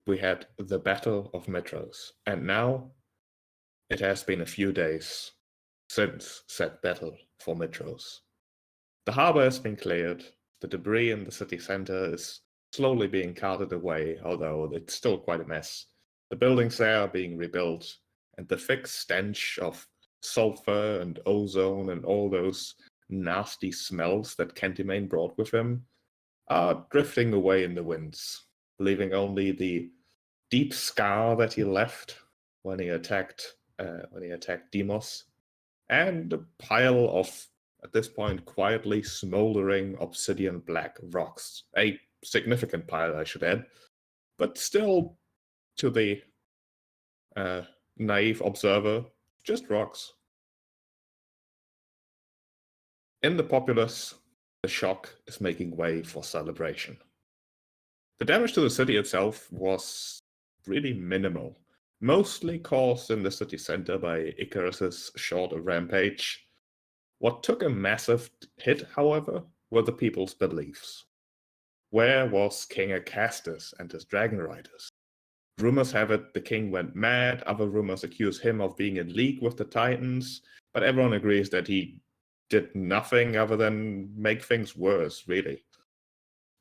we had the Battle of Metros, and now it has been a few days since said battle for Metros. The harbor has been cleared, the debris in the city center is slowly being carted away, although it's still quite a mess. The buildings there are being rebuilt, and the thick stench of sulfur and ozone and all those nasty smells that Kentimane brought with him are drifting away in the winds, leaving only the deep scar that he left when he attacked Demos, and a pile of, at this point, quietly smoldering obsidian black rocks. A significant pile, I should add, but still, to the naive observer, just rocks. In the populace, the shock is making way for celebration. The damage to the city itself was really minimal, mostly caused in the city center by Icarus's short rampage. What took a massive hit, however, were the people's beliefs. Where was King Acastus and his dragon riders? Rumors have it the king went mad, other rumors accuse him of being in league with the Titans, but everyone agrees that he did nothing other than make things worse, really.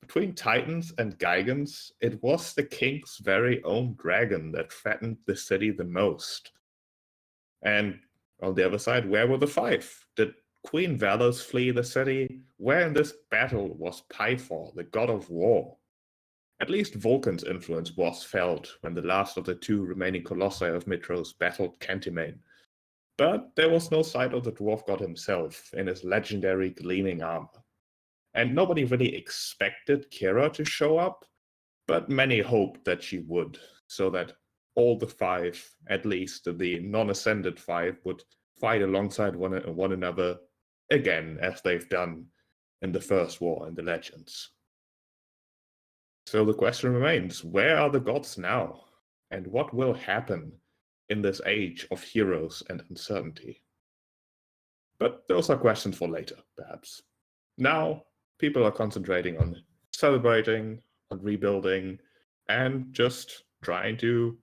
Between Titans and Gigans, it was the king's very own dragon that threatened the city the most. And on the other side, where were the five? Did Queen Valos flee the city? Where in this battle was Pythor, the god of war? At least Vulcan's influence was felt when the last of the two remaining colossi of Mitros battled Kentimane. But there was no sight of the dwarf god himself in his legendary gleaming armor. And nobody really expected Kira to show up, but many hoped that she would, so that all the five, at least the non-ascended five, would fight alongside one another again, as they've done in the first war in the Legends. So the question remains, where are the gods now? And what will happen in this age of heroes and uncertainty? But those are questions for later, perhaps. Now, people are concentrating on celebrating, on rebuilding, and just trying to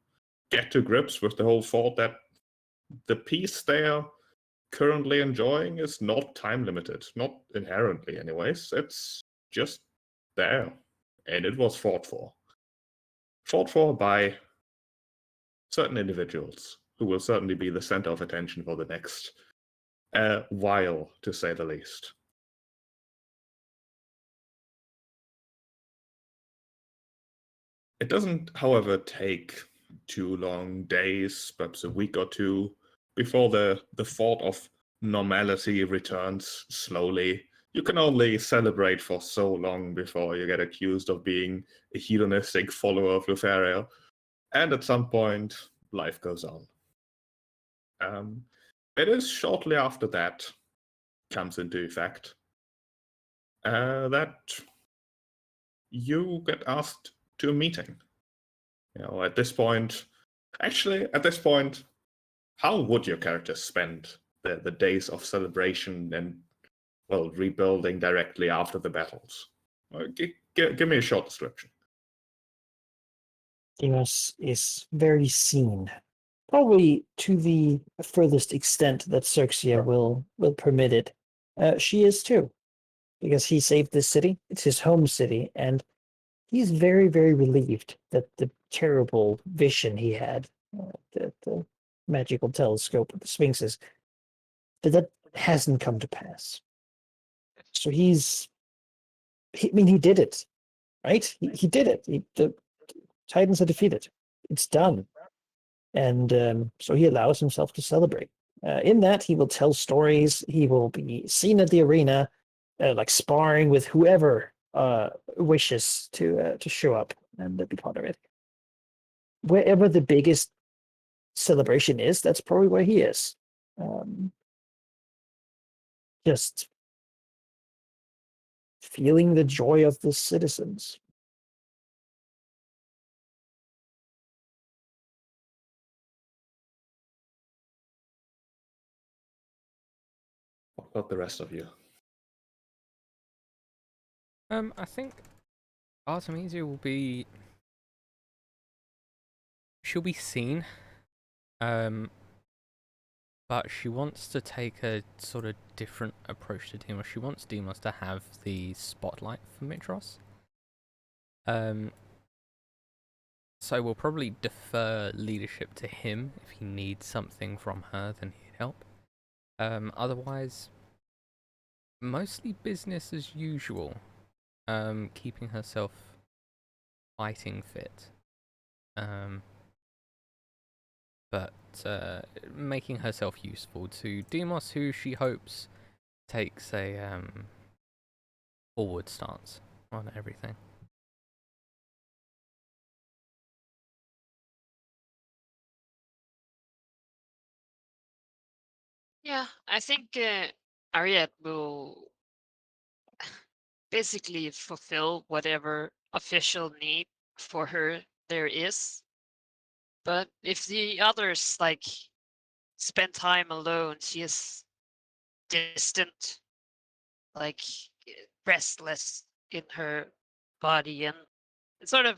get to grips with the whole thought that the peace they are currently enjoying is not time limited, not inherently anyways. It's just there, and it was fought for. Fought for by certain individuals who will certainly be the center of attention for the next while, to say the least. It doesn't, however, take too long, days, perhaps a week or two, before the thought of normality returns slowly. You can only celebrate for so long before you get accused of being a hedonistic follower of Lutheria, and at some point, life goes on. It is shortly after that comes into effect that you get asked to a meeting. At this point, how would your character spend the days of celebration and, well, rebuilding directly after the battles? Give me a short description. Demos is very seen, probably to the furthest extent that Xerxia will permit it. She is too, because he saved this city. It's his home city, and he's very, very relieved that the terrible vision he had, the magical telescope with the sphinxes, that hasn't come to pass. So he did it, right? He did it. The Titans are defeated. It's done. And so he allows himself to celebrate. In that, he will tell stories. He will be seen at the arena, like sparring with whoever wishes to show up and be part of it. Wherever the biggest celebration is, that's probably where he is. Just feeling the joy of the citizens. What about the rest of you? I think Artemisia will be she'll be seen. But she wants to take a sort of different approach to Demos. She wants Demos to have the spotlight for Mitros. So we'll probably defer leadership to him. If he needs something from her, then he'd help. Otherwise, mostly business as usual. Keeping herself fighting fit. But making herself useful to Demos, who she hopes takes a forward stance on everything. Yeah, I think Ariad will basically fulfill whatever official need for her there is. But if the others like spend time alone, she is distant, like restless in her body, and sort of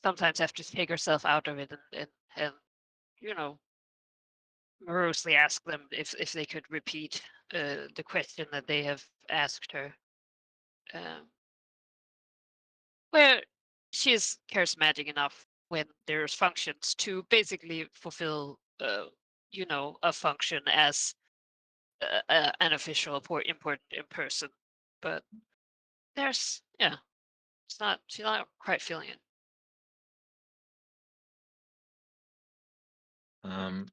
sometimes have to take herself out of it and you know morosely ask them if they could repeat the question that they have asked her. Where she is charismatic enough when there's functions to basically fulfill, a function as an official important in person. But there's, she's not quite feeling it.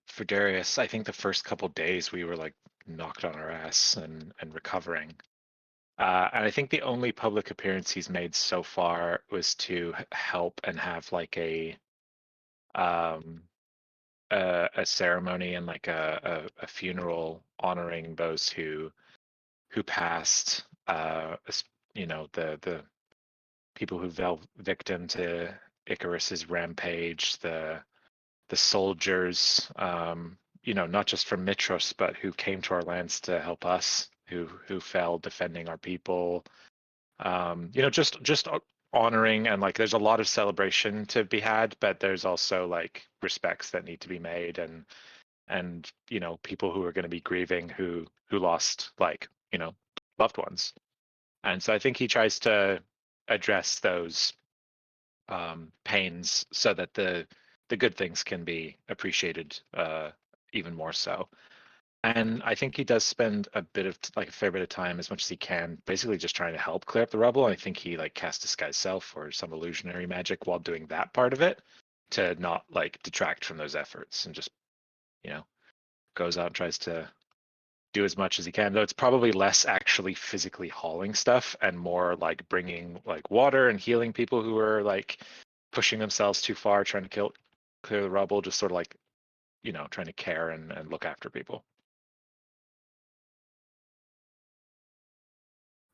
For Darius, I think the first couple days we were like knocked on our ass and recovering. And I think the only public appearance he's made so far was to help and have like a ceremony and like a funeral honoring those who passed. The people who fell victim to Icarus's rampage, the soldiers, not just from Mitros, but who came to our lands to help us, who fell defending our people. Just honoring, and like there's a lot of celebration to be had, but there's also like respects that need to be made, and people who are going to be grieving who lost like loved ones. And so I think he tries to address those pains so that the good things can be appreciated even more so. And I think he does spend a fair bit of time, as much as he can, basically just trying to help clear up the rubble. I think he like casts Disguise Self or some illusionary magic while doing that part of it to not like detract from those efforts, and just goes out and tries to do as much as he can. Though it's probably less actually physically hauling stuff and more like bringing like water and healing people who are like pushing themselves too far, trying to clear the rubble, just sort of like trying to care and look after people.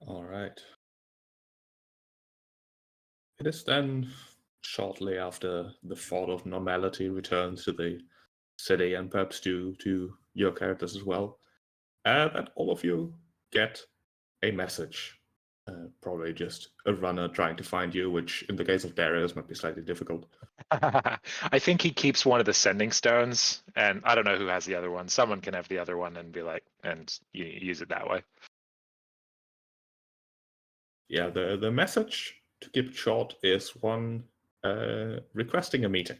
All right. It is then shortly after the thought of normality returns to the city, and perhaps to your characters as well, that all of you get a message. Probably just a runner trying to find you, which in the case of Darius might be slightly difficult. I think he keeps one of the sending stones, and I don't know who has the other one. Someone can have the other one and be like, and you use it that way. Yeah, the message, to keep it short, is one requesting a meeting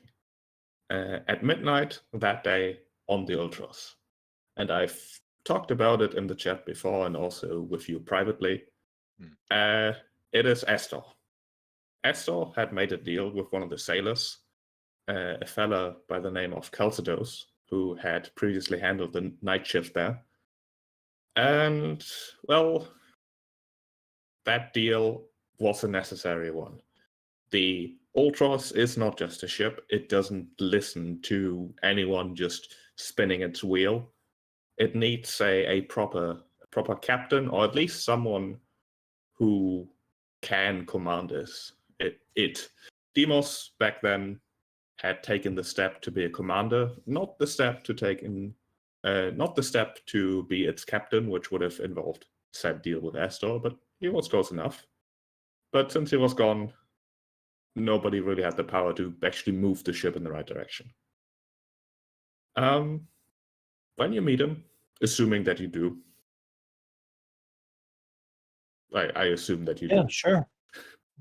at midnight that day on the Ultras. And I've talked about it in the chat before and also with you privately. It is Estor. Estor had made a deal with one of the sailors, a fella by the name of Calcidos, who had previously handled the night shift there. And, well, that deal was a necessary one. The Ultros is not just a ship. It doesn't listen to anyone just spinning its wheel. It needs a proper captain, or at least someone who can command this. Demos back then had taken the step to be a commander, not the step to be its captain, which would have involved said deal with Estor, but he was close enough. But since he was gone, nobody really had the power to actually move the ship in the right direction. When you meet him, assuming that you do, I assume that you Yeah, do. sure.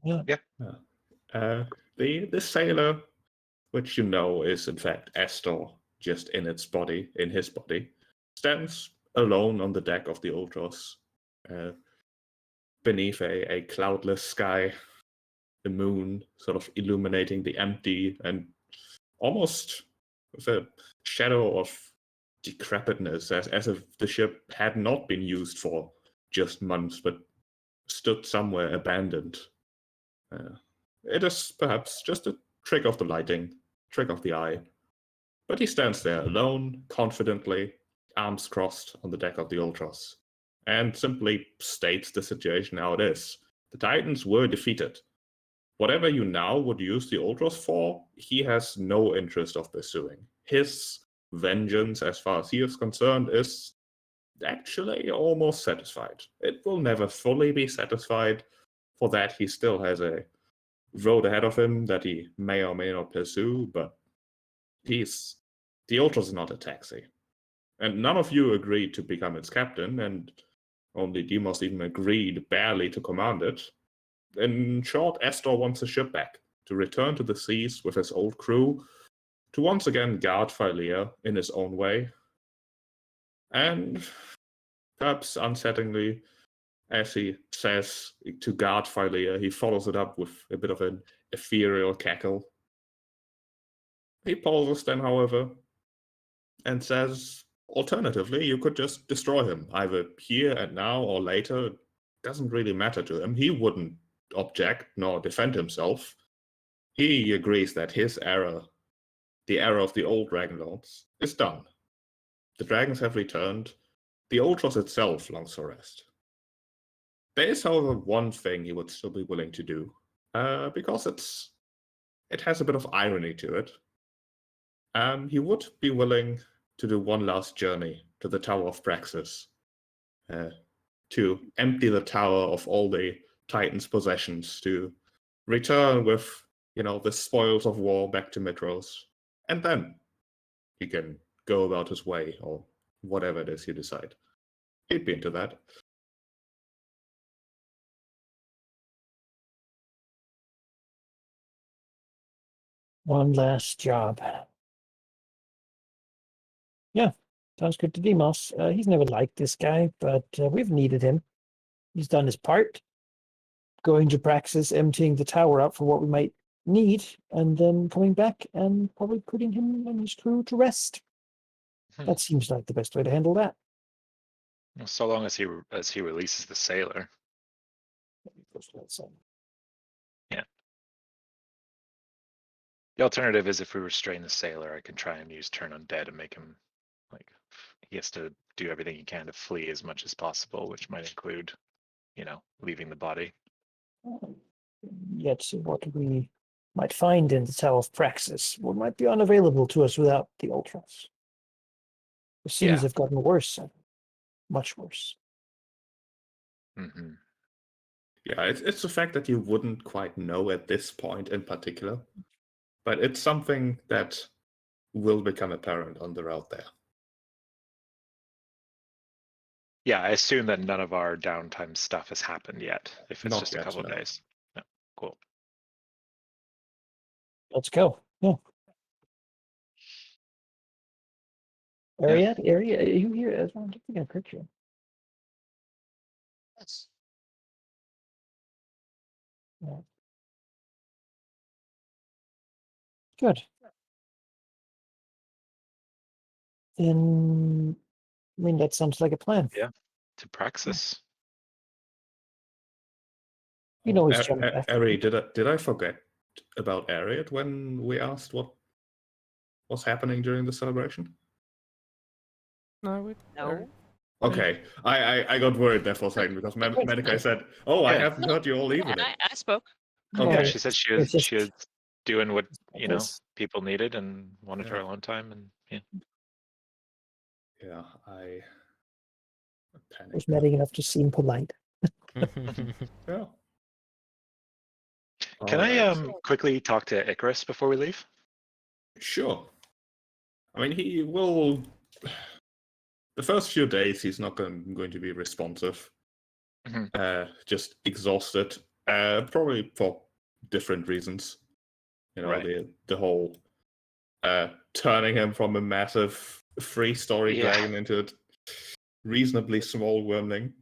Yeah. The sailor, which you know is in fact Astor, just in his body, stands alone on the deck of the Ultros, beneath a cloudless sky, the moon sort of illuminating the empty and almost with a shadow of decrepitness, as if the ship had not been used for just months, but stood somewhere abandoned. It is perhaps just a trick of the lighting, trick of the eye. But he stands there alone, confidently, arms crossed on the deck of the Ultros, and simply states the situation how it is. The Titans were defeated. Whatever you now would use the Ultros for, he has no interest of pursuing. His vengeance, as far as he is concerned, is actually almost satisfied. It will never fully be satisfied. For that, he still has a road ahead of him that he may or may not pursue, but the Ultros is not a taxi. And none of you agreed to become its captain, and only Demos even agreed barely to command it. In short, Astor wants the ship back, to return to the seas with his old crew, to once again guard Phylea in his own way. And perhaps unsettlingly, as he says to guard Phylea, he follows it up with a bit of an ethereal cackle. He pauses then, however, and says, alternatively, you could just destroy him, either here and now or later. It doesn't really matter to him. He wouldn't object nor defend himself. He agrees that his era, the era of the old Dragonlords, is done. The dragons have returned. The Ultros itself longs for rest. There is, however, one thing he would still be willing to do, because it has a bit of irony to it. He would be willing to do one last journey to the Tower of Praxis, to empty the tower of all the Titans' possessions, to return with, the spoils of war back to Mitros, and then he can go about his way, or whatever it is you decide. He'd be into that. One last job. Yeah, sounds good to Demos. He's never liked this guy, but we've needed him. He's done his part. Going to Praxis, emptying the tower out for what we might need, and then coming back and probably putting him and his crew to rest. That seems like the best way to handle that. So long as he releases the sailor. Yeah. The alternative is if we restrain the sailor, I can try and use turn undead and make him he has to do everything he can to flee as much as possible, which might include, leaving the body. Yet what we might find in the Tower of Praxis might be unavailable to us without the Ultras. The cities have gotten worse, much worse. Mm-hmm. Yeah, it's the fact that you wouldn't quite know at this point in particular, but it's something that will become apparent on the route there. Yeah, I assume that none of our downtime stuff has happened yet, if it's Not just yet, a couple no. of days. No, cool. Let's go. Yeah. Ariad, are you here as well? I'm taking a picture. Yes. Yeah. Good. Then, that sounds like a plan. Yeah. To Praxis. You know, always jump back. Ari, did I forget about Ariad when we asked what was happening during the celebration? No. No. Okay, I got worried there for a second because Medicae said, "Oh, I Yeah. haven't heard you all evening." I spoke. Okay. Yeah, she said she was doing what Yes. people needed and wanted her alone time, and Yeah, I panicked. Was Maddie enough to seem polite? Yeah. Can I Alright. quickly talk to Icarus before we leave? Sure. I mean, he will. The first few days, he's not going to be responsive. Just exhausted. Probably for different reasons. You know, Right. the whole turning him from a massive three-story Yeah. dragon into a reasonably small wormling.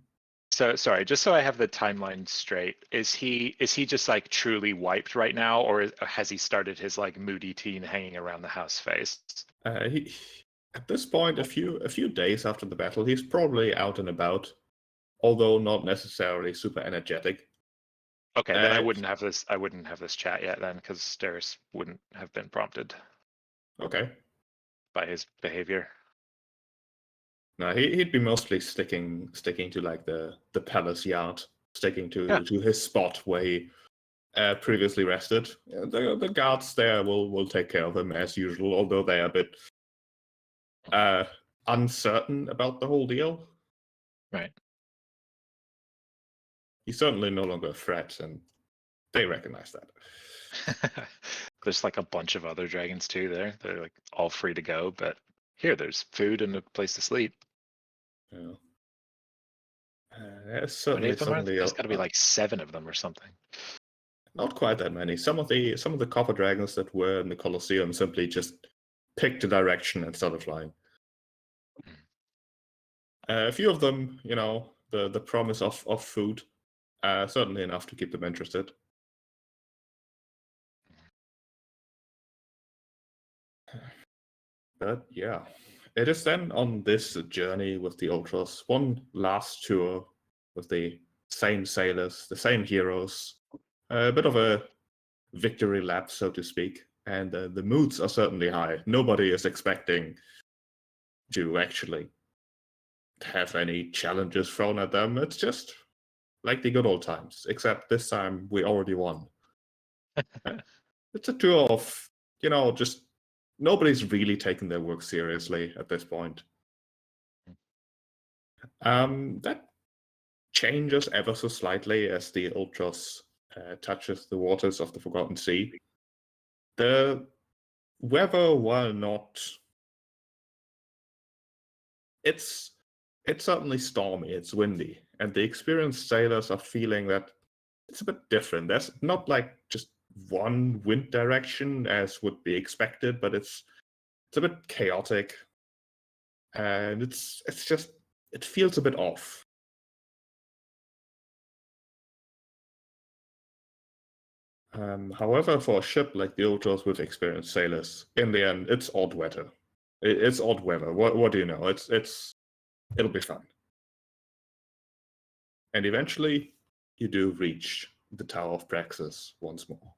So sorry, just so I have the timeline straight, is he just like truly wiped right now, or has he started his like moody teen hanging around the house phase? He, at this point, a few days after the battle, he's probably out and about, although not necessarily super energetic. Okay, then I Uh, wouldn't have this chat yet then, because Darius wouldn't have been prompted Okay. by his behavior. No, he'd be mostly sticking to like the palace yard, sticking Yeah. to his spot where he previously rested. The guards there will take care of him as usual, although they are a bit uncertain about the whole deal. Right. He's certainly no longer a threat, and they recognize that. There's like a bunch of other dragons too there. They're like all free to go, but here there's food and a place to sleep. Yeah. There's How many certainly of them are there? suddenly There's got to be like 7 of them or something. not quite that many. Some of the copper dragons that were in the Colosseum simply just picked a direction and started flying. A few of them, you know, the promise of food, certainly enough to keep them interested. But yeah, it is then on this journey with the Ultras, one last tour with the same sailors, the same heroes, a bit of a victory lap, so to speak, and the moods are certainly high. Nobody is expecting to actually have any challenges thrown at them. It's just like the good old times, except this time we already won. It's a tour of, you know, just nobody's really taking their work seriously at this point. That changes ever so slightly as the Ultros touches the waters of the Forgotten Sea. The weather, while not, it's certainly stormy, it's windy, and the experienced sailors are feeling that it's a bit different. There's not like just one wind direction as would be expected, but it's a bit chaotic, and it's just it feels a bit off. However, for a ship like the Ultros with experienced sailors, in the end, it's odd weather. It's odd weather. What do you know? It'll be fun. And eventually, you do reach the Tower of Praxis once more.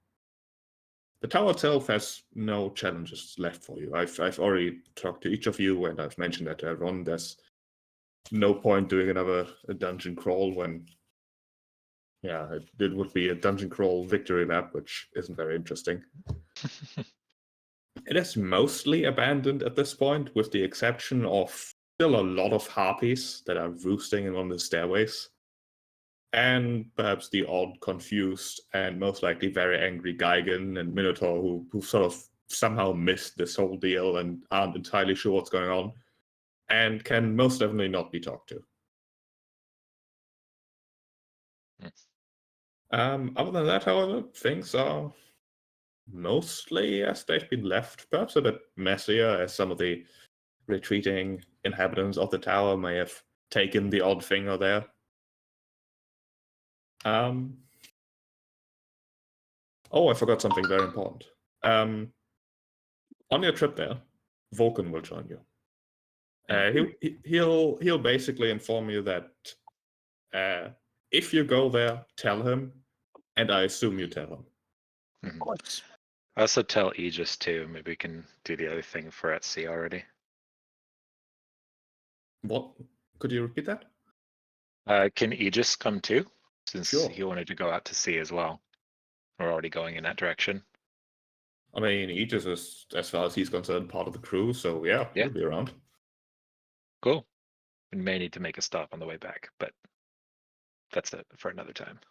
The tower itself has no challenges left for you. I've already talked to each of you, and I've mentioned that to everyone. There's no point doing another dungeon crawl when, yeah, it would be a dungeon crawl victory lap, which isn't very interesting. It is mostly abandoned at this point, with the exception of still a lot of harpies that are roosting in one of the stairways. And perhaps the odd, confused, and most likely very angry Gigan and Minotaur who sort of somehow missed this whole deal and aren't entirely sure what's going on, and can most definitely not be talked to. Other than that, however, things are mostly as they've been left, perhaps a bit messier, as some of the retreating inhabitants of the tower may have taken the odd finger there. Oh, I forgot something very important. On your trip there, Vulcan will join you. He'll basically inform you that if you go there, tell him, and I assume you tell him. Of course. I also tell Aegis too. Maybe we can do the other thing for at sea already. What? Could you repeat that? Can Aegis come too? Since Sure. he wanted to go out to sea as well. We're already going in that direction. I mean, Aegis is, as far as he's concerned, part of the crew, so yeah, he'll be around. Cool. We may need to make a stop on the way back, but that's it for another time.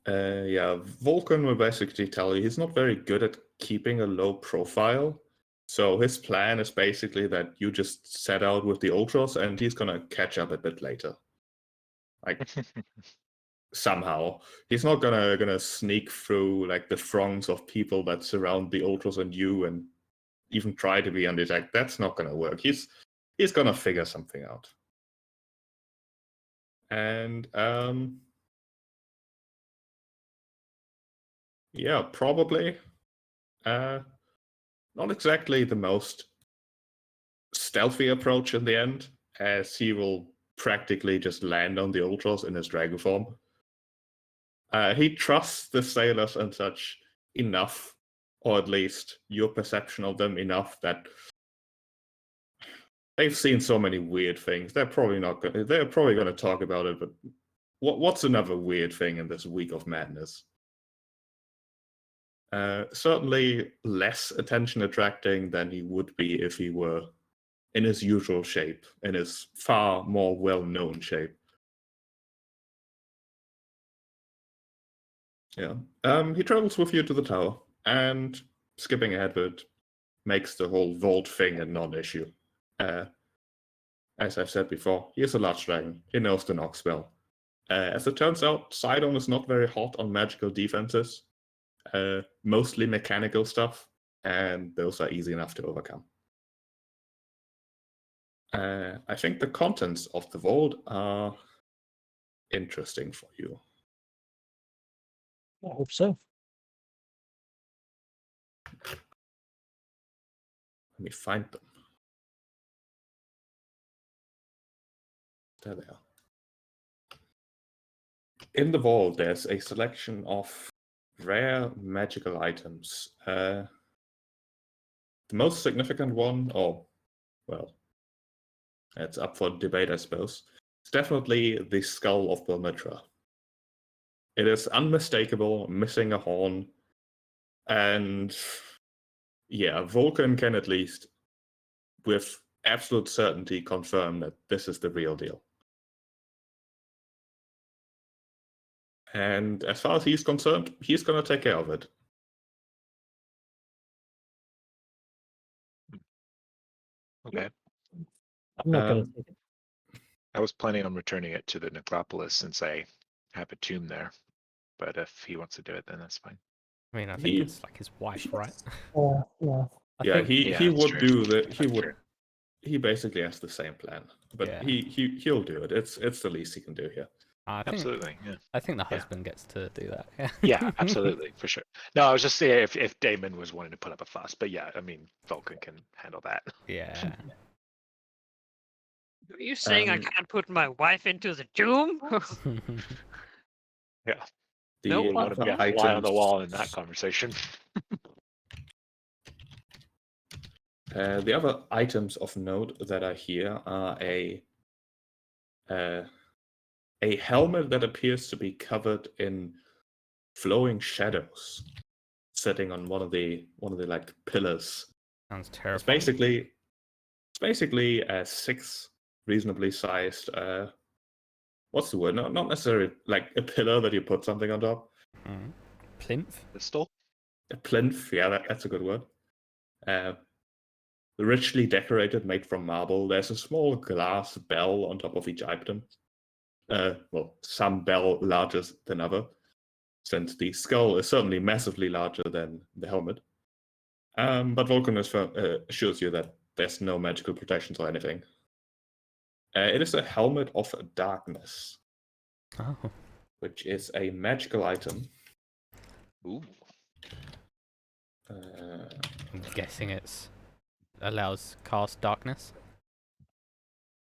Yeah, Vulcan will basically tell you he's not very good at keeping a low profile. So his plan is basically that you just set out with the Ultras and he's gonna catch up a bit later. Like somehow. He's not gonna sneak through like the throngs of people that surround the Ultras and you and even try to be undetected. That's not gonna work. He's gonna figure something out. And yeah, probably not exactly the most stealthy approach in the end, as he will practically just land on the Ultras in his dragon form. He trusts the sailors and such enough, or at least your perception of them enough, that they've seen so many weird things. They're probably going to talk about it, but what's another weird thing in this week of madness? Certainly less attention attracting than he would be if he were in his usual shape, in his far more well-known shape. Yeah. He travels with you to the tower, and skipping ahead of it makes the whole vault thing a non-issue. As I've said before, he is a large dragon. He knows the knock spell. As it turns out, Sidon is not very hot on magical defenses. Mostly mechanical stuff, and those are easy enough to overcome. I think the contents of the vault are interesting for you. I hope so. Let me find them. There they are. In the vault, there's a selection of rare magical items. The most significant one, well, it's up for debate, I suppose. It's definitely the skull of Belmitra. It is unmistakable, missing a horn, and yeah, Vulcan can at least, with absolute certainty, confirm that this is the real deal. And as far as he's concerned, he's going to take care of it. Okay. I'm not going to take it. I was planning on returning it to the necropolis since I have a tomb there. But if he wants to do it, then that's fine. I mean, I think it's like his wife, right? Yeah. Yeah, he would true. do that. That's true. He basically has the same plan, but Yeah. he'll do it. It's the least he can do here. Absolutely, yeah. I think the husband gets to do that. Yeah. Yeah, absolutely, for sure. No, I was just saying if Damon was wanting to put up a fuss, but yeah, I mean, Vulcan can handle that. Yeah. Are you saying I can't put my wife into the tomb? Yeah. The No, A lot of other fly on the items- wall in that conversation. The other items of note that are here are a helmet that appears to be covered in flowing shadows, sitting on one of the like pillars. Sounds It's terrifying. basically 6 reasonably sized. What's the word? Not necessarily like a pillar that you put something on top. Plinth? Pistol? A plinth, yeah, that's a good word. Richly decorated, made from marble. There's a small glass bell on top of each item. Well, some bell larger than other, since the skull is certainly massively larger than the helmet. But Vulcan assures you that there's no magical protections or anything. It is a Helmet of Darkness, Oh. which is a magical item. Ooh. I'm guessing it's allows cast darkness.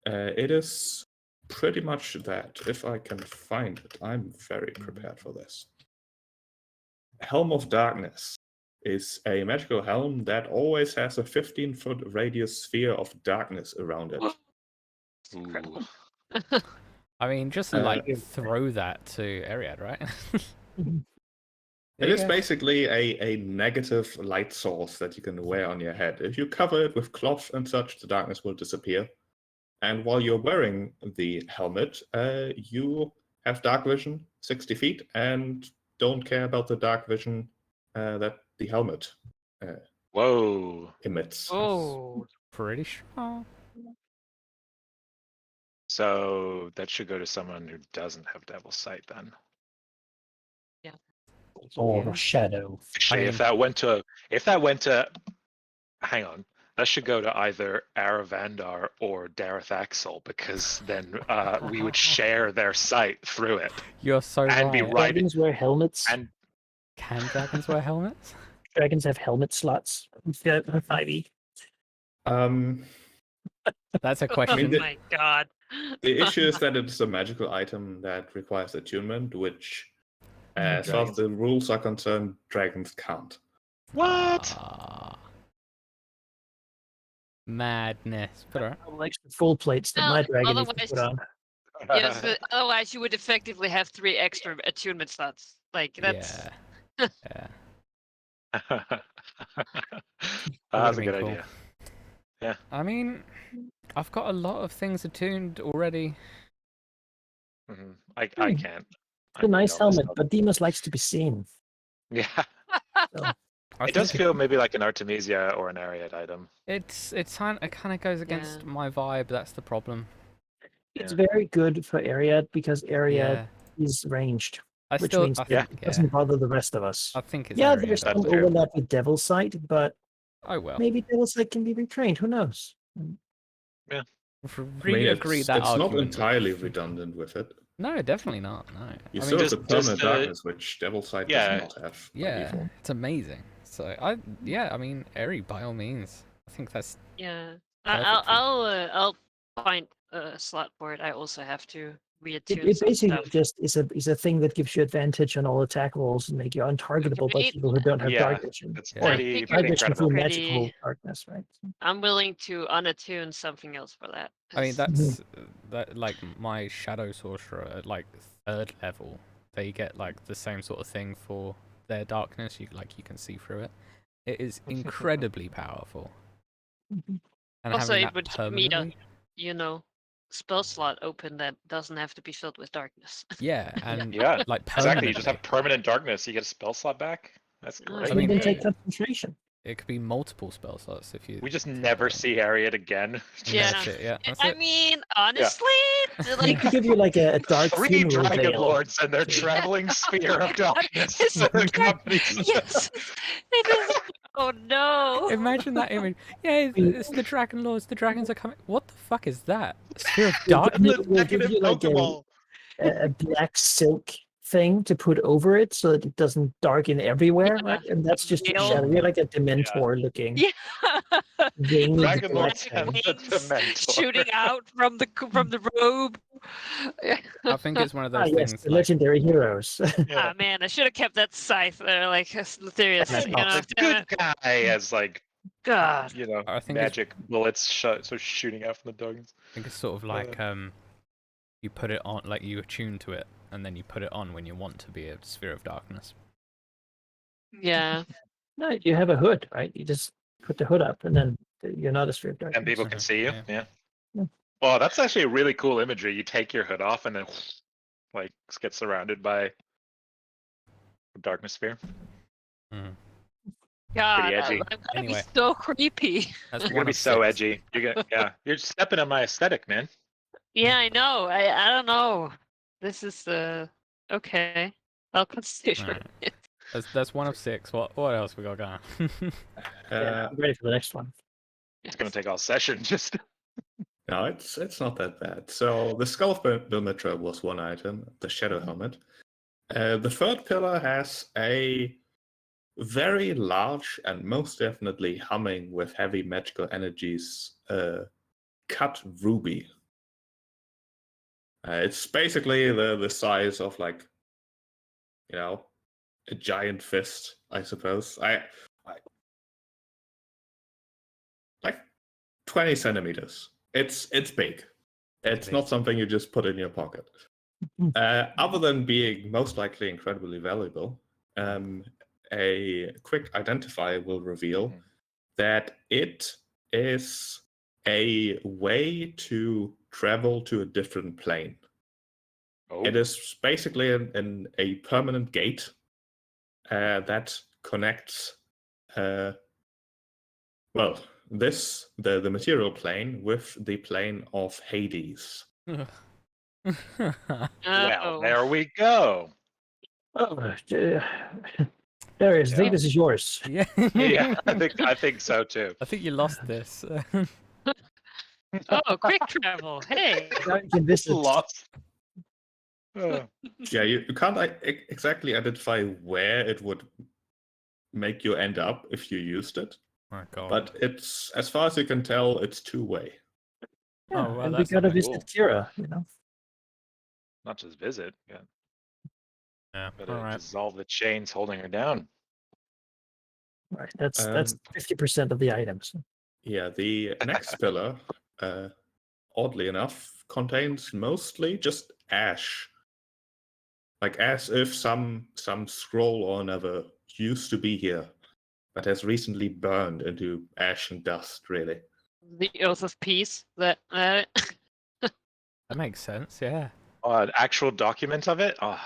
It is pretty much that. If I can find it, I'm very prepared for this. Helm of Darkness is a magical helm that always has a 15-foot radius sphere of darkness around it. Incredible. Ooh. I mean, just like throw that to Ariad, right? It is basically a negative light source that you can wear on your head. If you cover it with cloth and such, the darkness will disappear. And while you're wearing the helmet, you have dark vision, 60 feet and don't care about the dark vision that the helmet Whoa. emits. Oh, Pretty strong. So that should go to someone who doesn't have Devil's Sight then. Or Yeah. shadow. Actually, mean- if that went to, hang on, that should go to either Aravandar or Dareth Axel, because then we would share their sight through it You're so and be right. right. Dragons wear helmets. And Can dragons wear helmets? Dragons have helmet slots. 5e. Um, That's a oh question. the- my god. the issue is that it's a magical item that requires attunement, which, as far as the rules are concerned, dragons can't. what? Ah. Madness. But alright. Like the full plates that Well, my dragon needs to otherwise- put on. Yes, but otherwise you would effectively have 3 extra attunement slots. Like that's Yeah. Yeah. That's a been good cool. idea. I mean, I've got a lot of things attuned already. Mhm. I can't. It's a nice helmet, but Demas likes to be seen. Yeah, So I it does think feel maybe like an Artemisia or an Ariad item. it kind of goes against Yeah. my vibe. That's the problem. it's Yeah. very good for Ariad because Ariad Yeah. is ranged, I which still, means I that think, it doesn't bother the rest of us. I think it's Yeah, Ariad. there's some That's true. overlap with Devil's Sight, but Oh well. maybe Devil's Sight can be retrained. Who knows? Re-agree it's that not argument. entirely redundant with it. No, definitely not. No. You I still mean, have the just permanent the- darkness, which Devil's Sight Yeah. does not have. by yeah, default. it's amazing. So I mean, Eri by all means. I think that's yeah. Perfect for you. I'll find a slot for it. I also have to reattune It some basically stuff. just is a thing that gives you advantage on all attack rolls and make you untargetable by Right? people who don't have Yeah, dark vision. It's Yeah. Or pretty, figured pretty dark vision incredible. through Pretty- magical darkness, right? I'm willing to unattune something else for that. I mean 'cause- that like my shadow sorcerer at like 3rd level, they get like the same sort of thing for their darkness. You can see through it. It is incredibly powerful. Mhm. And Also, having it that would give me a- permanently, spell slot open that doesn't have to be filled with darkness. yeah, and Yeah, like exactly. You just have permanently. permanent darkness. You get a spell slot back. That's Oh, great. I I mean, mean, then take concentration. It could be multiple spell slots if you. We just never see Ariad again. And Yeah. That's it. Yeah. That's I it. mean, honestly, They like could give you like a dark 3 funeral veil. Dragonlords and their traveling sphere of darkness. It's that like- accompanies them. yes, it is. Oh no! Imagine that image. Yeah, it's the Dragonlords. The dragons are coming. What the fuck is that? Sphere of We'll give darkness. you- we'll give you like a black silk thing to put over it so that it doesn't darken everywhere, Yeah. right? And that's just your Veil. shadow. You're like a Dementor looking Yeah. winged black Dragonlords thing. and the Wings Dementor. shooting out from the robe. I think it's one of those Yes, things. the Like, legendary heroes. Yeah. Ah man, I should have kept that scythe there, like Letherius. That's You know, The damn good it. guy as like God. I think it's- magic bullets so shooting out from the darkness. I think it's sort of like you put it on, like you attune to it, and then you put it on when you want to be a sphere of darkness. Yeah. No, you have a hood, right? You just put the hood up, and then you're not a sphere of darkness. And people can see you. Yeah. Yeah. Yeah. Well, that's actually a really cool imagery. You take your hood off and then like get surrounded by a darkness sphere. Mm. God, edgy. I'm gonna Anyway. be so creepy. That's You're one gonna be of so 6. edgy. You're stepping on my aesthetic, man. Yeah, I know. I don't know. This is okay. I'll consider Alright. it. That's one of 6. What else we got going? Yeah, I'm ready for the next one. It's gonna take all session. Just No, it's not that bad. So the Skull of Bilmitra was one item, the Shadow Helmet. The 3rd pillar has a very large and most definitely humming with heavy magical energies cut ruby. It's basically the size of like, a giant fist, I suppose. I like 20 centimeters. It's big. It's not something you just put in your pocket. Other than being most likely incredibly valuable, a quick identifier will reveal that it is a way to travel to a different plane. Oh, It is basically a permanent gate that connects, the material plane with the plane of Hades. well, Oh, there we go. Oh, Darius, I think Yeah. this is yours. Yeah. Yeah, I think so too. I think you lost this. oh, quick travel. Hey. Now you can visit. Lost. Oh. Yeah, you can't exactly identify where it would make you end up if you used it, My God. but it's, as far as you can tell, it's two-way. Yeah, Oh, well, and we that's gotta not visit cool. Kira, you know. Not just visit, yeah. Yeah. But All right. dissolve the chains holding her down. Right, that's Um, 50% of the items. Yeah, the next pillar, oddly enough, contains mostly just ash. Like as if some scroll or another used to be here, but has recently burned into ash and dust, really. The Oath of Peace. That That makes sense. Yeah. An actual document of it? Oh,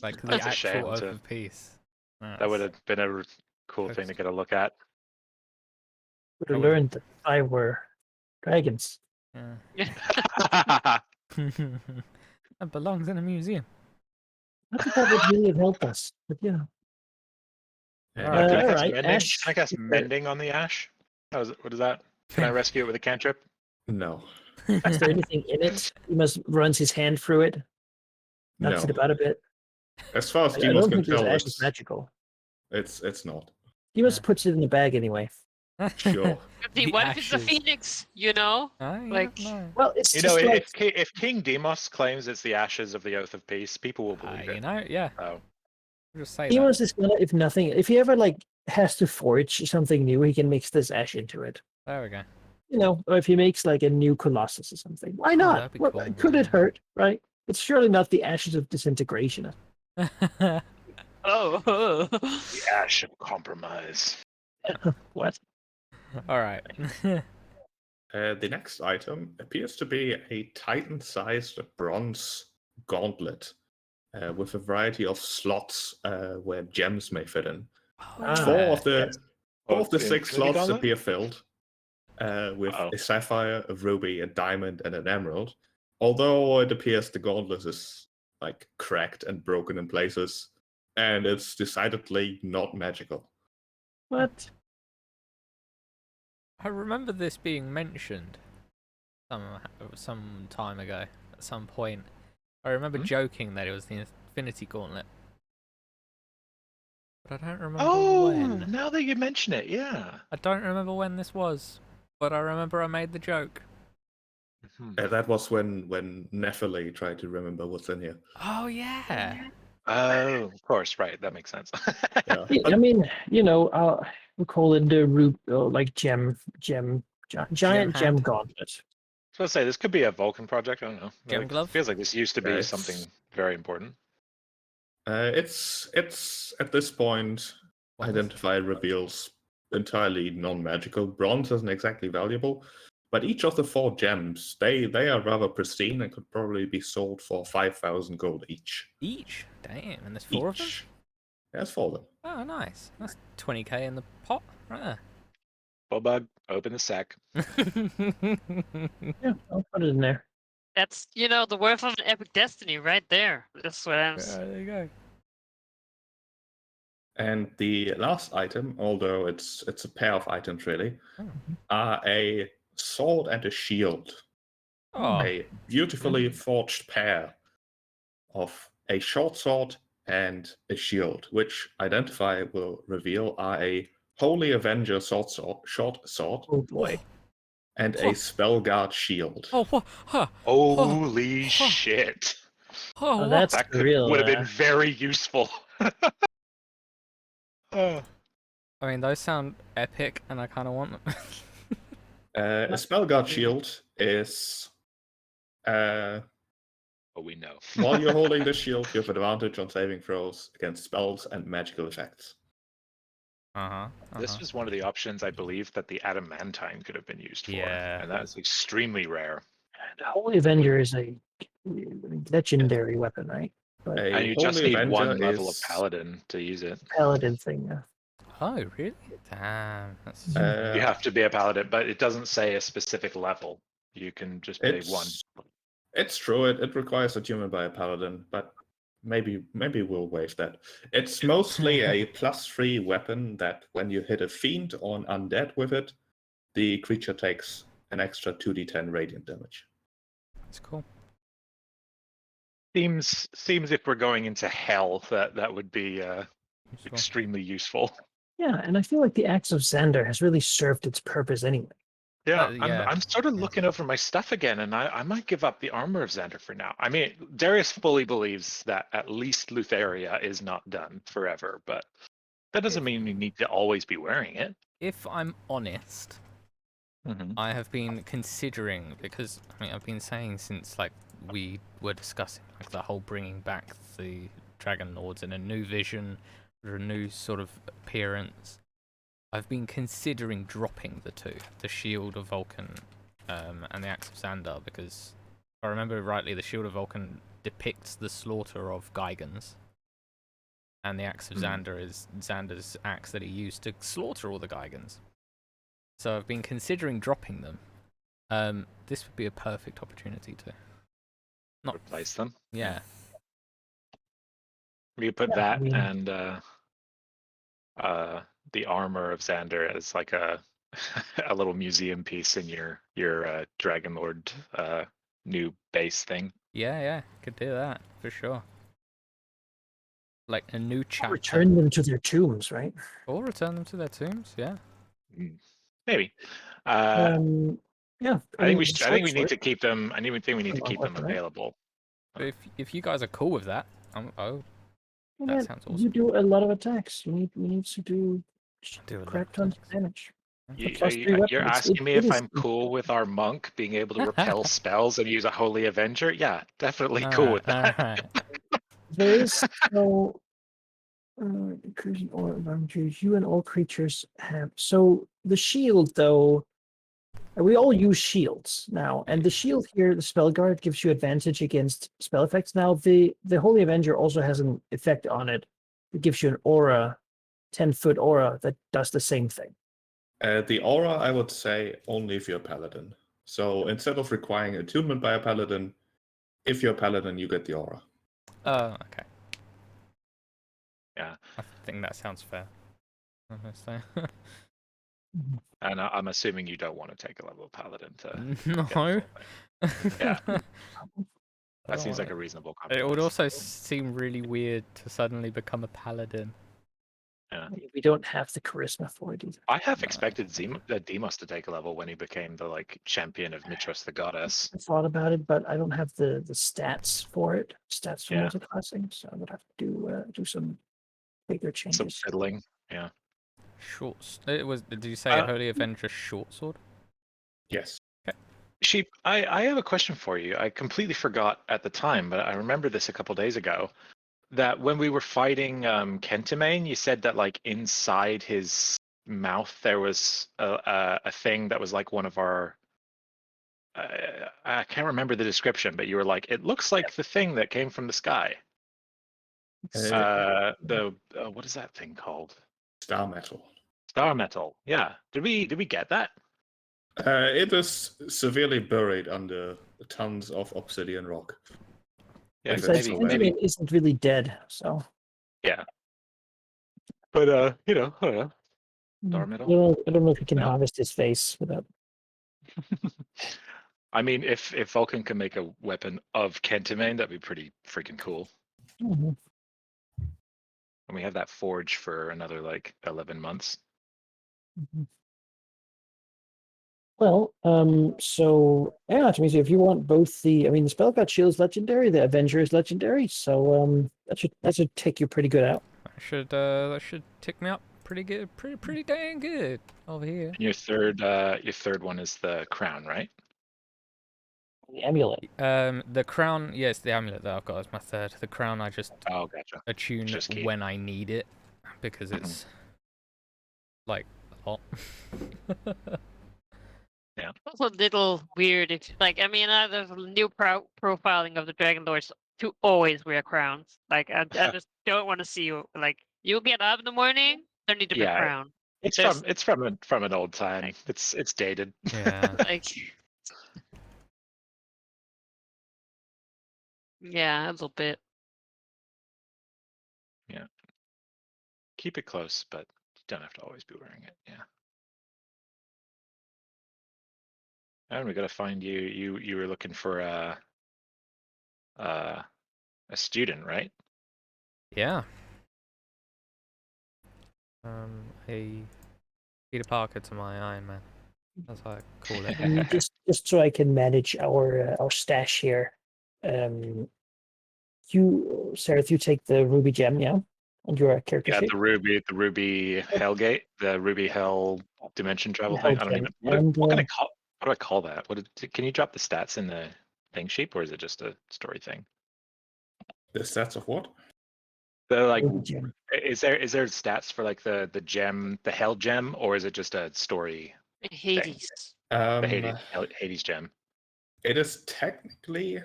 Like the that's a shame. actual Oath of Peace. That would have been a cool thing to get a look at. Would I have would've- learned that I were dragons. Yeah. That belongs in a museum. I think that would really have helped us. But you know. And Alright. Can I cast Alright, mending? ash. Can I cast mending on the ash? What is that? Can I rescue it with a cantrip? no, Is there anything in it? He must runs his hand through it. Knocks no. it about a bit. As far as I Demos don't can think this tell, ash is magical. it's not. Demos Yeah. puts it in the bag anyway. Sure. the The what if it's a ashes. phoenix? You know. You Like- never know. Well, it's You just know, like if King Demos claims it's the ashes of the Oath of Peace, people will believe You it. know, yeah. Oh, I'll just say Demos is gonna, if nothing, if he ever like has to forge something new, he can mix this ash into it. that. There we go. You know, or if he makes like a new Colossus or something. Why Oh, not? that'd be What- cool, could it yeah. hurt, right? It's surely not the ashes of disintegration. Oh. the ash of compromise. What? All right. The next item appears to be a Titan-sized bronze gauntlet with a variety of slots where gems may fit in. Four of the yes. four of the the 6 Infinity slots Gauntlet? appear filled with Uh-oh. a sapphire, a ruby, a diamond, and an emerald. Although it appears the gauntlet is like cracked and broken in places, and it's decidedly not magical. What? I remember this being mentioned some time ago at some point. I remember joking that it was the Infinity Gauntlet. But I don't remember when. Now that you mention it, yeah. I don't remember when this was, but I remember I made the joke. That was when Nephili tried to remember what's in here. Oh yeah. Oh, of course, right. That makes sense. Yeah. I mean, you know, we call it the root, like giant gem hand? gauntlet. I was gonna say this could be a Vulcan project. I don't know. Gem Like, glove? feels like this used to be Yeah, it's- something very important. It's at this point What is- identify reveals entirely non-magical. Bronze isn't exactly valuable, but each of the 4 gems they are rather pristine and could probably be sold for 5,000 gold each. Each? Damn, and there's 4 of them? Each. There's 4 of them. Oh, nice. That's 20k in the pot right Bug, open the sack. there. Yeah, I'll put it in there. That's the worth of an epic destiny right there. That's what I'm. There you go. And the last item, although it's a pair of items really, Oh. are a sword and a shield. Oh, A beautifully forged pair of a short sword and a shield, which Identify will reveal are a Holy Avenger short sword, Oh boy. and a Spellguard shield. oh, what? Huh. Holy shit! Oh, what? That's That could real. would have been very useful. Oh. I mean, those sound epic, and I kind of want them. A Spellguard shield is But we know. while you're holding the shield, you have advantage on saving throws against spells and magical effects. This was one of the options I believe that the adamantine could have been used for. Yeah. And that is extremely rare. The Holy Avenger is a legendary weapon, right? But And A you just Holy need Avenger one level of is paladin to use it. paladin thing. Oh, really? Damn, that's You have to be a paladin, but it doesn't say a specific level. You can just pay one. It's true. It requires attunement by a paladin, but maybe we'll waive that. It's mostly a +3 weapon that when you hit a fiend or an undead with it, the creature takes an extra 2d10 radiant damage. that's cool. Seems if we're going into hell, that would be Useful. extremely useful. Yeah, and I feel like the Axe of Xander has really served its purpose anyway. Yeah, yeah. I'm sort of looking over my stuff again, and I might give up the armor of Xander for now. I mean, Darius fully believes that at least Lutheria is not done forever, but that doesn't mean you need to always be wearing it. If I'm honest, I have been considering, because I mean I've been saying since like we were discussing like the whole bringing back the Dragonlords in a new vision or a new sort of appearance. I've been considering dropping the two, the Shield of Vulcan and the Axe of Xander, because if I remember rightly, the Shield of Vulcan depicts the slaughter of Gigans, and the Axe of Xander is Xander's axe that he used to slaughter all the Gigans. So I've been considering dropping them. This would be a perfect opportunity to not Replace them. Yeah. You put Yeah, that I mean- and the armor of Xander as like a a little museum piece in your Dragonlord new base thing. Yeah, could do that for sure. Like a new chapter. Return them to their tombs, right? Or return them to their tombs. Yeah. Maybe. Yeah. I think we should, I think we short need to sword- keep them. I think we need to Come on, keep them weapon, right? available. But if you guys are cool with that, Yeah, sounds awesome. You do a lot of attacks. You need to do Do a lot crap of tons of attacks. damage. You, plus are you- 3 weapon, you're it's- asking me it if is- I'm cool with our monk being able to repel spells and use a Holy Avenger? Yeah, definitely cool with that. Alright. There is no inclusion or advantages. You and all creatures have. So the shield, though, we all use shields now, and the shield here, the spell guard, gives you advantage against spell effects. Now the Holy Avenger also has an effect on it. It gives you an aura, 10-foot aura that does the same thing. The aura, I would say, only if you're a paladin. So instead of requiring attunement by a paladin, if you're a paladin, you get the aura. Oh, okay. Yeah. I think that sounds fair. Honestly. And I'm assuming you don't want to take a level of paladin to. get the No. full thing. Yeah. I That seems don't like a reasonable It compromise. would also seem really weird to suddenly become a paladin. We don't have the charisma for it either. I have No. expected Demos to take a level when he became the champion of Mitros the Goddess. I thought about it, but I don't have the stats for it. Stats for Yeah. multiclassing, so I would have to do some bigger Some changes. fiddling. Yeah. It was. Did you say Uh, a Holy Avenger short sword? Yes. Sheep, I have a question for you. I completely forgot at the time, but I remember this a couple days ago. That when we were fighting Kentimane, you said that like inside his mouth there was a thing that was like one of our. I can't remember the description, but you were like, it looks like the thing that came from the sky. What is that thing called? Star metal. Star metal. Yeah. Did we get that? It is severely buried under tons of obsidian rock. Yeah, If so it's Besides, so maybe. Kentimane isn't really dead, so. Yeah. But I don't know. Star I metal. don't know if we can No. harvest his face without. I mean, if Vulcan can make a weapon of Kentimane, that'd be pretty freaking cool. Mhm. And we have that forge for another like 11 months. Mhm. Well, so yeah, Artemisia, if you want both the Spellguard Shield is legendary, the Avenger is legendary, so that should take you pretty good out. That should tick me up pretty good, pretty dang good over here. And your third one is the crown, right? The amulet. The crown, yes, the amulet that I've got is my third. The crown I just Oh, gotcha. attune Just keep. when I need it, because it's like a lot. It's a little weird if, like, I mean, there's a new profiling of the Dragonlords to always wear crowns. Like, I just don't want to see you. Like, you get up in the morning, don't need to be Yeah, crowned. It's There's- from an old time. It's dated. Yeah. Like, yeah, a little bit. Keep it close, but you don't have to always be wearing it. Yeah. And we gotta find you. You were looking for a student, right? Yeah. A Peter Parker to my Iron Man. That's how I call it. Just so I can manage our stash here. You, Sarah, you take the ruby gem, yeah, on your character Yeah, sheet. the ruby Hellgate, the ruby Hell dimension travel Hell thing. I don't gem. even. What And, do I call that? Can you drop the stats in the thing sheet, or is it just a story thing? The stats of what? The like, ruby gem. is there stats for like the gem, the Hell gem, or is it just a story? Hades. The Hades gem. It is technically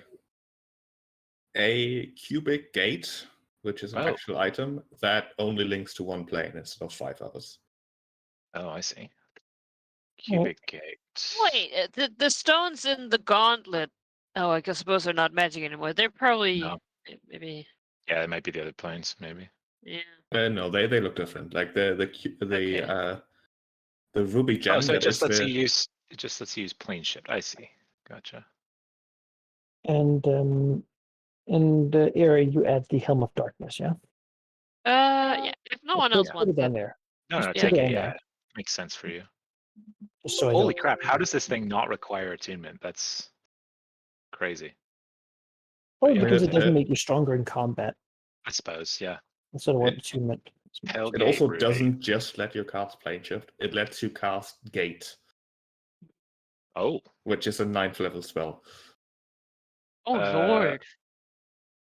a cubic gate, which is an Oh. actual item that only links to one plane instead of 5 others. Oh, I see. Cubic gate. Wait, the stones in the Gauntlet. Oh, I suppose they're not magic anymore. They're probably No. maybe. Yeah, it might be the other planes, maybe. Yeah. No, they look different. Like the ruby gem. Oh, so it just lets you the... use plane shift. I see. Gotcha. And in the area, you add the Helm of Darkness, yeah? Yeah. If no one else Put wants it on it. there. No, Just take put it it. on Yeah, there. makes sense for you. Just so I Holy don't- crap! How does this thing not require attunement? That's crazy. Probably yeah, because it it- doesn't make you stronger in combat. I suppose. Yeah. That's sort of what It- attunement. Hellgate. It also Ruby. doesn't just let you cast plane shift. It lets you cast gate, Oh. which is a 9th level spell. Oh Lord.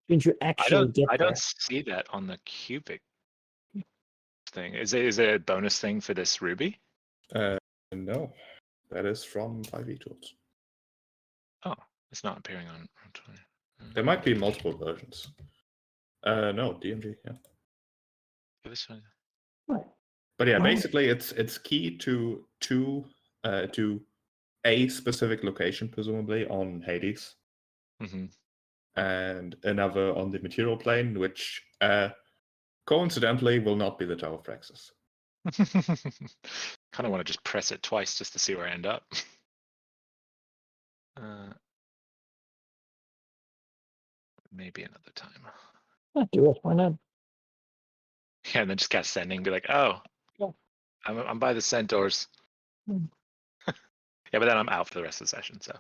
Means you actually get I there. don't see that on the cubic thing. Is it a bonus thing for this ruby? No, that is from 5e tools. Oh, it's not appearing on. There might be multiple versions. No, DMG. Yeah. This one. But yeah, Right. basically, it's key to a specific location, presumably on Hades, Mm-hmm. and another on the material plane, which coincidentally will not be the Tower of Praxis. Kind of want to just press it twice just to see where I end up. Maybe another time. Do it. Why not? Yeah, and then just cast sending, be like, oh, Yeah. I'm by the centaurs. Hmm. Yeah, but then I'm out for the rest of the session, so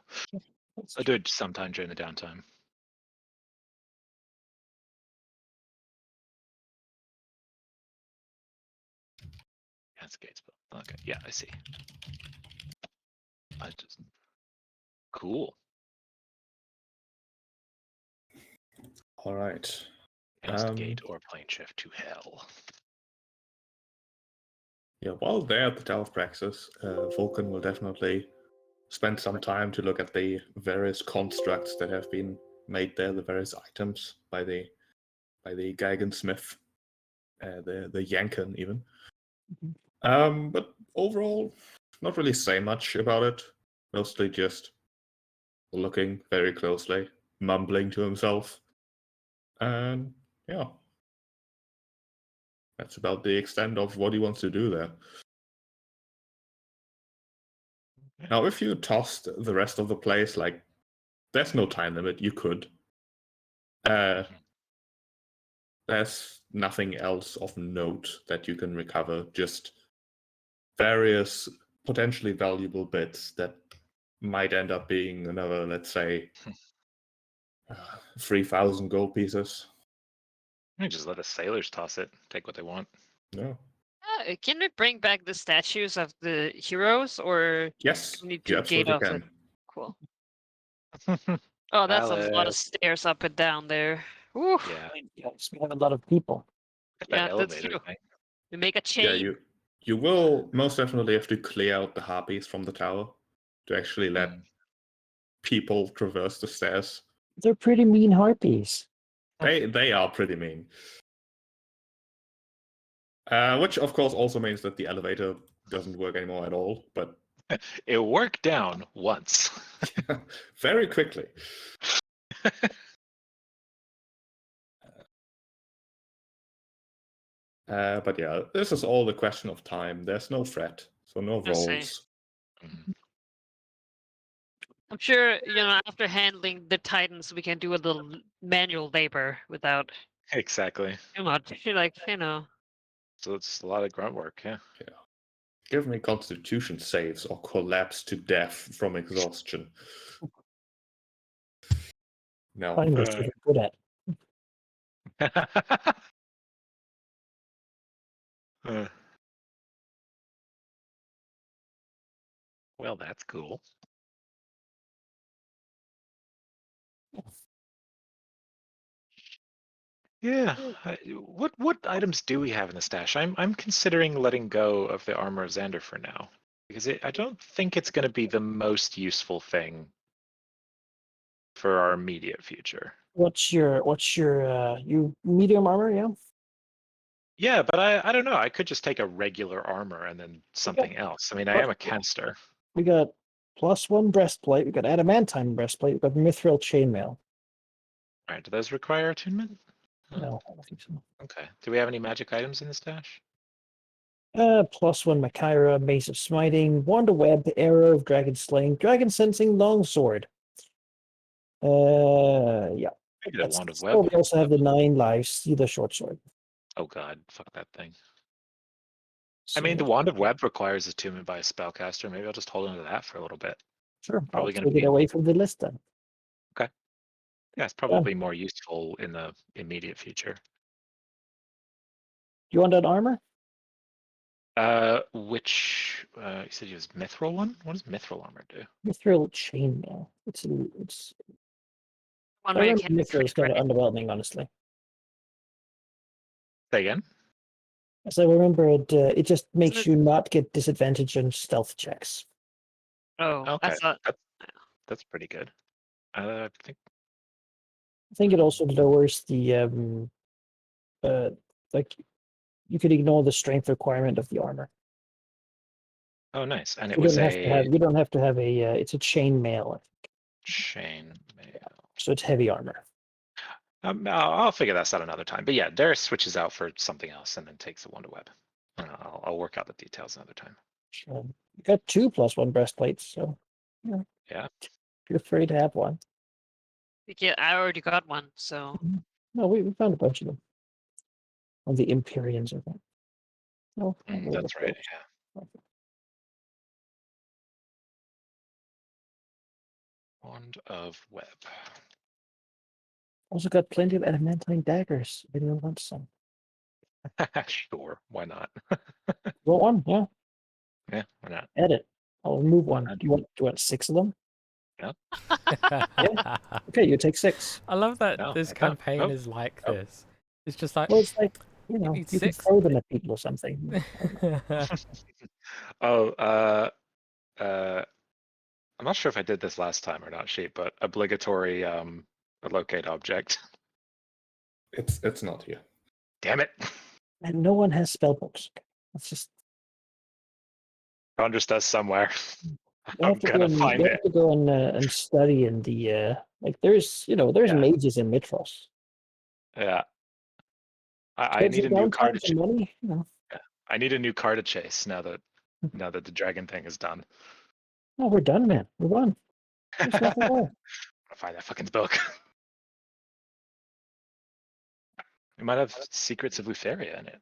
That's I'll do it sometime during the downtime. That's a gate spell. Okay, yeah, I see. Cool. All right. Cast gate or plane shift to hell. Yeah, while there at the Tower of Praxis, Vulcan will definitely spend some time to look at the various constructs that have been made there, the various items by the Geigen Smith, the Yanken even. But overall, not really say much about it. Mostly just looking very closely, mumbling to himself, and yeah, that's about the extent of what he wants to do there. Now, if you tossed the rest of the place, like, there's no time limit, you could. There's nothing else of note that you can recover, just various potentially valuable bits that might end up being another, let's say, 3,000 gold pieces. You just let the sailors toss it, take what they want. No. Can we bring back the statues of the heroes, or Yes, we need you to gate absolutely off it? can. Cool. Oh, that's a lot of Valid. stairs up and down there. Woo. Yeah, Yes, we have a lot of people. that Yeah, that's elevator true. thing. We make a Yeah, chain. you will most definitely have to clear out the harpies from the tower. to actually let people traverse the stairs. They're pretty mean harpies. They are pretty mean. Which, of course, also means that the elevator doesn't work anymore at all, but It worked down once. very quickly. But yeah, this is all a question of time. There's no threat, so no I see. rolls. I'm sure, after handling the Titans, we can do a little manual labor without Exactly. too much. So it's a lot of grunt work, yeah. Give me constitution saves or collapse to death from exhaustion. No. Find what you're good at. Well, that's cool. Yeah. What items do we have in the stash? I'm considering letting go of the armor of Xander for now because I don't think it's going to be the most useful thing for our immediate future. What's your you medium armor? Yeah. Yeah, but I don't know. I could just take a regular armor and then something else. I mean, I am a caster. We got +1 breastplate. We got adamantine breastplate. We got mithril chainmail. All right. Do those require attunement? No, I don't think so. Okay. Do we have any magic items in the stash? +1 Machaira, Mace of Smiting, Wand of Web, Arrow of Dragon Slaying, Dragon Sensing, Longsword. Yeah. Maybe the Wand of So Web. we also have the 9 lives, see the short sword. Oh god, fuck that thing. So, I mean, the Wand of Web requires attunement by a spellcaster. Maybe I'll just hold on to that for a little bit. sure, Probably I'll gonna take it be- away from the list then. Yeah, it's probably more useful in the immediate future. You want that armor? Which you said you use mithril one? What does mithril armor do? Mithril chainmail. It's One I way remember can mithril is kind of underwhelming, honestly. Say again? As I remember it, it just makes it- you not get disadvantage on stealth checks. Oh, Okay, that's not. that's pretty good. I think it also lowers the like you could ignore the strength requirement of the armor. Oh, nice. And it You was don't have to have. a You don't have to have a. It's a chain mail, chain mail. so it's heavy armor. I'll figure that out another time. But yeah, Darius switches out for something else and then takes the Wand of Web. I'll work out the details another time. So you got 2 +1 breastplates, so Yeah. feel free to have one. Yeah, I already got one, so No, we found a bunch of them on the Empyreans, I think. No, That's right. Yeah. Wand of Web. Also got plenty of adamantine daggers. If anyone wants some. Sure, why not? Want one? Yeah, Yeah, why not? edit. I'll remove one. not? Do you want 6 of them? I Okay, you take 6. love that No, this I don't. campaign Nope. is like Nope. this. It's just like Well, it's like you need can 6? throw them at people or something. Oh, I'm not sure if I did this last time or not, Sheep, but obligatory locate object. It's not here. Damn it. And no one has spell books. It's just Conjure does somewhere. you I'm have to gonna go find you it. have to go and study in the like. There's there's Yeah. mages in Mitros. Yeah. I Spend need some a new downtime, card to some money. I need a new card to chase now that the dragon thing is done. No, we're done, man. We're done. There's nothing I'll more. find that fucking book. It might have secrets of Lutheria in it.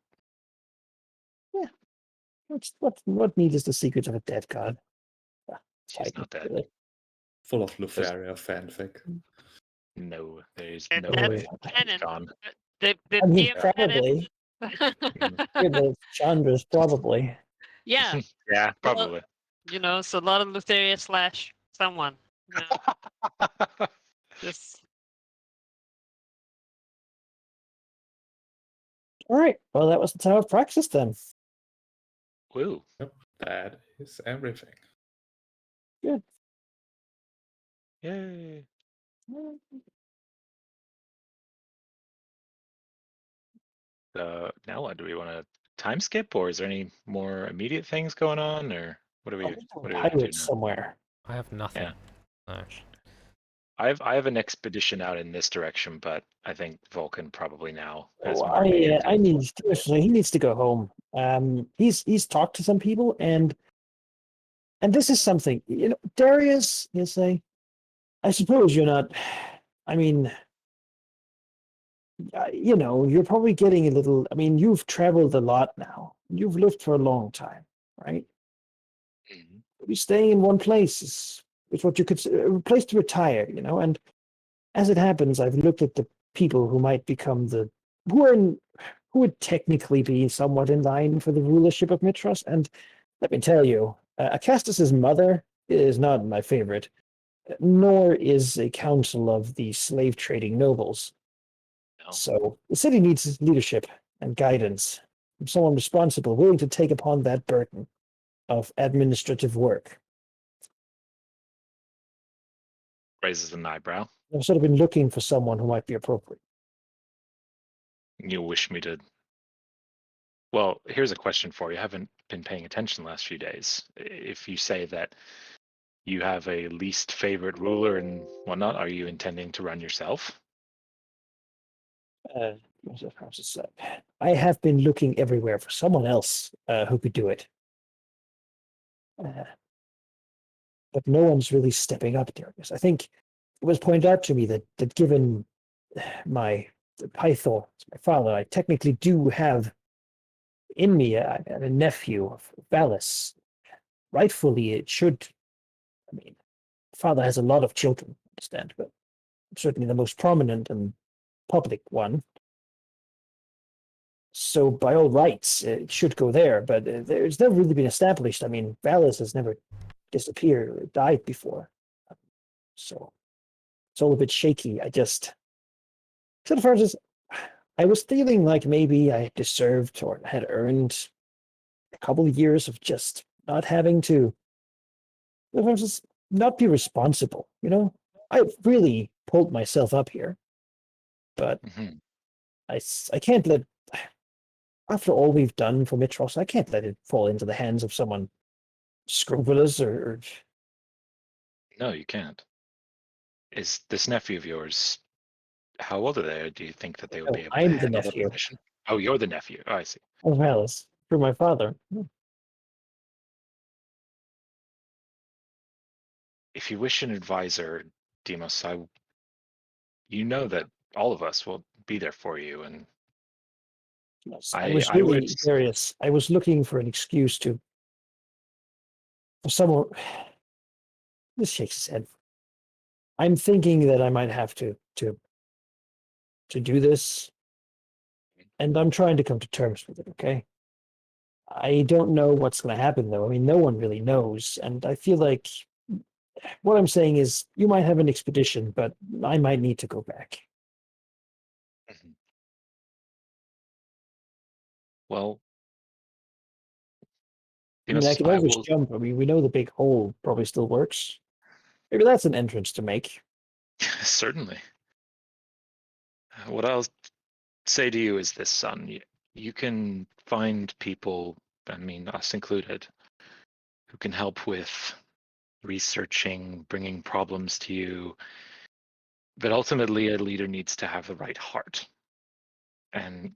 What need is the secrets of a dead god? She's not dead. Really. Full of Lutheria fanfic. No, there's And no that's way. canon. Gone. the I mean, DM canon. probably. The Chandra's probably. Yeah, Yeah, probably. So a lot of Lutheria / someone. Just All right. Well, that was the Tower of Praxis then. Woo. That is everything. Good. Yay. Now what? Do we want to time skip, or is there any more immediate things going on, or what are we up to Pirates now? somewhere. I have nothing. Yeah. No. I have an expedition out in this direction, but I think Vulcan probably now has Oh, more immediate I things. need seriously, he needs to go home. He's talked to some people, and this is something, Darius, he'll say, I suppose you're not. I mean, you're probably getting a little. I mean, you've traveled a lot now. You've lived for a long time, right? Mhm. Maybe staying in one place is what you could a place to retire, And as it happens, I've looked at the people who might become who would technically be somewhat in line for the rulership of Mitros. And let me tell you, Acastus's mother is not my favorite, nor is a council of the slave trading nobles. No. So the city needs leadership and guidance from someone responsible, willing to take upon that burden of administrative work. Raises an eyebrow. I've sort of been looking for someone who might be appropriate. You wish me to. Well, here's a question for you. I haven't been paying attention the last few days. If you say that you have a least favorite ruler and whatnot, are you intending to run yourself? I have been looking everywhere for someone else who could do it. But no one's really stepping up, Darius. I think it was pointed out to me that given my Pythor, my father, I technically do have in me a nephew of Valis. Rightfully, it should. I mean, father has a lot of children, I understand, but certainly the most prominent and public one. So by all rights, it should go there, but there's never really been established. I mean, Valis has never disappeared or died before. So it's all a bit shaky. So far as I was feeling like maybe I deserved or had earned a couple of years of just not having to, just not be responsible. I really pulled myself up here, but Mhm. I can't let, after all we've done for Mitros, I can't let it fall into the hands of someone scrupulous or No, you can't. Is this nephew of yours, how old are they? Or do you think that they would no, be able to I'm the handle that nephew position? Oh, you're the nephew. Oh, I see. of Valis through my father. If you wish an advisor, Demos, you know that all of us will be there for you, and Yes, I I was I would. really curious. I was looking for an excuse for someone. This shakes his head. I'm thinking that I might have to do this, and I'm trying to come to terms with it. Okay. I don't know what's going to happen though. I mean, no one really knows, and I feel like what I'm saying is you might have an expedition, but I might need to go back. Mhm. Well, I mean, I Demos, can I always will jump. I mean, we know the big hole probably still works. Maybe that's an entrance to make. certainly. What I'll say to you is this, son. You can find people, I mean, us included, who can help with researching, bringing problems to you. But ultimately, a leader needs to have the right heart. And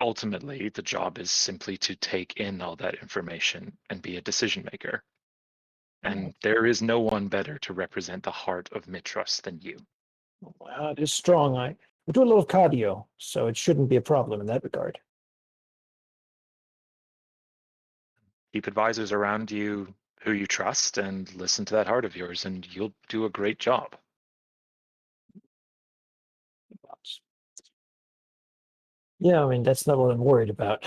ultimately, the job is simply to take in all that information and be a decision maker. And there is no one better to represent the heart of Mitros than you. Well, it is strong. I do a lot of cardio, so it shouldn't be a problem in that regard. Keep advisors around you who you trust and listen to that heart of yours, and you'll do a great job. Yeah, I mean, that's not what I'm worried about.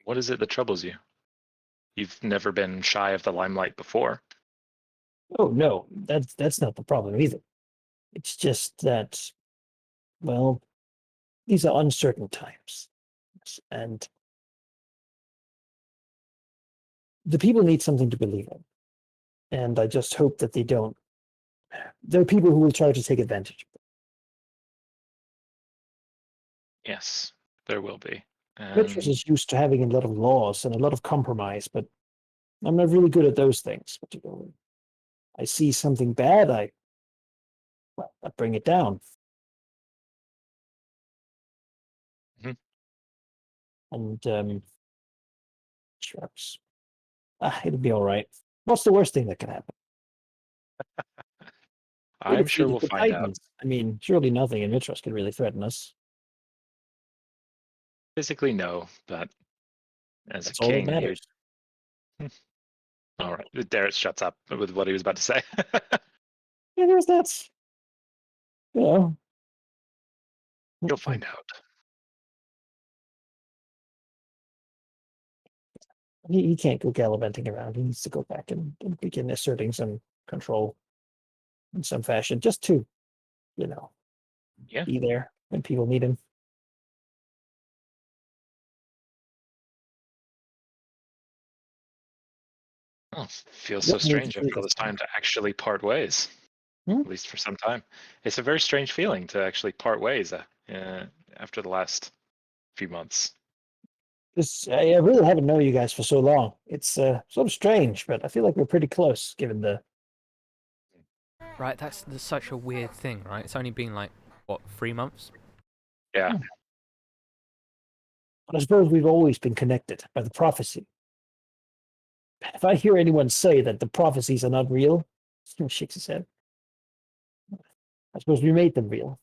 What is it that troubles you? You've never been shy of the limelight before. Oh no, that's not the problem either. It's just that, well, these are uncertain times, and the people need something to believe in. And I just hope that they don't there are people who will try to take advantage. Yes, there will be. Mitras is used to having a lot of laws and a lot of compromise, but I'm not really good at those things. Particularly, I see something bad, I bring it down. Mhm. And shucks. It'll be all right. What's the worst thing that can happen? We I'm sure defeated we'll the find out. Titans. I mean, surely nothing in Mitras can really threaten us. Physically, no, but as That's a all that king, you. matters. All right, Darius shuts up with what he was about to say. Yeah, there's that. You know. You'll find out. He can't go gallivanting around. He needs to go back and begin asserting some control in some fashion, just to, Yeah. be there when people need him. Oh, feels so What needs strange to be after all this this time to actually part ways. Hmm? At least for some time. It's a very strange feeling to actually part ways after the last few months. I really haven't known you guys for so long. It's sort of strange, but I feel like we're pretty close, given the. Right, that's such a weird thing, right? It's only been like, what, 3 months? Yeah. But I suppose we've always been connected by the prophecy. If I hear anyone say that the prophecies are not real, he shakes his head. I suppose we made them real.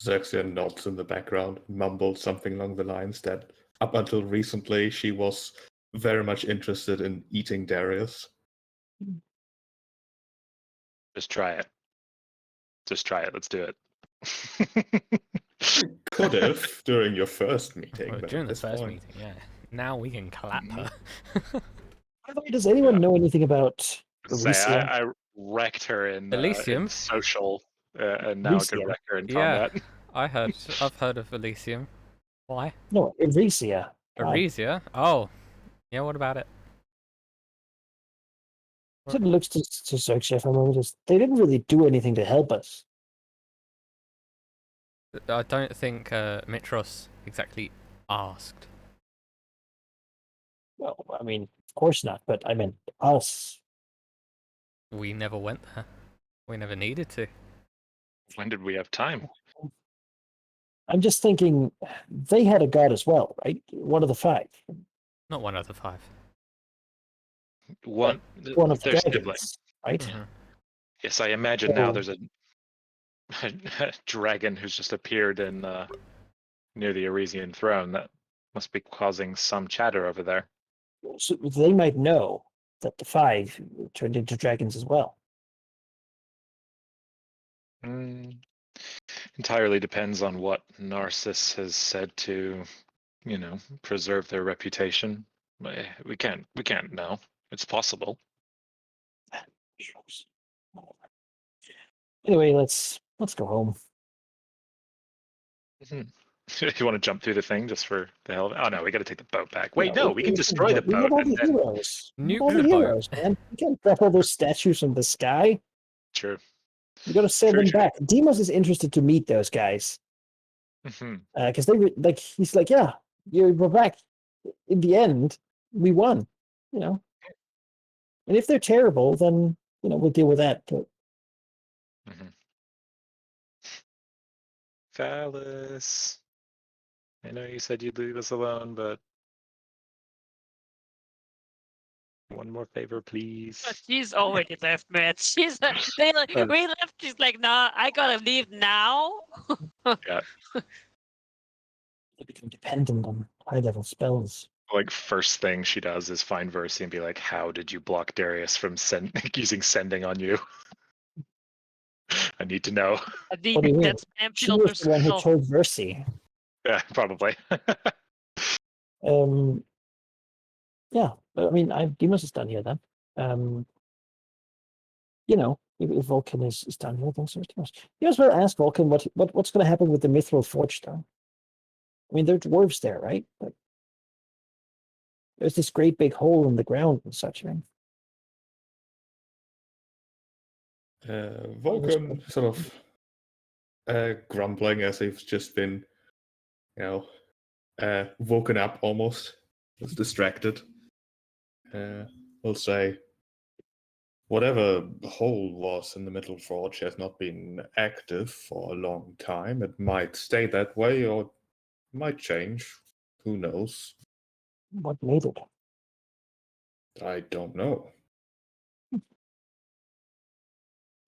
Xerxia nods in the background, mumbles something along the lines that up until recently she was very much interested in eating Darius. Just try it. Just try it. Let's do it. Could have during your first meeting, Well, but during at the this first point, meeting, yeah. Now we can clap her. By the way, does anyone Yeah. know anything about Say, Elysia? I wrecked her in Elysium? social, and now I could Elysium. wreck her in Yeah. combat. I've heard of Elysium. Why? No, Elysia. God, Artemisia? Oh. Yeah, what about it? it looks to Xerxia for a moment. They didn't really do anything to help us. I don't think Mitros exactly asked. Well, I mean, of course not, but I meant us. We never went there. We never needed to. When did we have time? I'm just thinking they had a god as well, right? One of the 5. Not one of the 5. One One of the their dragons, sibling. right? Mhm. Yes, I imagine now So- there's a dragon who's just appeared in near the Arisian throne. That must be causing some chatter over there. So they might know that the 5 turned into dragons as well. Entirely depends on what Narcissus has said to, preserve their reputation. We can't know. It's possible. Shucks. Anyway, let's go home. You want to jump through the thing just for the hell of it? Oh no, we got to take the boat back. Wait, Yeah, no, we can destroy the we have boat all and the then. heroes. We have Nuke all the the boat. heroes, man. We can't drop all those statues from the sky. True. We got to send True, them true. back. Demos is interested to meet those guys Mhm. because he's like, yeah, we're back. In the end, we won. And if they're terrible, then we'll deal with that. But Mhm. Phallus. I know you said you'd leave us alone, but one more favor, please. But she's already left, man. She's we left. She's like, nah, I gotta leave now. Yeah, they become dependent on high-level spells. like first thing she does is find Versi and be like, "How did you block Darius from using sending on you? I need to know." I What do you think mean? that's She was the one who personal. told Versi. Yeah, probably. Yeah, I mean, Demos is done here then. If Vulcan is done here, then so is Demos. You as well ask Vulcan what's going to happen with the Mithril Forge Stone. I mean, there are dwarves there, right? But there's this great big hole in the ground and such, right? Vulcan sort of grumbling as if he's just been, woken up almost. Was distracted. We'll say, whatever hole was in the Middle Forge has not been active for a long time. It might stay that way or might change. Who knows? What made it? I don't know.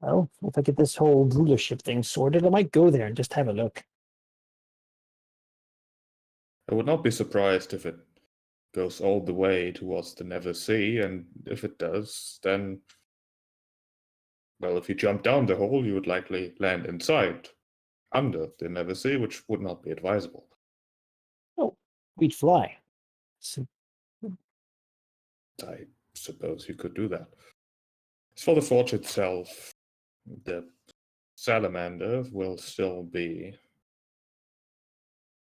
Well, if I get this whole rulership thing sorted, I might go there and just have a look. I would not be surprised if it goes all the way towards the Never Sea, and if it does, then, well, if you jump down the hole, you would likely land inside, under the Never Sea, which would not be advisable. Oh, we'd fly. So, I suppose you could do that. As for the forge itself, the salamander will still be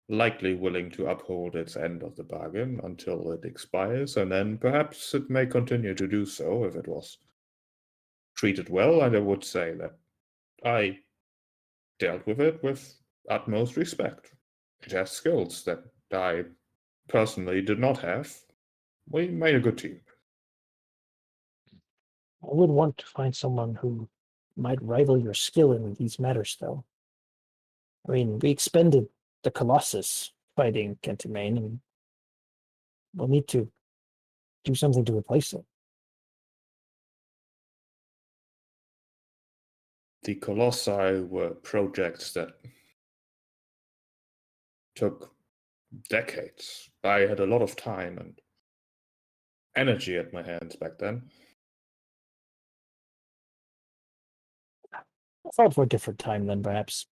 likely willing to uphold its end of the bargain until it expires, and then perhaps it may continue to do so if it was treated well, and I would say that I dealt with it with utmost respect. It has skills that I personally did not have. We made a good team. I would want to find someone who might rival your skill in these matters, though. I mean, we expended the Colossus fighting Kentimane, and we'll need to do something to replace it. The Colossi were projects that took decades. I had a lot of time and energy at my hands back then. I thought for a different time then, perhaps.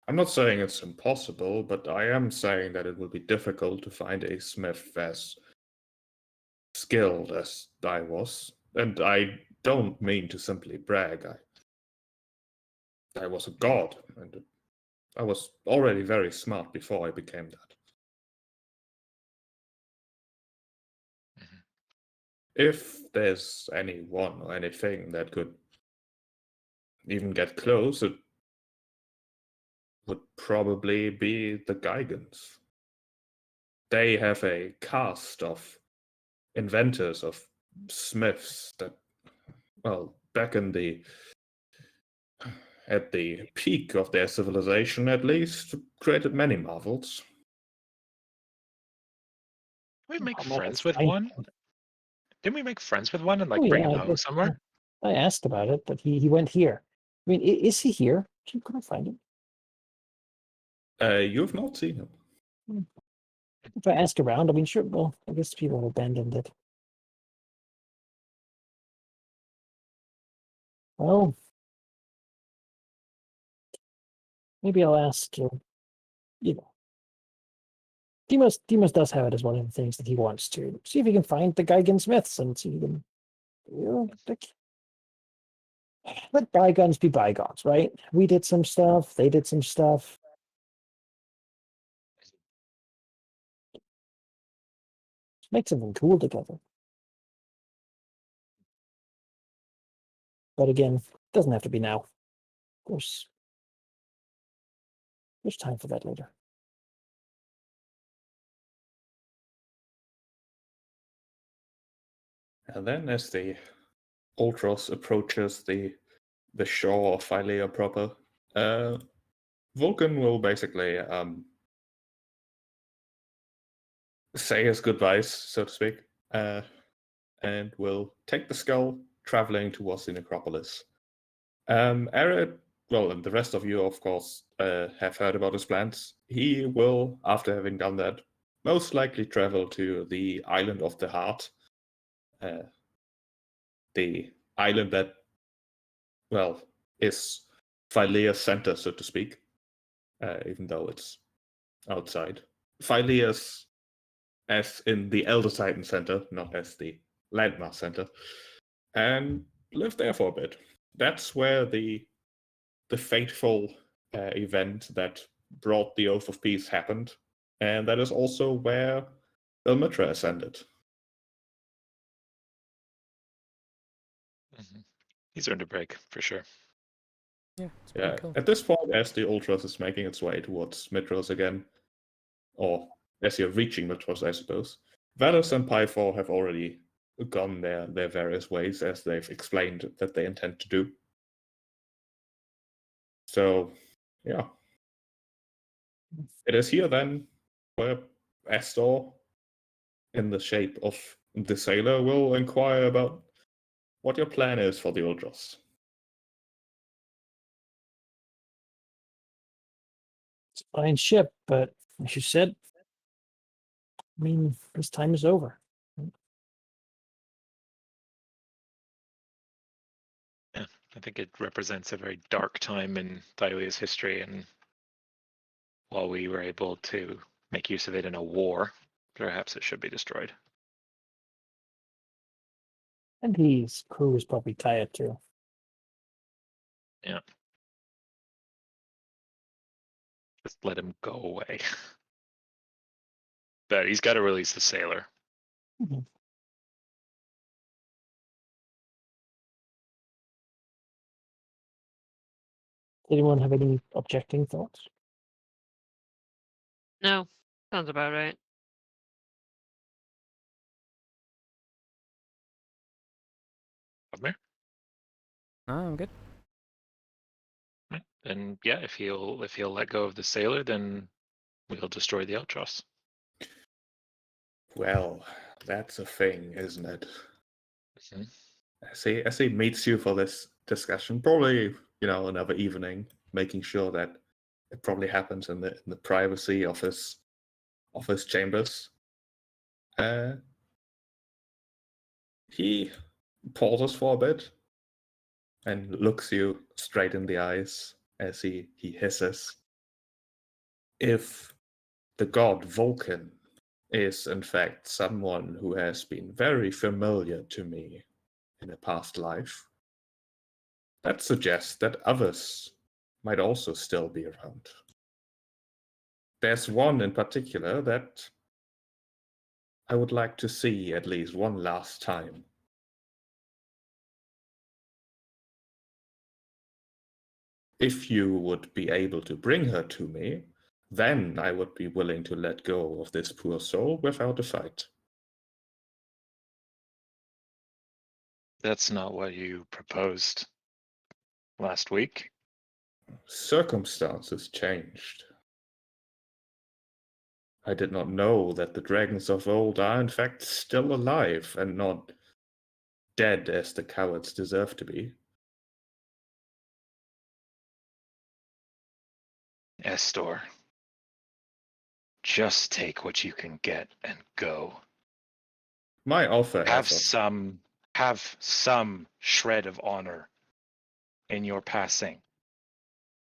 I'm not saying it's impossible, but I am saying that it will be difficult to find a smith as skilled as I was. And I don't mean to simply brag. I was a god, and I was already very smart before I became that. If there's anyone or anything that could even get close, it would probably be the Gigans. They have a cast of inventors, of smiths that, well, back in at the peak of their civilization at least, created many marvels. We make I might have friends with find one. Didn't we make friends with one and like Oh, bring yeah, him I home did. somewhere? I asked about it, but he went here. I mean, is he here? Can I find him? You've not seen him. If I ask around, I mean, sure, well, I guess people have abandoned it. Well, maybe I'll ask, you know, Demas does have it as one of the things that he wants to. See if he can find the Gigan Smiths and see if he can, let bygones be bygones, right? We did some stuff, they did some stuff. Let's make something cool together. But again, it doesn't have to be now. Of course, there's time for that later. And then as the Ultros approaches the shore of Philea proper, Vulcan will basically say his goodbyes, so to speak, and will take the skull, traveling towards the necropolis. Arid, well, and the rest of you, of course, have heard about his plans. He will, after having done that, most likely travel to the Island of the Heart, the island that, well, is Philea's center, so to speak, even though it's outside. Philea's, as in the Elder Titan Center, not as the Landmass Center, and live there for a bit. That's where the fateful event that brought the Oath of Peace happened, and that is also where Ilmitra ascended. He's earned a break for sure. Yeah, it's pretty Yeah, cool. at this point, as the Ultros is making its way towards Mitros again, or as you're reaching Mitros, I suppose, Valus and Pythor have already gone their various ways, as they've explained that they intend to do. So, yeah. It is here then where Astor, in the shape of the sailor, will inquire about what your plan is for the Ultros. It's a fine ship, but as you said, I mean, this time is over. Yeah, I think it represents a very dark time in Thylia's history, and while we were able to make use of it in a war, perhaps it should be destroyed. And his crew is probably tired too. Just let him go away. But he's got to release the sailor. Mhm. Anyone have any objecting thoughts? No, sounds about right. Halldamir? No, I'm good. Right. And yeah, if he'll let go of the sailor, then we'll destroy the Ultros. Well, that's a thing, isn't it? Mhm. As he meets you for this discussion, probably, another evening, making sure that it probably happens in the privacy of his chambers. He pauses for a bit and looks you straight in the eyes as he hisses. If the god Vulcan is in fact someone who has been very familiar to me in a past life, that suggests that others might also still be around. There's one in particular that I would like to see at least one last time. If you would be able to bring her to me, then I would be willing to let go of this poor soul without a fight. That's not what you proposed last week. Circumstances changed. I did not know that the dragons of old are in fact still alive and not dead as the cowards deserve to be. Estor, just take what you can get and go. My offer Have as of some shred of honor in your passing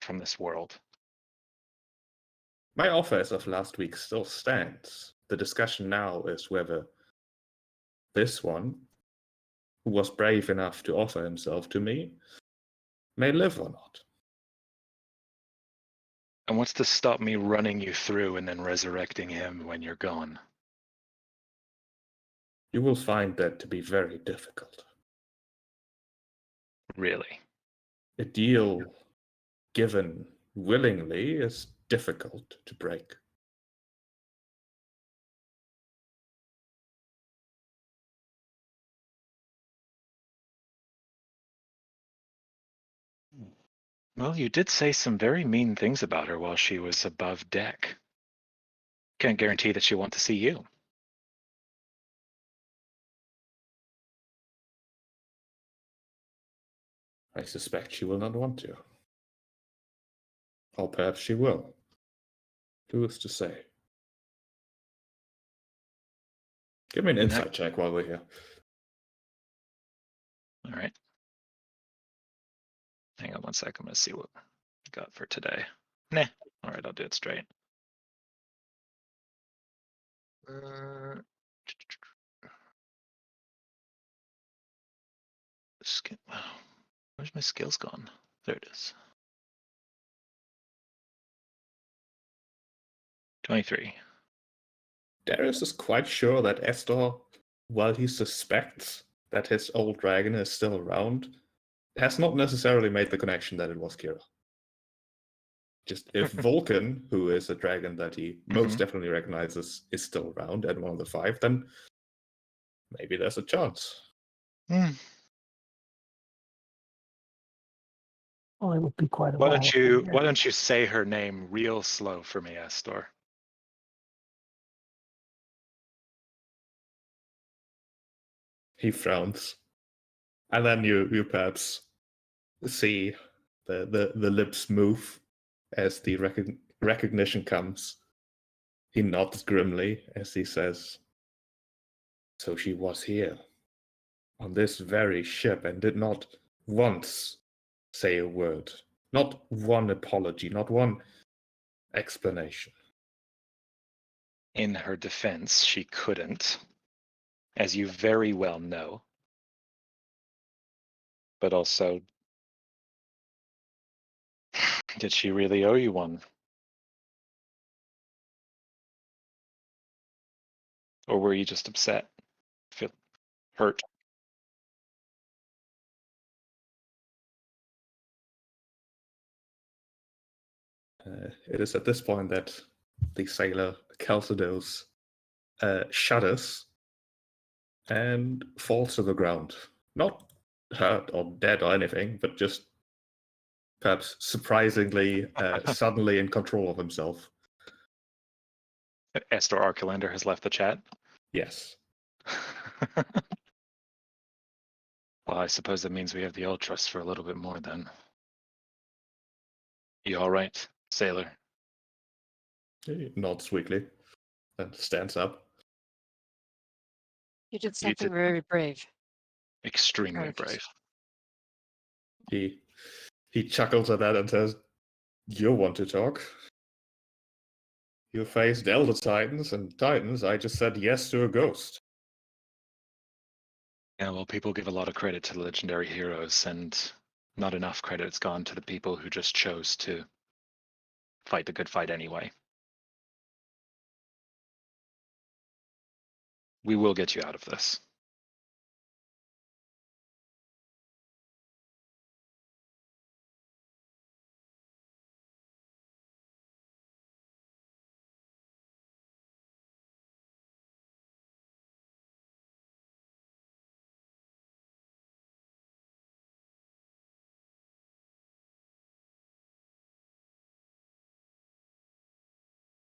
from this world. My offer as of last week still stands. The discussion now is whether this one, who was brave enough to offer himself to me, may live or not. And what's to stop me running you through and then resurrecting him when you're gone? You will find that to be very difficult. Really? A deal given willingly is difficult to break. Well, you did say some very mean things about her while she was above deck. Can't guarantee that she'll want to see you. I suspect she will not want to. Or perhaps she will. Who is to say? Give me an insight check while we're here. All right. Hang on one sec. I'm going to see what I got for today. Nah. All right, I'll do it straight. Where's my skills gone? There it is. 23. Darius is quite sure that Estor, while he suspects that his old dragon is still around, has not necessarily made the connection that it was Kira. Just if Vulcan, who is a dragon that he most definitely recognizes, is still around and one of the 5, then maybe there's a chance. Oh, it would be quite a Why while. don't you say her name real slow for me, Astor? He frowns. And then you perhaps see the lips move as the recognition comes. He nods grimly as he says, "So she was here, on this very ship, and did not once say a word. Not one apology, not one explanation." In her defense, she couldn't, as you very well know. But also, did she really owe you one? Or were you just upset? Feel hurt? It is at this point that the sailor Calcidos shudders and falls to the ground. Not hurt or dead or anything, but just perhaps surprisingly suddenly in control of himself. Astor Arcalander has left the chat. Yes. Well, I suppose that means we have the Ultras for a little bit more then. You all right, sailor? He nods weakly and stands up. You did something very brave. Extremely Courageous. brave. He chuckles at that and says, "You want to talk? You faced Elder Titans and Titans. I just said yes to a ghost." Yeah, well, people give a lot of credit to the legendary heroes, and not enough credit's gone to the people who just chose to fight the good fight anyway. We will get you out of this.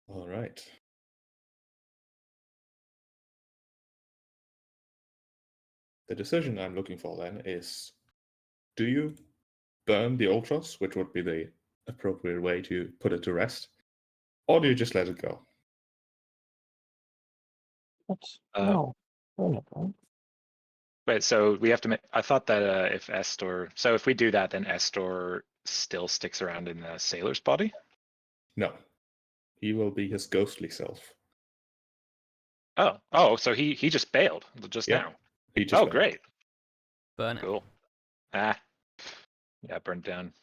All right. The decision I'm looking for then is, do you burn the Ultras, which would be the appropriate way to put it to rest, or do you just let it go? No. Burn it, right? Wait, so we have to make. I thought that if Astor, so if we do that, then Astor still sticks around in the sailor's body. No. He will be his ghostly self. Oh, so he just bailed just Yeah, now. He just Oh, went. great, Burn it. cool. Yeah, burned down.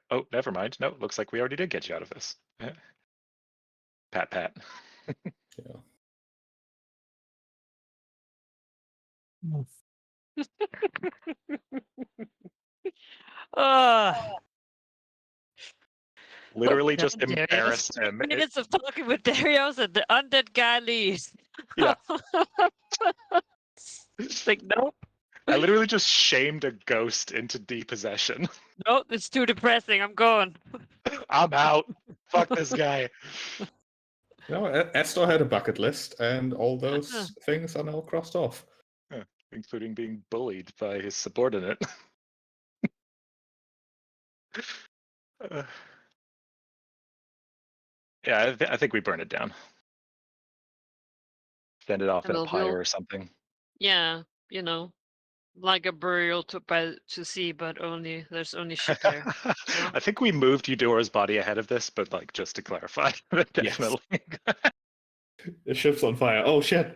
Oh, never mind. No, looks like we already did get you out of this. Pat, pat. Yeah. Literally Oh, just Darius. embarrassed him. Minutes of talking with Darius and the undead guy leaves. Yeah. It's like, nope. I literally just shamed a ghost into depossession. Nope, it's too depressing. I'm going. I'm out. Fuck this guy. No, Estor had a bucket list, and all those things are now crossed off. Including being bullied by his subordinate. Yeah, I think we burn it down. Send it off in a Well, pyre or something. Yeah, like a burial to sea, but there's only shit there. I think we moved Eudora's body ahead of this, but like just to clarify, definitely. The ship's on fire. Oh shit!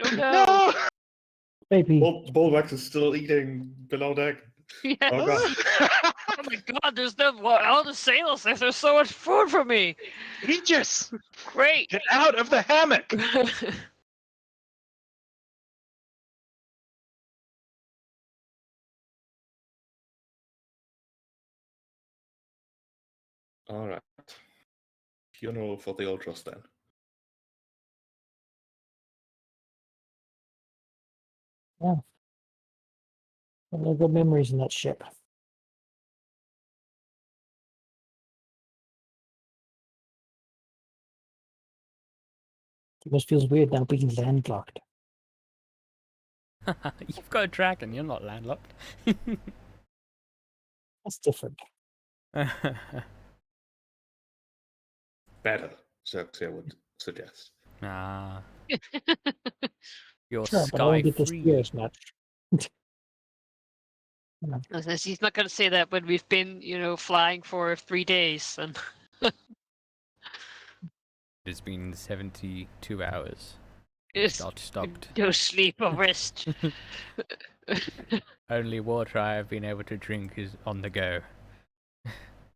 Oh no! No! Maybe. Bulwark is still eating below deck. Yeah. Oh god! Oh my god! There's all the sailors. There's so much food for me. Aegis! Great. Get out of the hammock! All right. Funeral for the Ultras then. Yeah. And there are good memories in that ship. It must feels weird now being landlocked. You've got a dragon, you're not landlocked. That's different. Better, Xerxia would suggest. Ah, you're Sure, but I won't sky get to free. steer as much. He's not going to say that when we've been, flying for 3 days. And It's been 72 hours. it's Not stopped. no sleep or rest. Only water I have been able to drink is on the go.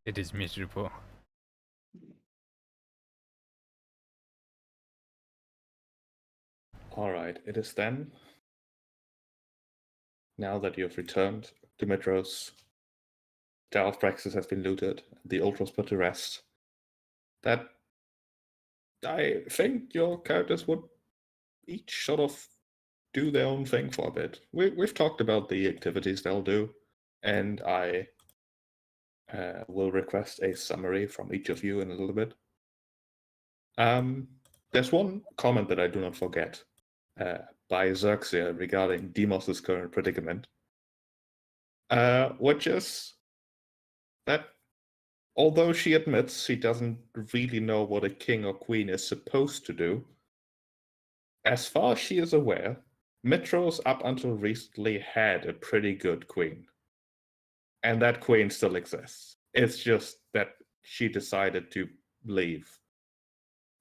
It is miserable. All right, it is then. Now that you have returned, Dimitros, Tower of Praxis has been looted, the Ultras put to rest. That I think your characters would each sort of do their own thing for a bit. We've talked about the activities they'll do, and I will request a summary from each of you in a little bit. There's one comment that I do not forget by Xerxia regarding Demos's current predicament, which is that although she admits she doesn't really know what a king or queen is supposed to do, as far as she is aware, Mitros up until recently had a pretty good queen. And that queen still exists. It's just that she decided to leave,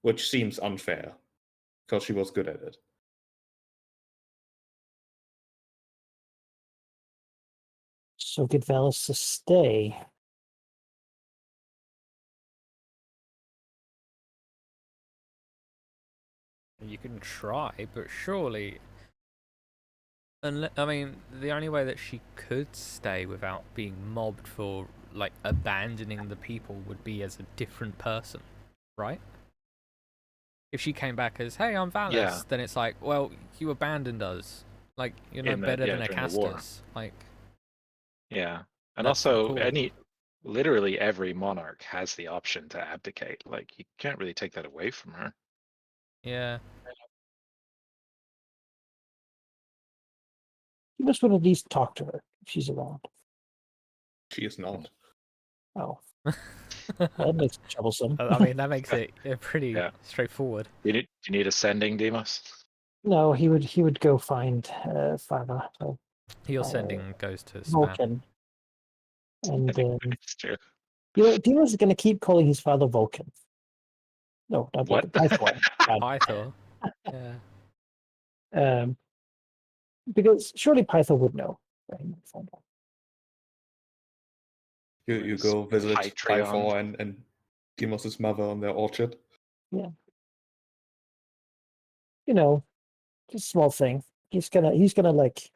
which seems unfair, because she was good at it. So get Valis to stay. You can try, but surely... I mean, the only way that she could stay without being mobbed for, like, abandoning the people would be as a different person, right? If she came back as, hey, I'm Valis, Yeah. then it's like, well, you abandoned us. Like, you're no better than a during the war. Castus. Like, Yeah. And That's not also, cool. literally every monarch has the option to abdicate. Like, you can't really take that away from her. yeah. You must want to at least talk to her if she's around. She is not. Oh, that makes it troublesome. I mean, that makes it pretty Yeah. straightforward. Do you need ascending, Demos? No, he would go find Father Your sending goes to spam. Vulcan, and It's true. Dimas is going to keep calling his father Vulcan. No, not What? Vulcan. Pythor. Pythor. Yeah. Because surely Pythor would know. Where he might find out. You go visit Hytrion. Pythor and Demos's mother on their orchard. Yeah. Just a small thing. He's gonna like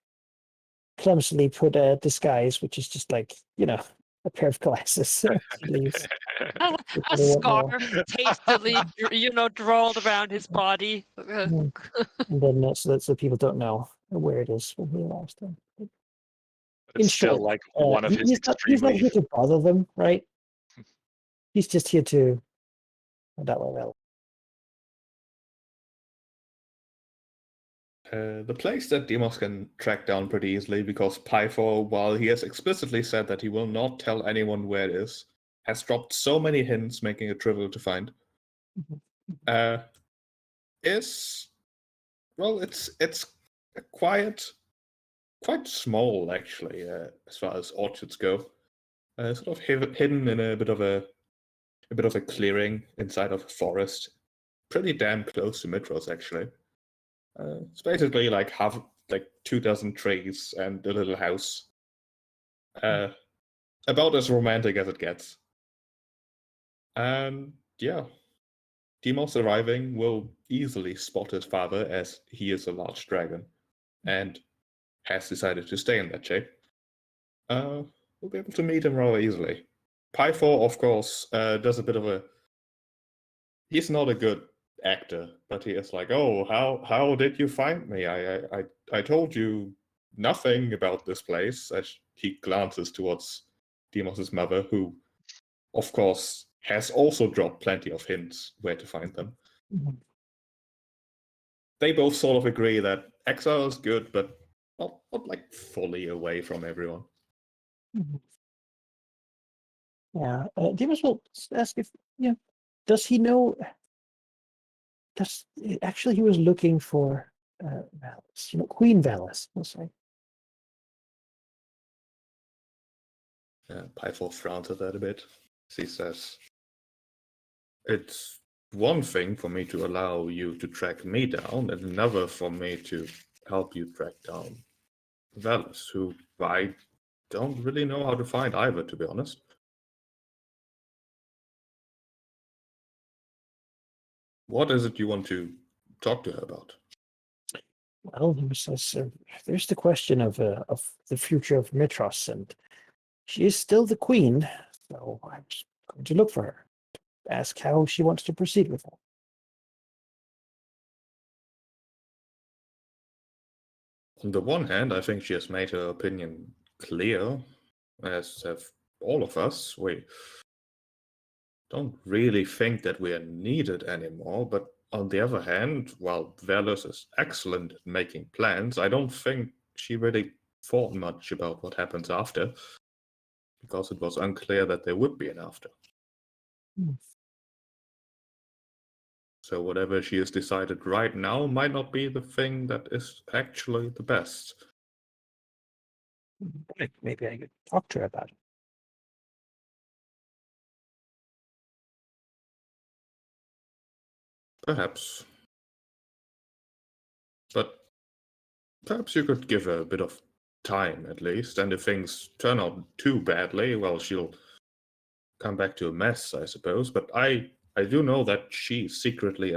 clumsily put a disguise, which is just like, a pair of glasses. He leaves. A They won't know. scarf hastily, drawn around his body. And then so people don't know where it is when he arrives them. It's In still short, like one of his he's not extremely. here to bother them, right? He's just here to that way. The place that Demos can track down pretty easily, because Pythor, while he has explicitly said that he will not tell anyone where it is, has dropped so many hints, making it trivial to find. It's a quite small actually, as far as orchards go. Sort of hidden in a bit of a clearing inside of a forest, pretty damn close to Mitros actually. It's basically like 24 trees and a little house. About as romantic as it gets. And yeah, Demos arriving will easily spot his father, as he is a large dragon and has decided to stay in that shape. We'll be able to meet him rather easily. Pythor, of course, does a bit of a. He's not a good actor, but he is like, "Oh, how did you find me? I told you nothing about this place." As he glances towards Demos's mother, who, of course, has also dropped plenty of hints where to find them. Mhm. They both sort of agree that exile is good, but not like fully away from everyone. Mhm. Yeah, Demas will ask if does he know? Does actually he was looking for Valis, Queen Valis, we'll say. Pythor frowns at that a bit. He says, "It's one thing for me to allow you to track me down, and another for me to help you track down Valis, who I don't really know how to find either, to be honest." What is it you want to talk to her about? Well, there's the question of the future of Mitros, and she is still the queen, so I'm just going to look for her, ask how she wants to proceed with that. On the one hand, I think she has made her opinion clear, as have all of us. We don't really think that we are needed anymore, but on the other hand, while Velos is excellent at making plans, I don't think she really thought much about what happens after, because it was unclear that there would be an after. Hmm. So whatever she has decided right now might not be the thing that is actually the best. Maybe I could talk to her about it. Perhaps. But perhaps you could give her a bit of time at least, and if things turn out too badly, well, she'll come back to a mess, I suppose. But I do know that she secretly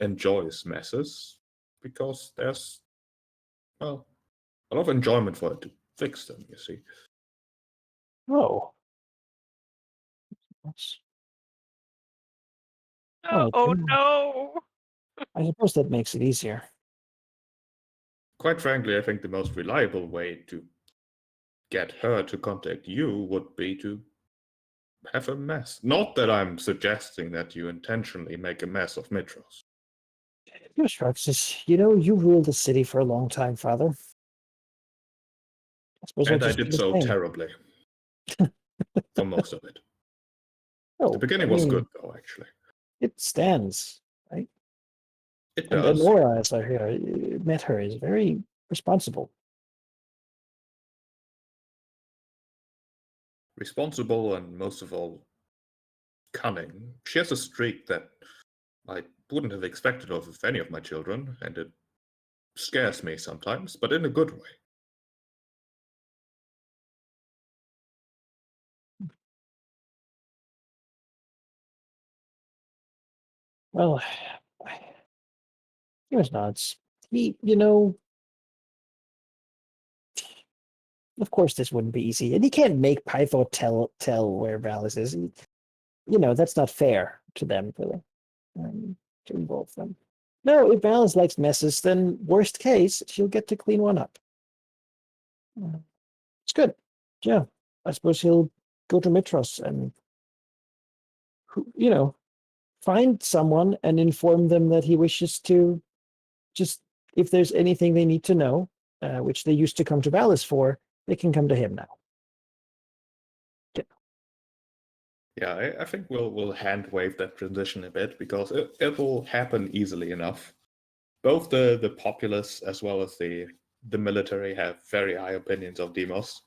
enjoys messes, because there's, well, a lot of enjoyment for her to fix them, you see. Oh. That's, Oh, well, no! I suppose that makes it easier. Quite frankly, I think the most reliable way to get her to contact you would be to have a mess. Not that I'm suggesting that you intentionally make a mess of Mitros. Yes, Praxis, you ruled the city for a long time, Father. I suppose I'll And I just do did the so same. terribly for most of it. Oh, The beginning I was mean, good, though, actually. it stands, right? It And does. Nora, as I met her, is very responsible. Responsible and, most of all, cunning. She has a streak that I wouldn't have expected of any of my children, and it scares me sometimes, but in a good way. Well, he was nods. He, of course this wouldn't be easy, and he can't make Pythor tell where Valis is. That's not fair to them, really, to involve them. No, if Valis likes messes, then worst case, she'll get to clean one up. It's good. Yeah, I suppose he'll go to Mitros and, find someone and inform them that he wishes to just, if there's anything they need to know, which they used to come to Valis for, they can come to him now. Yeah, I think we'll hand wave that transition a bit, because it will happen easily enough. Both the populace as well as the military have very high opinions of Demos.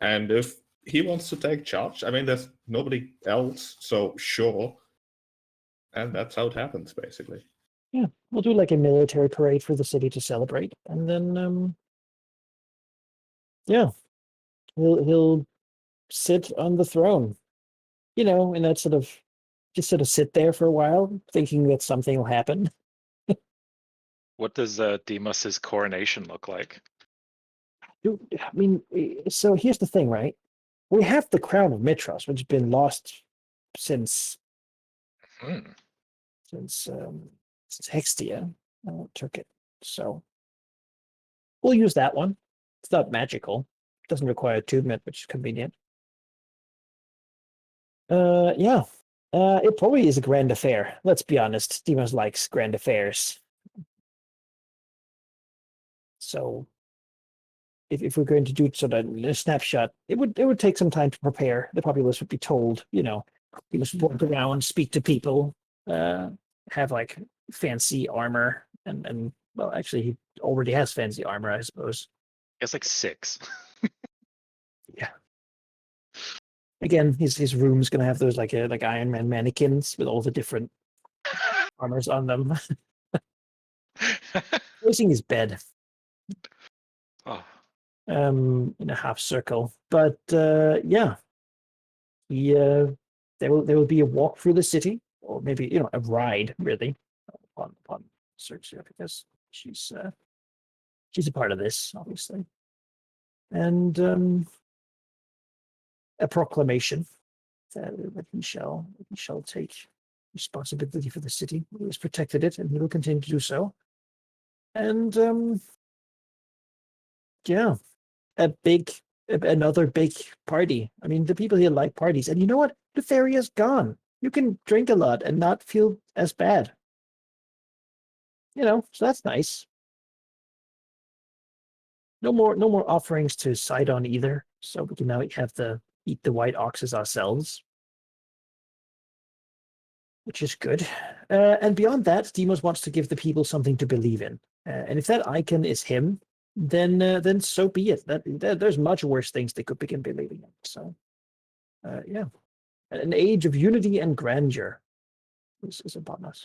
And if he wants to take charge, I mean, there's nobody else, so sure. And that's how it happens, basically. Yeah, we'll do like a military parade for the city to celebrate, and then yeah, he'll sit on the throne, and that just sort of sit there for a while, thinking that something will happen. What does Demos's coronation look like? I mean, so here's the thing, right? We have the crown of Mitros, which has been lost since Hmm. since Hextia took it. So we'll use that one. It's not magical. It doesn't require attunement, which is convenient. Yeah. It probably is a grand affair. Let's be honest. Demos likes grand affairs. So if we're going to do sort of a snapshot, it would take some time to prepare. The populace would be told, you must walk around, speak to people, have like fancy armor, and well, actually, he already has fancy armor, I suppose. It's like 6. Yeah. Again, his room's gonna have those like Iron Man mannequins with all the different armors on them. Facing his bed. Oh, In a half circle. But yeah, there will be a walk through the city, or maybe a ride really upon Xerxia, because she's a part of this, obviously, and a proclamation that he shall take responsibility for the city. He has protected it, and he will continue to do so. And yeah. Another big party. I mean, the people here like parties. And you know what? Nefaria's gone. You can drink a lot and not feel as bad. So that's nice. No more offerings to Sidon either. So we can now eat the white oxes ourselves, which is good. And beyond that, Demos wants to give the people something to believe in. And if that icon is him, then so be it. There's much worse things they could begin believing in. So, yeah, an age of unity and grandeur is upon us.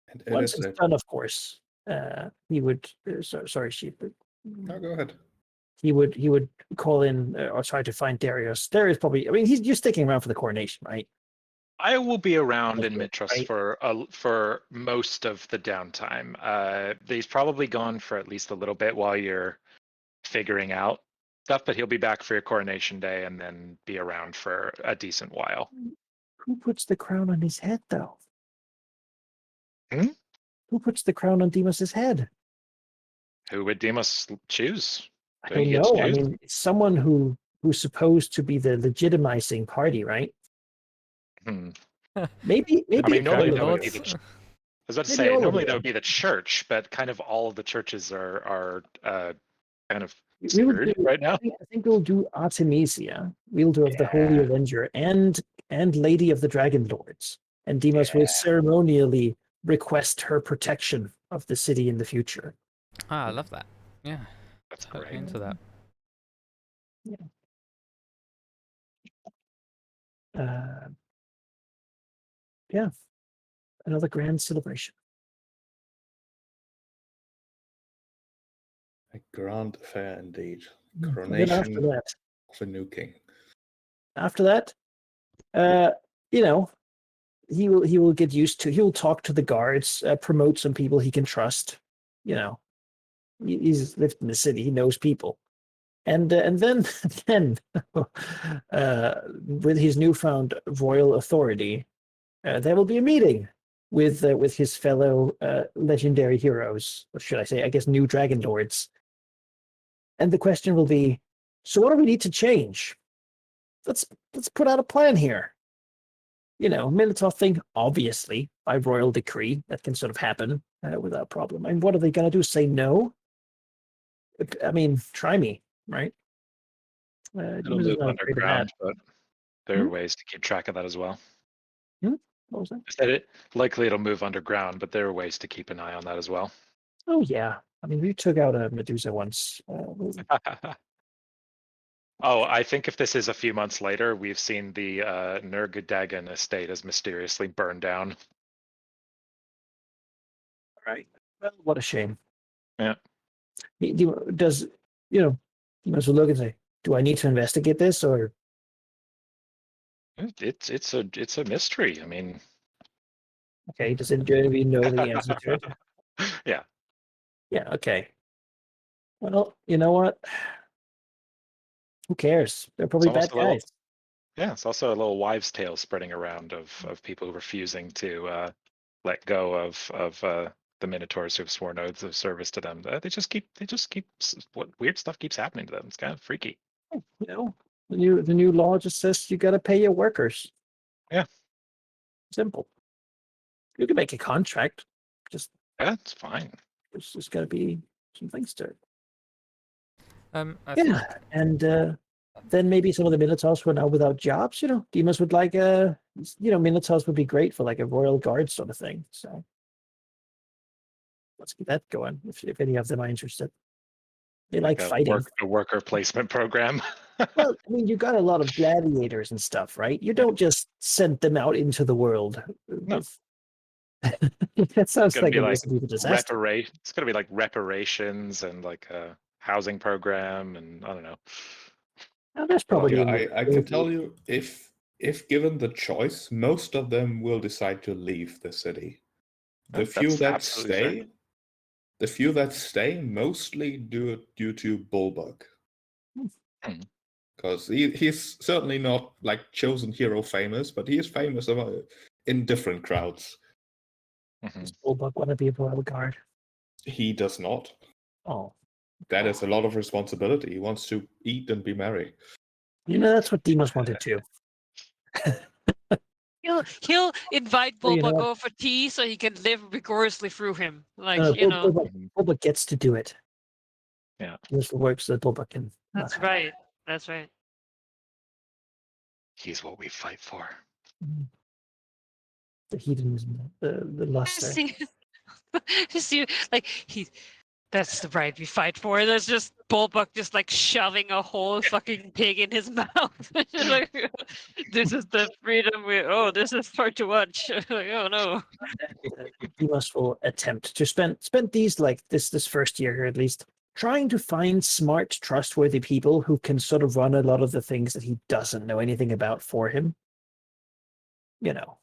And Once it's done, of course, he would. Sorry, Sheep. No, go ahead. He would call in or try to find Darius. Darius probably. I mean, you're sticking around for the coronation, right? I will be around in Mitros right. for most of the downtime. He's probably gone for at least a little bit while you're figuring out stuff, but he'll be back for your coronation day and then be around for a decent while. Who puts the crown on his head, though? Hmm? Who puts the crown on Demos's head? Who would Demos choose? I don't know. I mean, it's someone who's supposed to be the legitimizing party, right? Hmm. Maybe. I mean, normally that would Dragonlords. be I was about to Maybe say, all of normally that them. would be the church, but kind of all of the churches are kind of We would screwed right now. I think we'll do Artemisia, wielder of the Holy Yeah. Avenger, and Lady of the Dragonlords. And Demos will Yeah. ceremonially request her protection of the city in the future. I love that. Yeah, That's totally great. into that. Yeah, another grand celebration. A grand affair indeed. And then Coronation after that, of a new king. he will get used to. He'll talk to the guards, promote some people he can trust. He's lived in the city. He knows people, and then with his newfound royal authority, there will be a meeting with his fellow legendary heroes, or should I say, I guess, new Dragonlords. And the question will be, so what do we need to change? Let's put out a plan here. Militov thing, obviously, by royal decree, that can sort of happen without problem. And what are they going to do? Say no? I mean, try me, right? It'll move underground, but there are ways to keep track of that as well. What was that? I said it likely it'll move underground, but there are ways to keep an eye on that as well. Oh yeah, I mean, we took out a Medusa once. Oh, I think if this is a few months later, we've seen the Nergadagan Estate as mysteriously burned down. Right. Well, what a shame. Yeah. Does you must look and say, do I need to investigate this, or It's a mystery. I mean, okay? Does anybody know the answer to it? Yeah. Yeah. Okay. Well, you know what? Who cares? They're probably bad almost a little- guys. Yeah, it's also a little wives' tale spreading around of people refusing to let go of the Minotaurs who've sworn oaths of service to them. They just keep what weird stuff keeps happening to them. It's kind of freaky. You know, the new law just says you got to pay your workers. Yeah. Simple. You can make a contract. Just Yeah, it's fine. there's just got to be some things to it. I think Yeah, and then maybe some of the Minotaurs who are now without jobs. You know, Demos would like Minotaurs would be great for like a royal guard sort of thing. So let's get that going if any of them are interested. They like fighting. A worker placement program. Well, I mean, you got a lot of gladiators and stuff, right? You don't just send them out into the world. No. That sounds gonna like be a like recipe for disaster. It's gonna be like reparations and like a housing program, and I don't know. Now, there's Well, probably yeah, I can tell you, if given the choice, most of them will decide to leave the city. The few That's that absolutely stay, mostly do it due to Bullbug. Hmm. Because he's certainly not like chosen hero famous, but he is famous in different crowds. Mhm. Does Bullbug want to be a royal guard? He does not. Oh, That is a lot of responsibility. He wants to eat and be merry. you know that's what Demos wanted too. He'll invite Well, you know Bulba what? go for tea so he can live vigorously through him. Like, Bullbug gets to do it. Yeah. This works so that Bullbug can. That's right. That's right. He's what we fight for. The hedonism, the luster. See, like that's the bride we fight for. There's just Bulbuck just like shoving a whole fucking pig in his mouth. Like, this is the freedom this is hard to watch. Like, oh no. Demos will attempt to spend these like this first year here at least trying to find smart, trustworthy people who can sort of run a lot of the things that he doesn't know anything about for him. You know,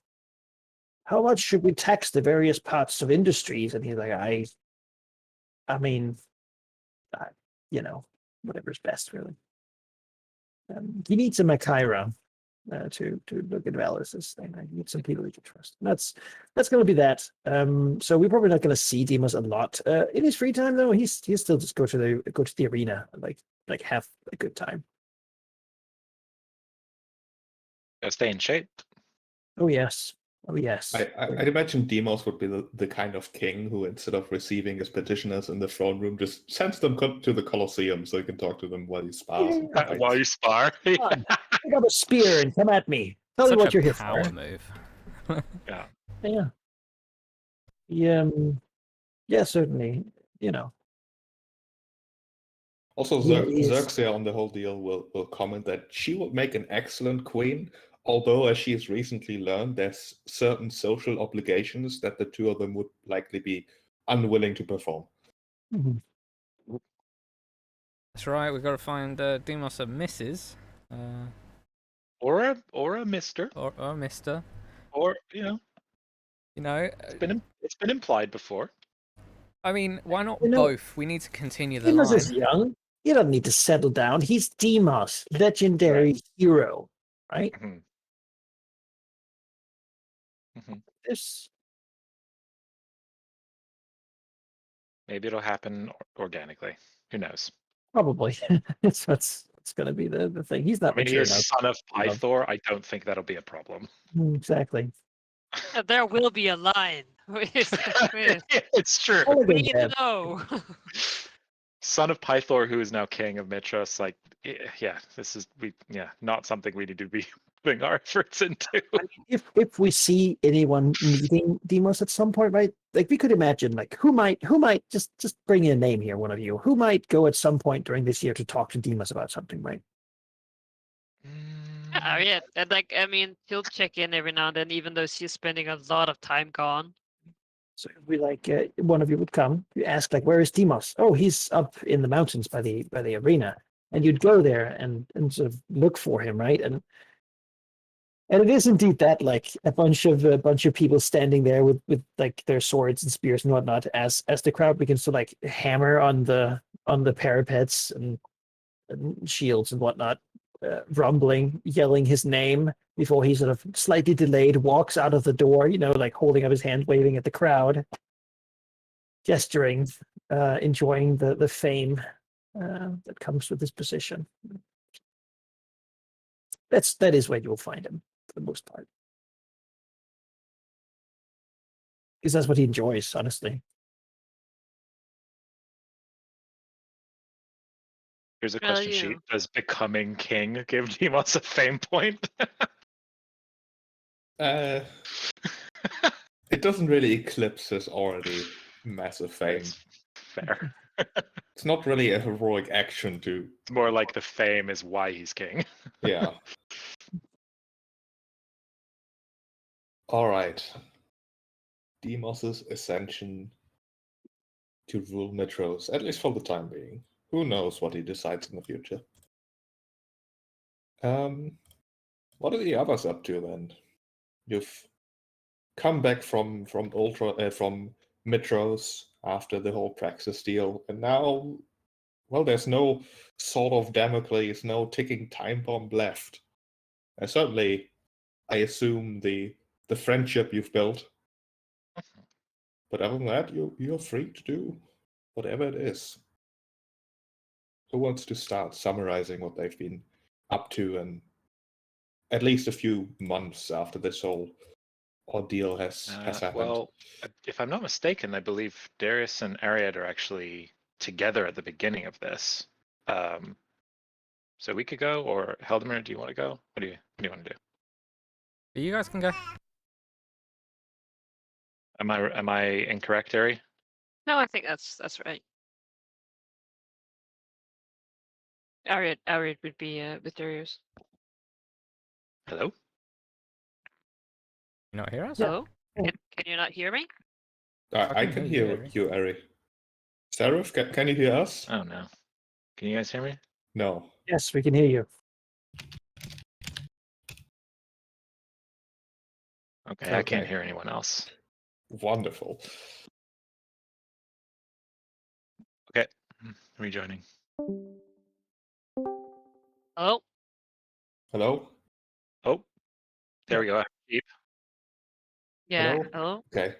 how much should we tax the various parts of industries? And he's like, I mean, you know, whatever's best, really. He needs a Machaira to look at Valus's thing. I need some people he can trust. And that's going to be that. So we're probably not going to see Demos a lot in his free time, though. He's still just go to the arena, like have a good time. Gotta stay in shape. Oh yes. Oh yes. I'd imagine Demos would be the kind of king who, instead of receiving his petitioners in the throne room, just sends them to the Colosseum so he can talk to them while he spars. and fights. While you spar. Come on, pick up a spear and come at me. Tell me such what a you're here power for. move. Yeah. Yeah. Yeah, certainly. You know. Also, He is- Xerxia on the whole deal will comment that she will make an excellent queen, although, as she has recently learned, there's certain social obligations that the two of them would likely be unwilling to perform. Mhm. That's right. We've got to find Demos a Mrs. Or a Mister. Or a Mister. Or You know, it's been implied before. I mean, why not You know, both? We need to continue the Demos line. is young. You don't need to settle down. He's Demos, legendary hero, right? Mm-hmm. Mm-hmm. This Maybe it'll happen organically. Who knows? probably it's going to be the thing. He's not I mean, he mature is enough. son of Pythor. I don't think that'll be a problem. Exactly. There will be a line. It's true. We need to know. Son of Pythor, who is now king of Mitras, like, yeah, not something we need to be putting our efforts into. If we see anyone meeting Demos at some point, right? Like we could imagine, like who might just bring in a name here, one of you, who might go at some point during this year to talk to Demos about something, right? Yeah, and like I mean, she'll check in every now and then, even though she's spending a lot of time gone. So if we like one of you would come, you ask like, where is Demos? Oh, he's up in the mountains by the arena, and you'd go there and sort of look for him, right? And it is indeed that, like a bunch of people standing there with like their swords and spears and whatnot, as the crowd begins to like hammer on the on the parapets and shields and whatnot, rumbling, yelling his name before he sort of slightly delayed walks out of the door, like holding up his hand, waving at the crowd, gesturing, enjoying the fame that comes with his position. That is where you'll find him for the most part, because that's what he enjoys, honestly. Here's a Well, question sheet. Does becoming king give Demos a fame point? It doesn't really eclipse his already massive fame. It's fair. It's not really a heroic action to. It's more like the fame is why he's king. Yeah. All right. Demos's ascension to rule Metros, at least for the time being. Who knows what he decides in the future? What are the others up to then? You've come back from Metros after the whole Praxis deal, and now, well, there's no sword of Damocles, no ticking time bomb left. And certainly, I assume the friendship you've built. But other than that, you're free to do whatever it is. Who wants to start summarizing what they've been up to in at least a few months after this whole ordeal has happened? Well, if I'm not mistaken, I believe Darius and Ariad are actually together at the beginning of this. So we could go, or Halldamir, do you want to go? What do you want to do? You guys can go. Am I incorrect, Ari? No, I think that's right. Ariad would be with Darius. Hello? You not hear us? Yeah. Hello? Can you not hear me? I can hear you, Ari. Seraph, can you hear us? Oh no. Can you guys hear me? No. Yes, we can hear you. Okay, I can't hear anyone else. Wonderful. Okay, rejoining. Hello? Hello? Oh, there we go. Deep. Yeah. Hello? Hello? Okay.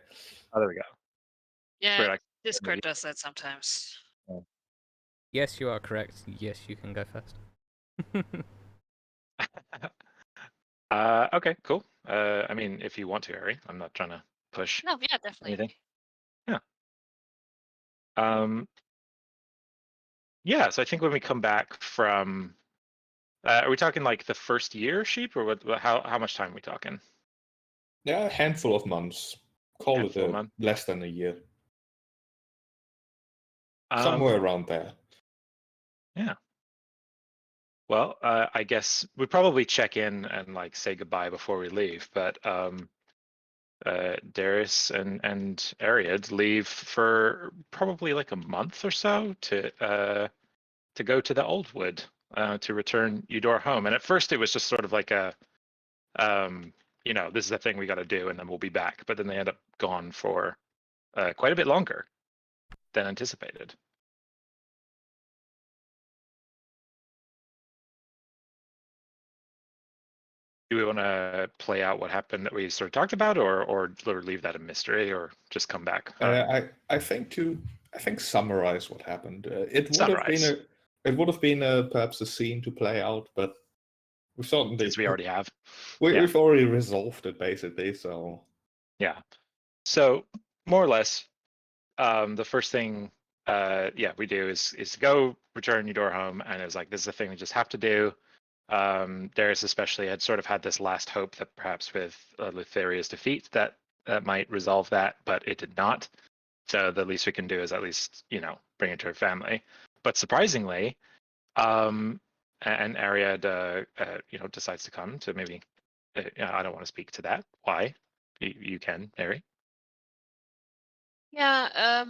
Oh, there we go. Yeah, Weird, Discord does that sometimes. Yes, you are correct. Yes, you can go first. Okay, cool. I mean, if you want to, Ari, I'm not trying to push No, yeah, definitely. anything. Yeah, so I think when we come back from, are we talking like the first year, Sheep, or what? How much time are we talking? Yeah, a handful of months. Call Handful of it months. less than a year. Somewhere around there. Yeah. Well, I guess we probably check in and like say goodbye before we leave, but Darius and Ariad leave for probably like a month or so to go to the Old Wood to return Eudor home. And at first it was just sort of like a this is the thing we got to do, and then we'll be back. But then they end up gone for quite a bit longer than anticipated. Do we want to play out what happened that we sort of talked about, or leave that a mystery, or just come back? I think summarize what happened. It would have been perhaps a scene to play out, but we've certainly Since we already have. We've already resolved it basically. So yeah. So more or less, the first thing we do is go return Eudor home, and it was like, this is the thing we just have to do. Darius especially had sort of had this last hope that perhaps with Lutheria's defeat that might resolve that, but it did not. So the least we can do is at least, bring it to her family. But surprisingly, and Ariad, decides to come to maybe, I don't want to speak to that. Why? You can, Ari. Yeah,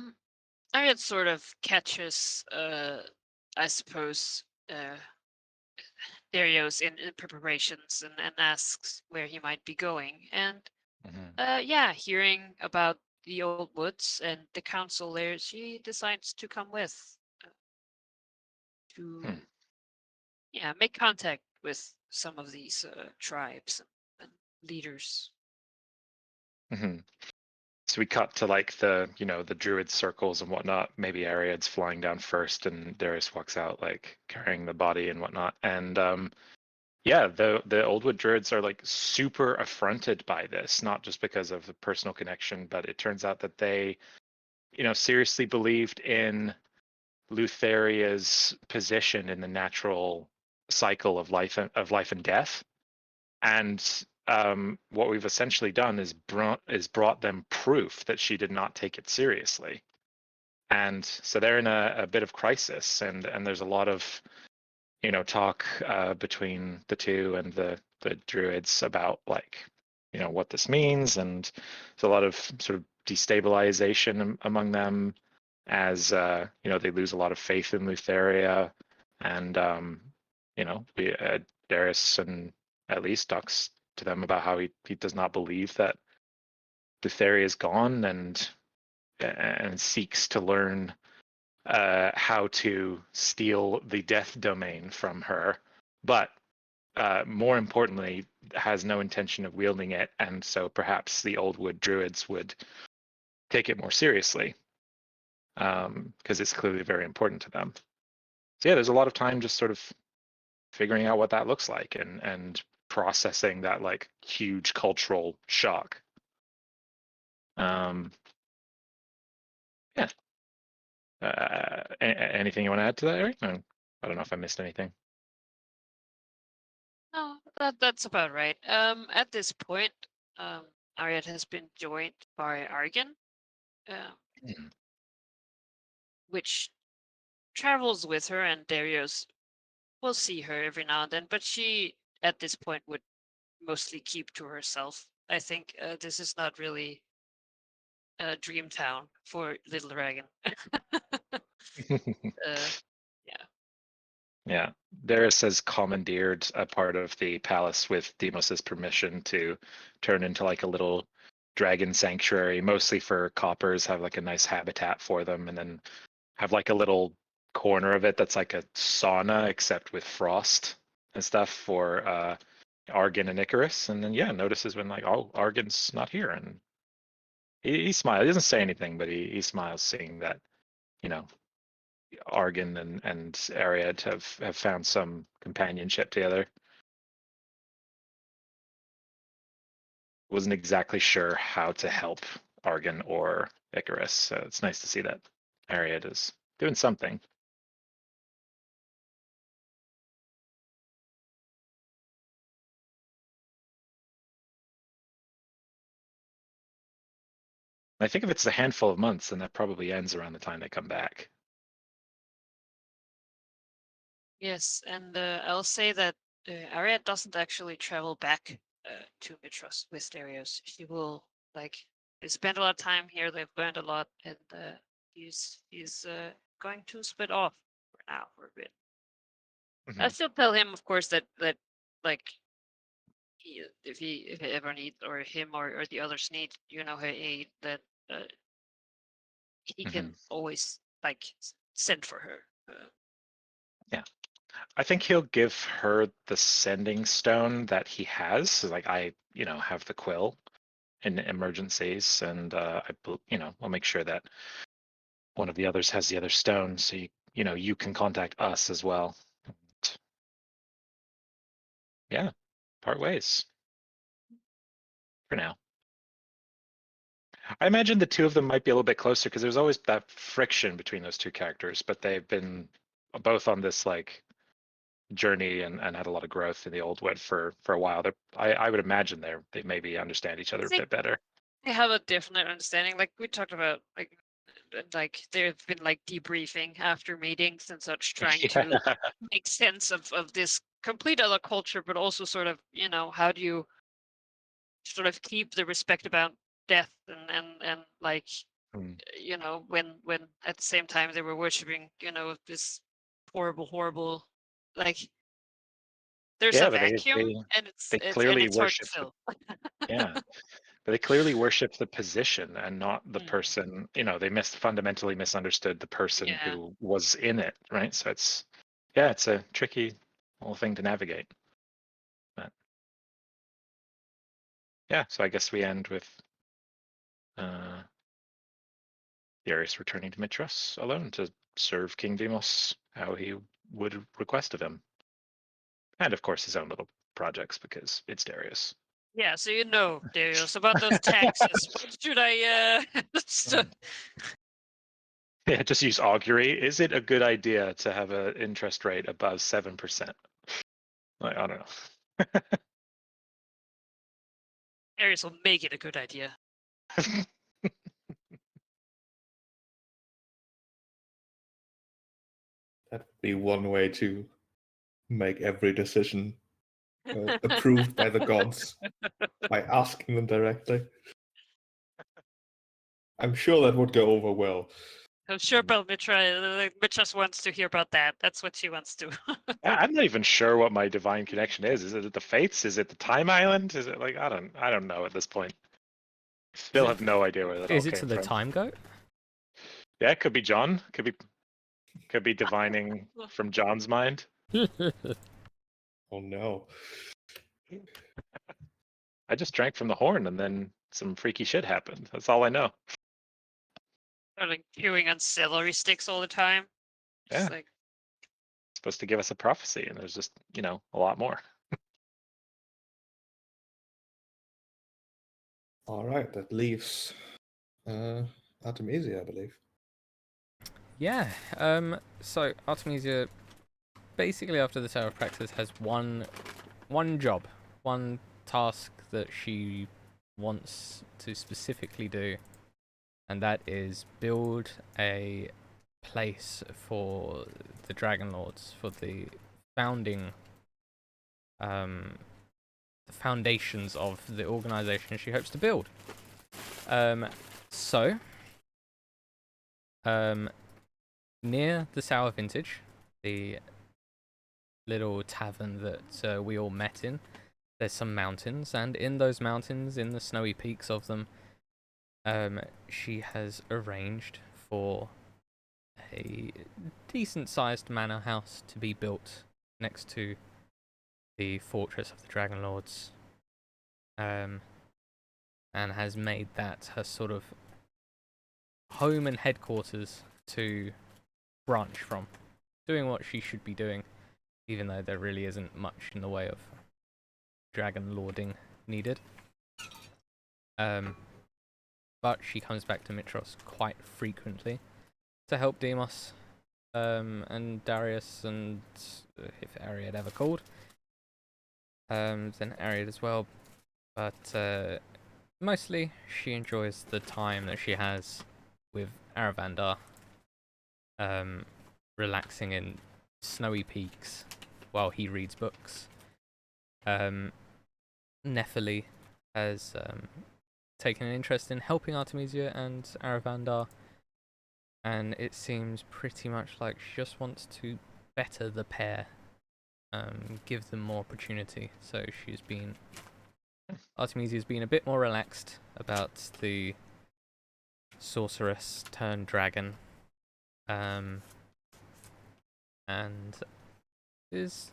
Ariad sort of catches, I suppose, Darius in preparations and asks where he might be going. And hearing about the Old Woods and the council there, she decides to come with. to Hmm. make contact with some of these tribes and leaders. Hmm. So we cut to like the the druid circles and whatnot. Maybe Ariad's flying down first, and Darius walks out like carrying the body and whatnot. And yeah, the Oldwood druids are like super affronted by this, not just because of the personal connection, but it turns out that they, seriously believed in Lutheria's position in the natural cycle of life and death. And what we've essentially done is brought them proof that she did not take it seriously. And so they're in a bit of crisis, and there's a lot of talk between the two and the druids about like what this means, and there's a lot of sort of destabilization among them as they lose a lot of faith in Lutheria, and Darius and at least talks to them about how he does not believe that Lutheria is gone, and seeks to learn how to steal the death domain from her, but more importantly, has no intention of wielding it, and so perhaps the Oldwood druids would take it more seriously, because it's clearly very important to them. So yeah, there's a lot of time just sort of figuring out what that looks like, and processing that like huge cultural shock. Yeah. Anything you want to add to that, Eric? I don't know if I missed anything. No, that's about right. At this point, Ariad has been joined by Argan, Mhm. which travels with her, and Darius will see her every now and then, but she, at this point, would mostly keep to herself. I think this is not really a dream town for Little Dragon. Yeah. Yeah, Darius has commandeered a part of the palace with Demos's permission to turn into like a little dragon sanctuary, mostly for coppers, have like a nice habitat for them, and then have like a little corner of it that's like a sauna except with frost and stuff for Argan and Icarus. And then yeah, notices when like, oh, Argan's not here, and he smiles. He doesn't say anything, but he smiles, seeing that Argan and Ariad have found some companionship together. Wasn't exactly sure how to help Argan or Icarus, so it's nice to see that Ariad is doing something. I think if it's a handful of months, then that probably ends around the time they come back. Yes, and I'll say that Ariad doesn't actually travel back to Mitros with Darius. She will they spent a lot of time here. They've learned a lot, and he's going to split off for now for a bit. I Mhm. still tell him, of course, that like if he ever needs, or him or the others need her aid, that he can Mhm. always send for her. Yeah. I think he'll give her the sending stone that he has. So, like, I, have the quill in emergencies, and I'll make sure that one of the others has the other stone, so you can contact us as well. Yeah, part ways for now. I imagine the two of them might be a little bit closer because there's always that friction between those two characters, but they've been both on this like journey and had a lot of growth in the old Wood for a while. I would imagine they maybe understand each other I a think bit better. they have a definite understanding. Like we talked about, they've been debriefing after meetings and such, trying to Yeah. make sense of this complete other culture, but also sort of how do you sort of keep the respect about death, and Mm. when at the same time they were worshiping this horrible like there's a Yeah, but vacuum, and they it's clearly hard to worship fill. yeah, but they clearly worship the position and not the Mm, person. They fundamentally misunderstood the person yeah. who was in it, right? So it's Yeah, it's a tricky little thing to navigate. But yeah, so I guess we end with Darius returning to Mitros alone to serve King Demos how he would request of him. And of course his own little projects because it's Darius. Yeah, so you know, Darius, about those taxes. What should I Yeah, just use augury. Is it a good idea to have an interest rate above 7%? Like, I don't know. Darius will make it a good idea. That would be one way to make every decision approved by the gods by asking them directly. I'm sure that would go over well. I'm sure Mitras wants to hear about that. That's what she wants to. I'm not even sure what my divine connection is. Is it the Fates? Is it the Time Island? Is it like I don't know at this point. Still have no idea where that all Is it came to the from. time goat? Yeah, it could be John. Could be divining from John's mind. Oh no. I just drank from the horn and then some freaky shit happened. That's all I know. Or like chewing on celery sticks all the time. Just Yeah. like It's supposed to give us a prophecy, and there's just, a lot more. All right, that leaves Artemisia, I believe. Yeah. So Artemisia, basically after the Tower of Praxis, has one job, one task that she wants to specifically do, and that is build a place for the Dragonlords, for the founding, the foundations of the organization she hopes to build. Near the Sour Vintage, the little tavern that we all met in, there's some mountains, and in those mountains, in the snowy peaks of them, she has arranged for a decent-sized manor house to be built next to the fortress of the Dragonlords, and has made that her sort of home and headquarters to branch from, doing what she should be doing, even though there really isn't much in the way of dragon lording needed. But she comes back to Mitros quite frequently to help Demos and Darius, and if Ariad ever called, then Ariad as well. But mostly she enjoys the time that she has with Aravandar, relaxing in snowy peaks while he reads books. Nephili has taken an interest in helping Artemisia and Aravandar, and it seems pretty much like she just wants to better the pair, give them more opportunity. So Artemisia's been a bit more relaxed about the sorceress turned dragon, and it's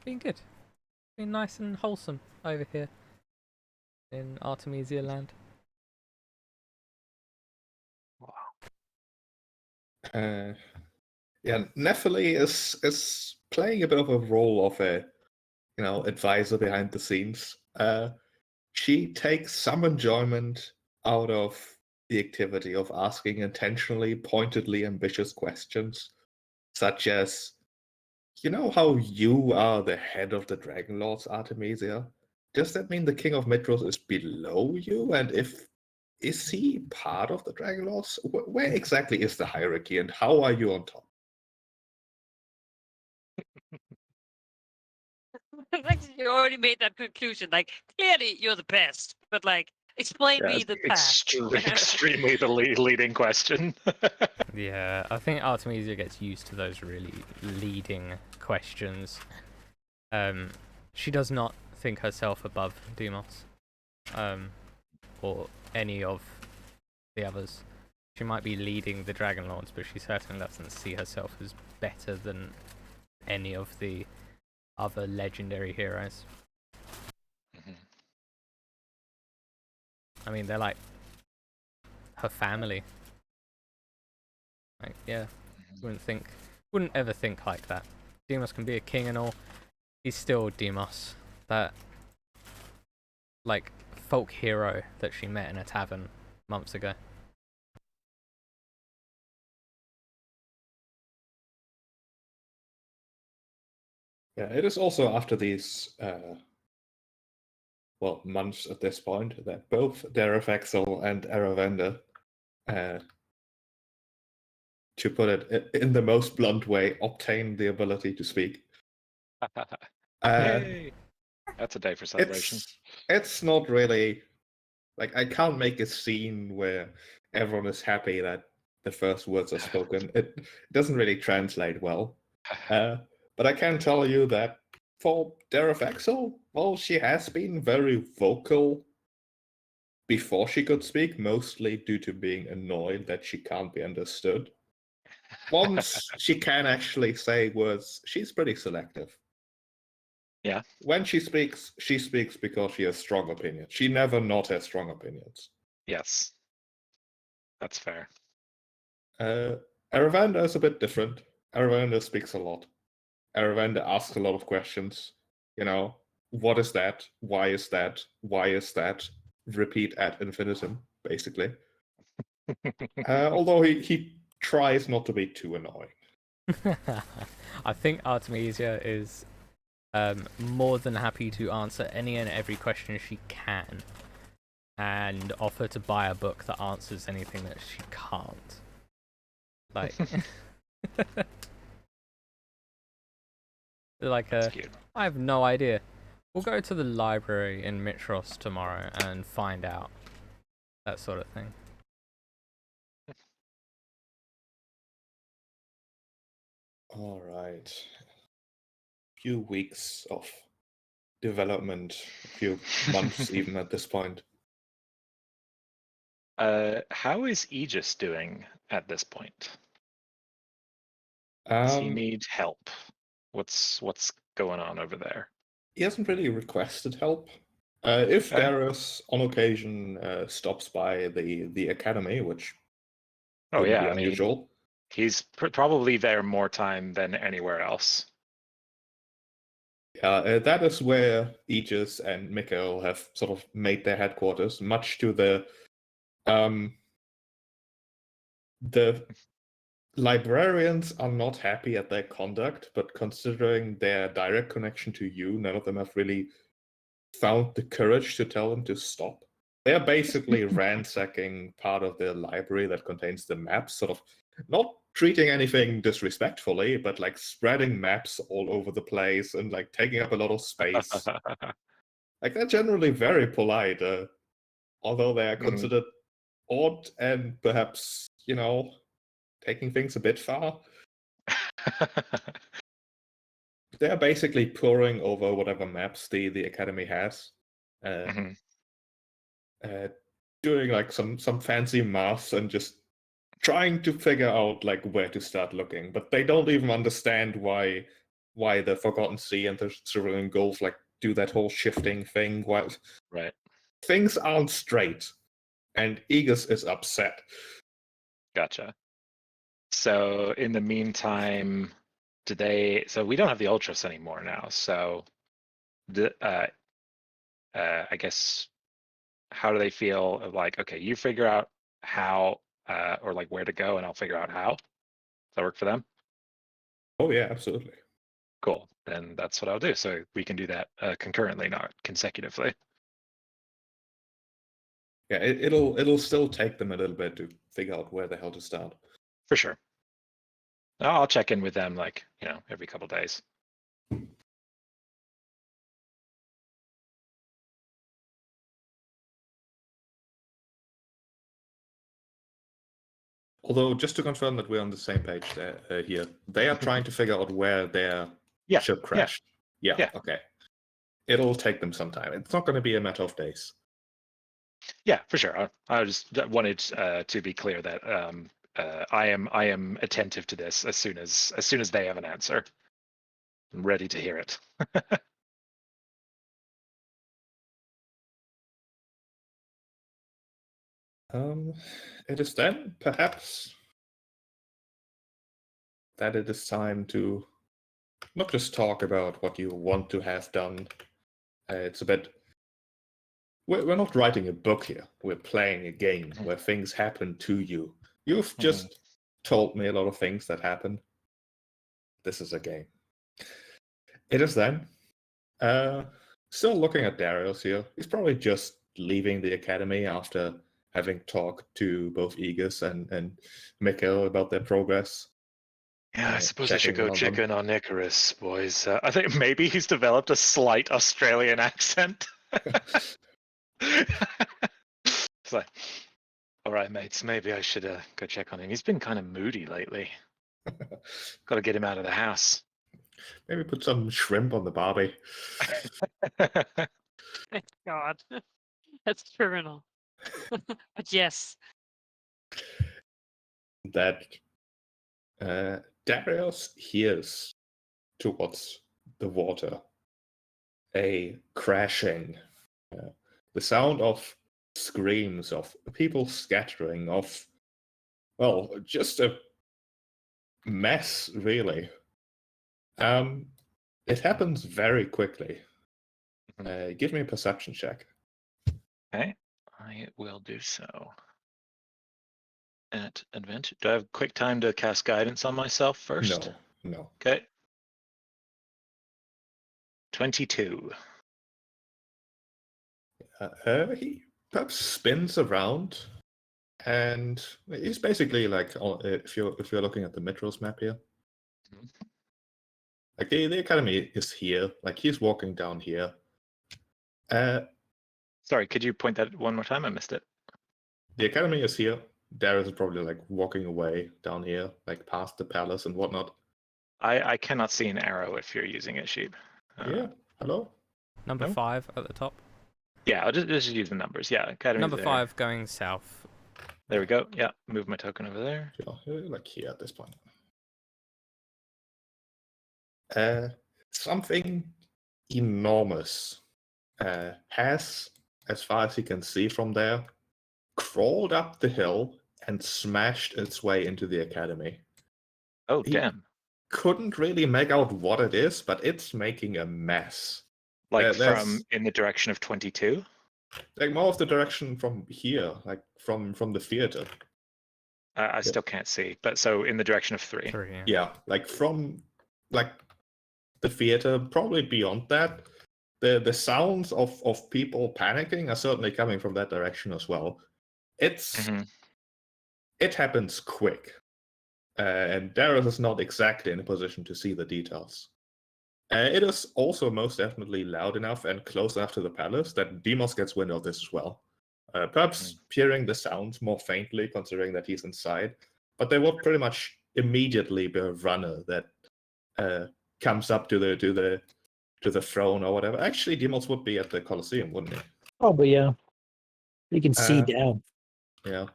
been good. It's been nice and wholesome over here in Artemisia land. Yeah, Nephili is playing a bit of a role of a advisor behind the scenes. She takes some enjoyment out of the activity of asking intentionally, pointedly ambitious questions, such as, how you are the head of the Dragonlords, Artemisia? Does that mean the King of Mitros is below you? And is he part of the Dragonlords? Where exactly is the hierarchy, and how are you on top? like you already made that conclusion. Like clearly you're the best, but like explain Yeah, me the path. extremely the leading question. Yeah, I think Artemisia gets used to those really leading questions. She does not think herself above Demos, or any of the others. She might be leading the Dragonlords, but she certainly doesn't see herself as better than any of the other legendary heroes. Mhm. I mean, they're like her family. Like, yeah, wouldn't ever think like that. Demos can be a king and all. He's still Demos. That, like, folk hero that she met in a tavern months ago. Yeah, it is also after these months at this point that both Derefexel and Aravenda, to put it in the most blunt way, obtain the ability to speak. Yay! That's a day for celebration. It's not really like I can't make a scene where everyone is happy that the first words are spoken. It doesn't really translate well. But I can tell you that for Derefexel, well, she has been very vocal before she could speak, mostly due to being annoyed that she can't be understood. Once she can actually say words, she's pretty selective. Yeah. When she speaks because she has strong opinions. She never not has strong opinions. Yes. That's fair. Aravanda is a bit different. Aravanda speaks a lot. Aravanda asks a lot of questions. You know, what is that? Why is that? Why is that? Repeat ad infinitum, basically. Although he tries not to be too annoying. I think Artemisia is more than happy to answer any and every question she can, and offer to buy a book that answers anything that she can't. Like, like That's cute. I have no idea. We'll go to the library in Mitros tomorrow and find out. That sort of thing. All right. Few weeks of development, a few months even at this point. How is Aegis doing at this point? Does he need help? What's going on over there? He hasn't really requested help. If Okay. Darius on occasion stops by the academy, which Oh wouldn't yeah, be I mean, unusual. he's probably there more time than anywhere else. Yeah, that is where Aegis and Mikhail have sort of made their headquarters, much to the librarians are not happy at their conduct, but considering their direct connection to you, none of them have really found the courage to tell them to stop. They're basically ransacking part of the library that contains the maps, sort of not treating anything disrespectfully, but like spreading maps all over the place and like taking up a lot of space. Like they're generally very polite, although they are considered odd and perhaps, taking things a bit far. They're basically poring over whatever maps the academy has, doing like some fancy maths and just trying to figure out like where to start looking. But they don't even understand why the Forgotten Sea and the Cerulean Gulf like do that whole shifting thing. Why Right. things aren't straight, and Aegis is upset. Gotcha. So in the meantime, so we don't have the Ultras anymore now. So I guess, how do they feel of like, okay, you figure out how or like where to go and I'll figure out how? Does that work for them? Oh yeah, absolutely. Cool. Then that's what I'll do. So we can do that concurrently, not consecutively. Yeah, it'll still take them a little bit to figure out where the hell to start. For sure. I'll check in with them like, every couple days. Although, just to confirm that we're on the same page there, here, they are trying to figure out where their ship crashed. Yeah, okay. It'll take them some time. It's not going to be a matter of days. Yeah, for sure. I just wanted to be clear that I am attentive to this as soon as they have an answer. I'm ready to hear it. It is then, perhaps, that it is time to not just talk about what you want to have done. It's a bit. We're not writing a book here. We're playing a game where things happen to you. You've just told me a lot of things that happen. This is a game. It is then. Still looking at Darius here. He's probably just leaving the academy after having talked to both Aegis and Mikhail about their progress. Yeah, I suppose I should checking go on check them. in on Icarus, boys. I think maybe he's developed a slight Australian accent. It's like, all right, mates, maybe I should go check on him. He's been kind of moody lately. Got to get him out of the house. Maybe put some shrimp on the barbie. Thank God. That's criminal. But yes. That Darius hears towards the water a crashing, the sound of screams, of people scattering, of, well, just a mess, really. It happens very quickly. Give me a perception check. Okay, I will do so. At advantage. Do I have quick time to cast guidance on myself first? No. Okay. 22. He perhaps spins around, and he's basically like, if you're looking at the Mitros map here, like the academy is here. Like he's walking down here. Sorry, could you point that one more time? I missed it. The academy is here. Darius is probably like walking away down here, like past the palace and whatnot. I cannot see an arrow if you're using it, Sheep. Yeah. Hello. Number No? 5 at the top. Yeah, I'll just use the numbers. Yeah, academy. Number 5 going south. There we go. Yeah, move my token over there. Yeah, like here at this point. Something enormous has, as far as you can see from there, crawled up the hill and smashed its way into the academy. Oh, He damn. couldn't really make out what it is, but it's making a mess. Like there's- from in the direction of 22? Like more of the direction from here, like from the theater. I still can't see, but so in the direction of 3. 3, yeah. Yeah, like from like the theater, probably beyond that. The sounds of people panicking are certainly coming from that direction as well. It happens quick, and Darius is not exactly in a position to see the details. It is also most definitely loud enough and close enough to the palace that Demos gets wind of this as well. Perhaps hearing the sounds more faintly, considering that he's inside. But there would pretty much immediately be a runner that comes up to the throne or whatever. Actually, Demos would be at the Colosseum, wouldn't he? Probably, yeah. You can see Uh, down. Yeah.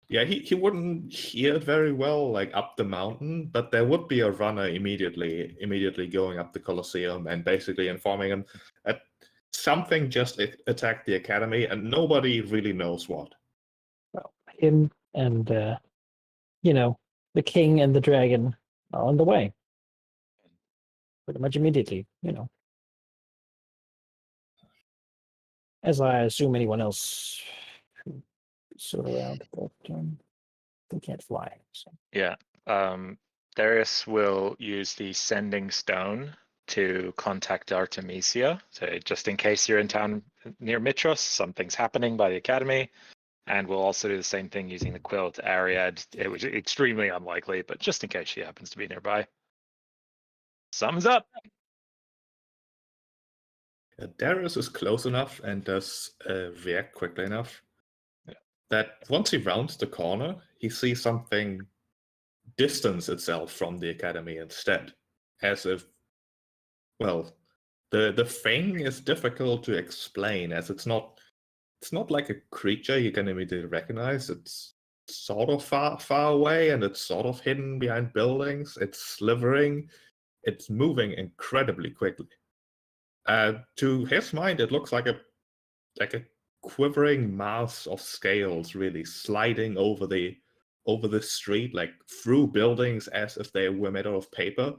Yeah, he wouldn't hear it very well, like up the mountain, but there would be a runner immediately going up the Colosseum and basically informing him that something just attacked the academy and nobody really knows what. Well, him and, the king and the dragon are on the way. Pretty much immediately, As I assume anyone else who's still around, but they can't fly. So. Yeah. Darius will use the sending stone to contact Artemisia. So just in case you're in town near Mitros, something's happening by the academy. And we'll also do the same thing using the quill to Ariad. It was extremely unlikely, but just in case she happens to be nearby. Sums up. Darius is close enough and does react quickly enough that once he rounds the corner, he sees something distance itself from the academy instead, as if, well, the thing is difficult to explain, as it's not like a creature you can immediately recognize. It's sort of far away, and it's sort of hidden behind buildings. It's slithering. it's moving incredibly quickly. To his mind, it looks like a quivering mass of scales, really sliding over the street, like through buildings as if they were made out of paper,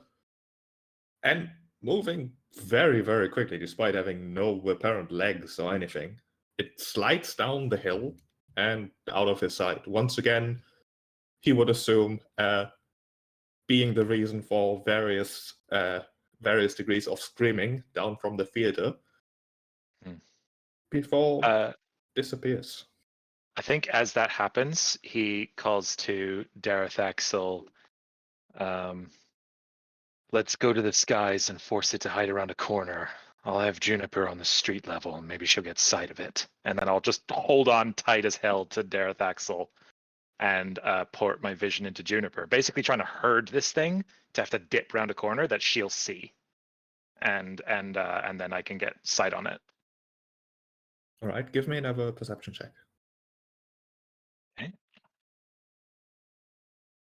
and moving very, very quickly, despite having no apparent legs or anything. It slides down the hill and out of his sight. Once again, he would assume, being the reason for various degrees of screaming down from the theater, before disappears. I think as that happens, he calls to Darathaxel, let's go to the skies and force it to hide around a corner. I'll have Juniper on the street level, and maybe she'll get sight of it. And then I'll just hold on tight as hell to Darathaxel and port my vision into Juniper. Basically trying to herd this thing to have to dip around a corner that she'll see. And then I can get sight on it. All right, give me another perception check. Okay.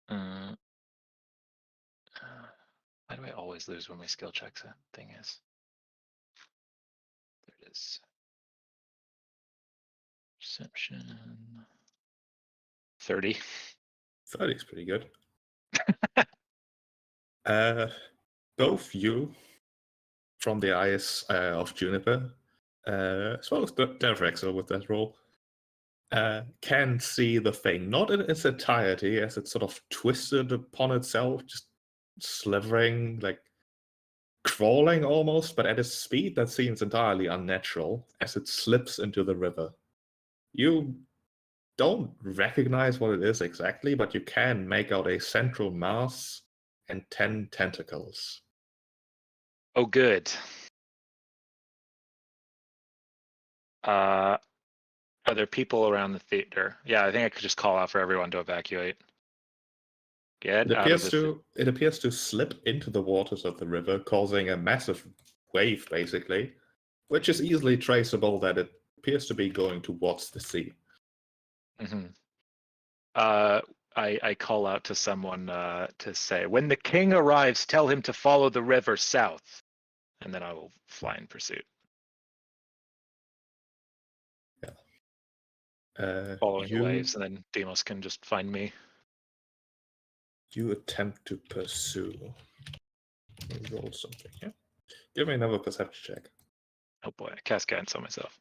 Why do I always lose when my skill checks a thing is? There it is. Perception. 30. 30 is pretty good. Both you, from the eyes of Juniper, as well as Darathaxel with that roll, can see the thing, not in its entirety, as it's sort of twisted upon itself, just slithering, like crawling almost, but at a speed that seems entirely unnatural as it slips into the river. You don't recognize what it is exactly, but you can make out a central mass and 10 tentacles. Oh, good. Are there people around the theater? Yeah, I think I could just call out for everyone to evacuate. Get It out of appears the it appears to slip into the waters of the river, causing a massive wave, basically, which is easily traceable that it appears to be going towards the sea. Mm-hmm. I call out to someone to say, when the king arrives, tell him to follow the river south, and then I will fly in pursuit. Following the waves, and then Demos can just find me. You attempt to pursue. Roll something, yeah? Give me another perception check. Oh boy, I cast guidance on myself.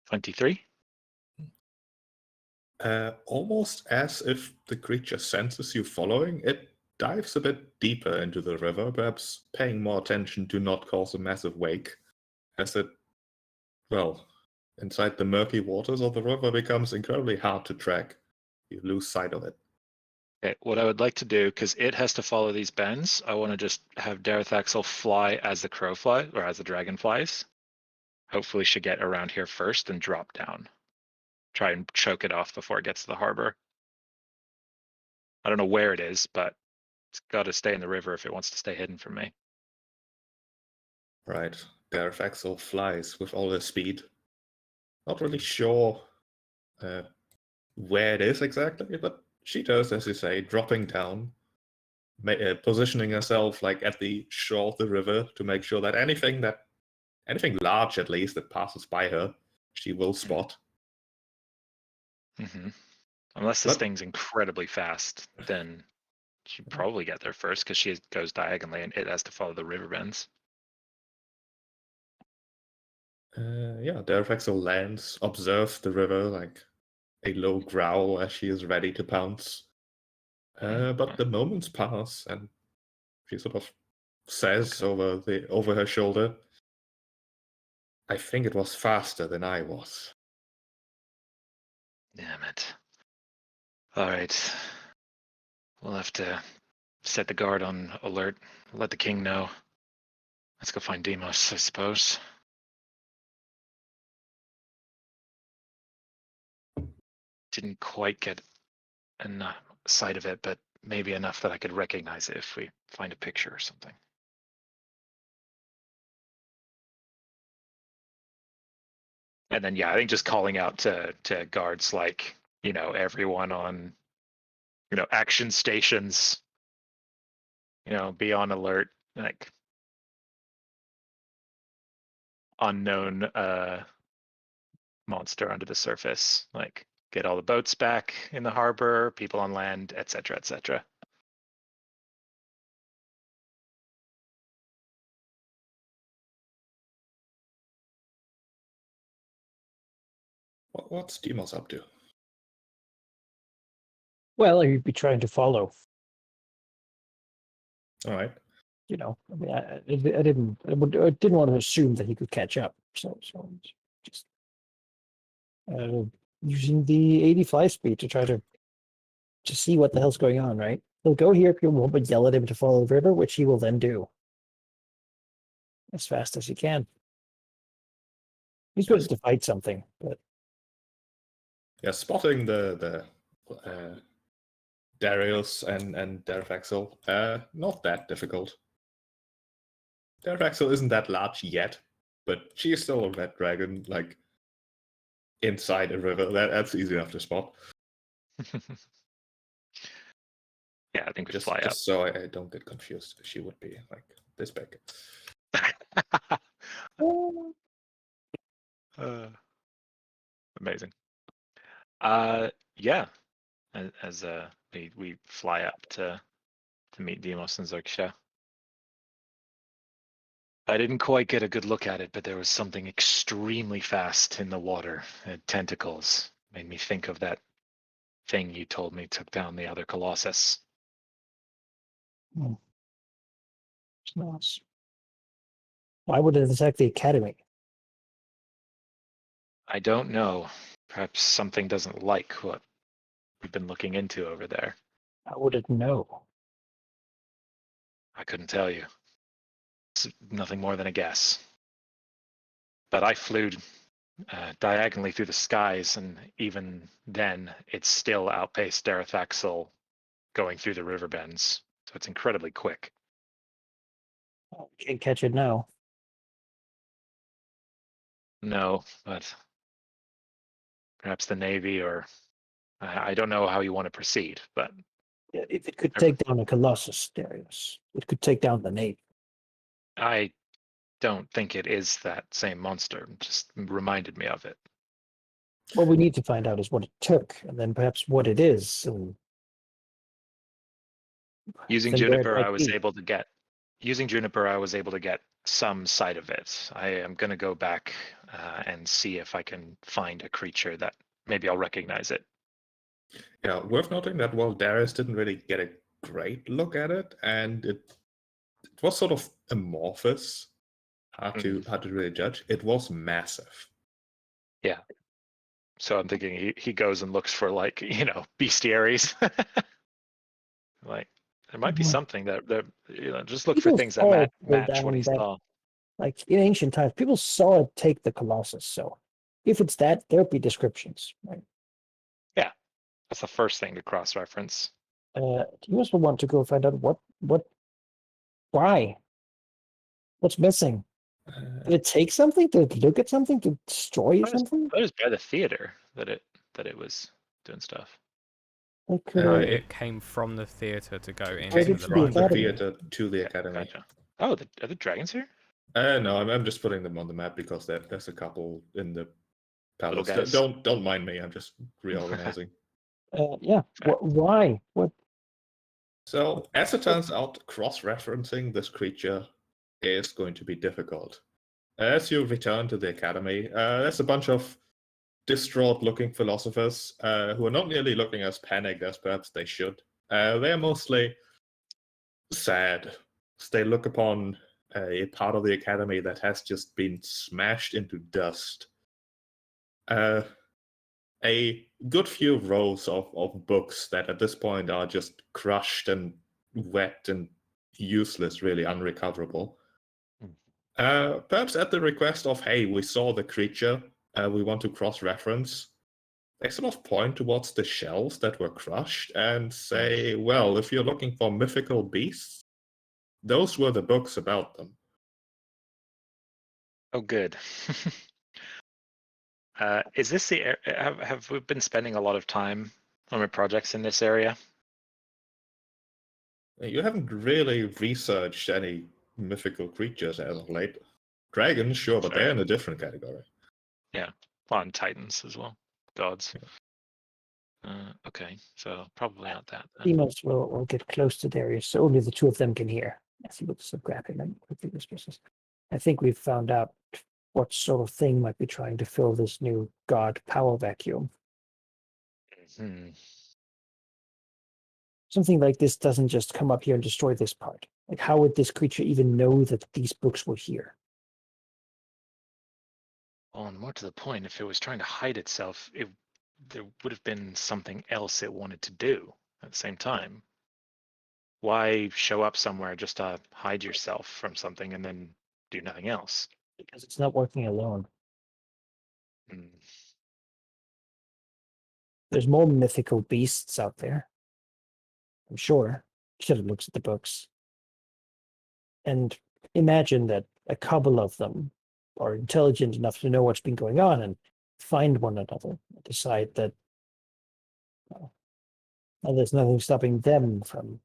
23. Almost as if the creature senses you following, it dives a bit deeper into the river, perhaps paying more attention to not cause a massive wake, as it, well, inside the murky waters of the river becomes incredibly hard to track. You lose sight of it. Okay, what I would like to do, because it has to follow these bends, I want to just have Darathaxel fly as the crow flies, or as the dragon flies. Hopefully she get around here first and drop down. Try and choke it off before it gets to the harbor. I don't know where it is, but it's got to stay in the river if it wants to stay hidden from me. Right. Darathaxel flies with all her speed. Not really sure where it is exactly, but she does, as you say, dropping down, positioning herself like at the shore of the river to make sure that anything large at least that passes by her, she will spot. Mm-hmm. Unless this thing's incredibly fast, then she'd probably get there first because she goes diagonally and it has to follow the river bends. Yeah, Darathaxel lands, observes the river like a low growl as she is ready to pounce. But the moments pass, and she sort of says over her shoulder, "I think it was faster than I was." Damn it. All right. We'll have to set the guard on alert. Let the king know. Let's go find Demos, I suppose. Didn't quite get enough sight of it, but maybe enough that I could recognize it if we find a picture or something. And then I think just calling out to guards like, everyone on, action stations, be on alert, like unknown monster under the surface, like get all the boats back in the harbor, people on land, etc., etc. What's Demos up to? Well, he'd be trying to follow. All right. I mean, I didn't want to assume that he could catch up. So just using the 80 fly speed to try to see what the hell's going on. Right? He'll go here. People will yell at him to follow the river, which he will then do as fast as he can. He's ready to fight something, but Yeah, spotting the Darius and Derifaxel, not that difficult. Derifaxel isn't that large yet, but she is still a red dragon, like inside a river. That's easy enough to spot. Yeah, I think we Just fly up. so I don't get confused, she would be like this big. Amazing. Yeah. As we fly up to meet Demos and Xerxia. I didn't quite get a good look at it, but there was something extremely fast in the water. It had tentacles. Made me think of that thing you told me took down the other Colossus. it's nice. Why would it attack the academy? I don't know. Perhaps something doesn't like what we've been looking into over there. How would it know? I couldn't tell you. It's nothing more than a guess. But I flew diagonally through the skies, and even then, it still outpaced Darathaxel going through the river bends. So it's incredibly quick. Can't catch it now. No, but perhaps the Navy, or I don't know how you want to proceed, but Yeah, if it could take down a Colossus, Darius, it could take down the Navy. I don't think it is that same monster. It just reminded me of it. What we need to find out is what it took, and then perhaps what it is. And Using then where it Juniper, might I was be. able to get. Using Juniper, I was able to get some sight of it. I am going to go back and see if I can find a creature that maybe I'll recognize it. Yeah, worth noting that while Darius didn't really get a great look at it, and it was sort of amorphous, hard to really judge. It was massive. Yeah. So I'm thinking he goes and looks for like, bestiaries. Like there might be something that just look for People things saw that it pull match what down he that- saw. Like in ancient times, people saw it take the Colossus. So if it's that, there'll be descriptions. Right? Yeah, that's the first thing to cross-reference. You also want to go find out why, what's missing. Did it take something? Did it look at something to destroy something? It was by the theater that it was doing stuff. Like, It came from the theater to go into Right, the it's the From the academy. theater to the academy. Gotcha. Oh, are the dragons here? No, I'm just putting them on the map because there's a couple in the Little palace. guys. Don't mind me. I'm just reorganizing. yeah. Why? What? So, as it turns out, cross-referencing this creature is going to be difficult. As you return to the academy, there's a bunch of distraught-looking philosophers who are not nearly looking as panicked as perhaps they should. They're mostly sad. They look upon a part of the academy that has just been smashed into dust. A good few rows of books that at this point are just crushed and wet and useless, really unrecoverable. Perhaps at the request of, hey, we saw the creature, we want to cross-reference, they sort of point towards the shells that were crushed and say, well, if you're looking for mythical beasts, those were the books about them. Oh, good. Is this the have we been spending a lot of time on our projects in this area? You haven't really researched any mythical creatures as of late. Dragons, sure, but they're in a different category. Yeah, on Titans as well, gods. Okay, so probably not that. Then. Demos will get close to Darius, so only the two of them can hear. As he looks at grabbing them quickly whispers. I think we've found out what sort of thing might be trying to fill this new god power vacuum. Hmm. Something like this doesn't just come up here and destroy this part. Like, how would this creature even know that these books were here? Well, and more to the point, if it was trying to hide itself, there would have been something else it wanted to do at the same time. Why show up somewhere just to hide yourself from something and then do nothing else? Because it's not working alone. Hmm. There's more mythical beasts out there. I'm sure. Should have looked at the books. And imagine that a couple of them are intelligent enough to know what's been going on and find one another and decide that well, there's nothing stopping them from.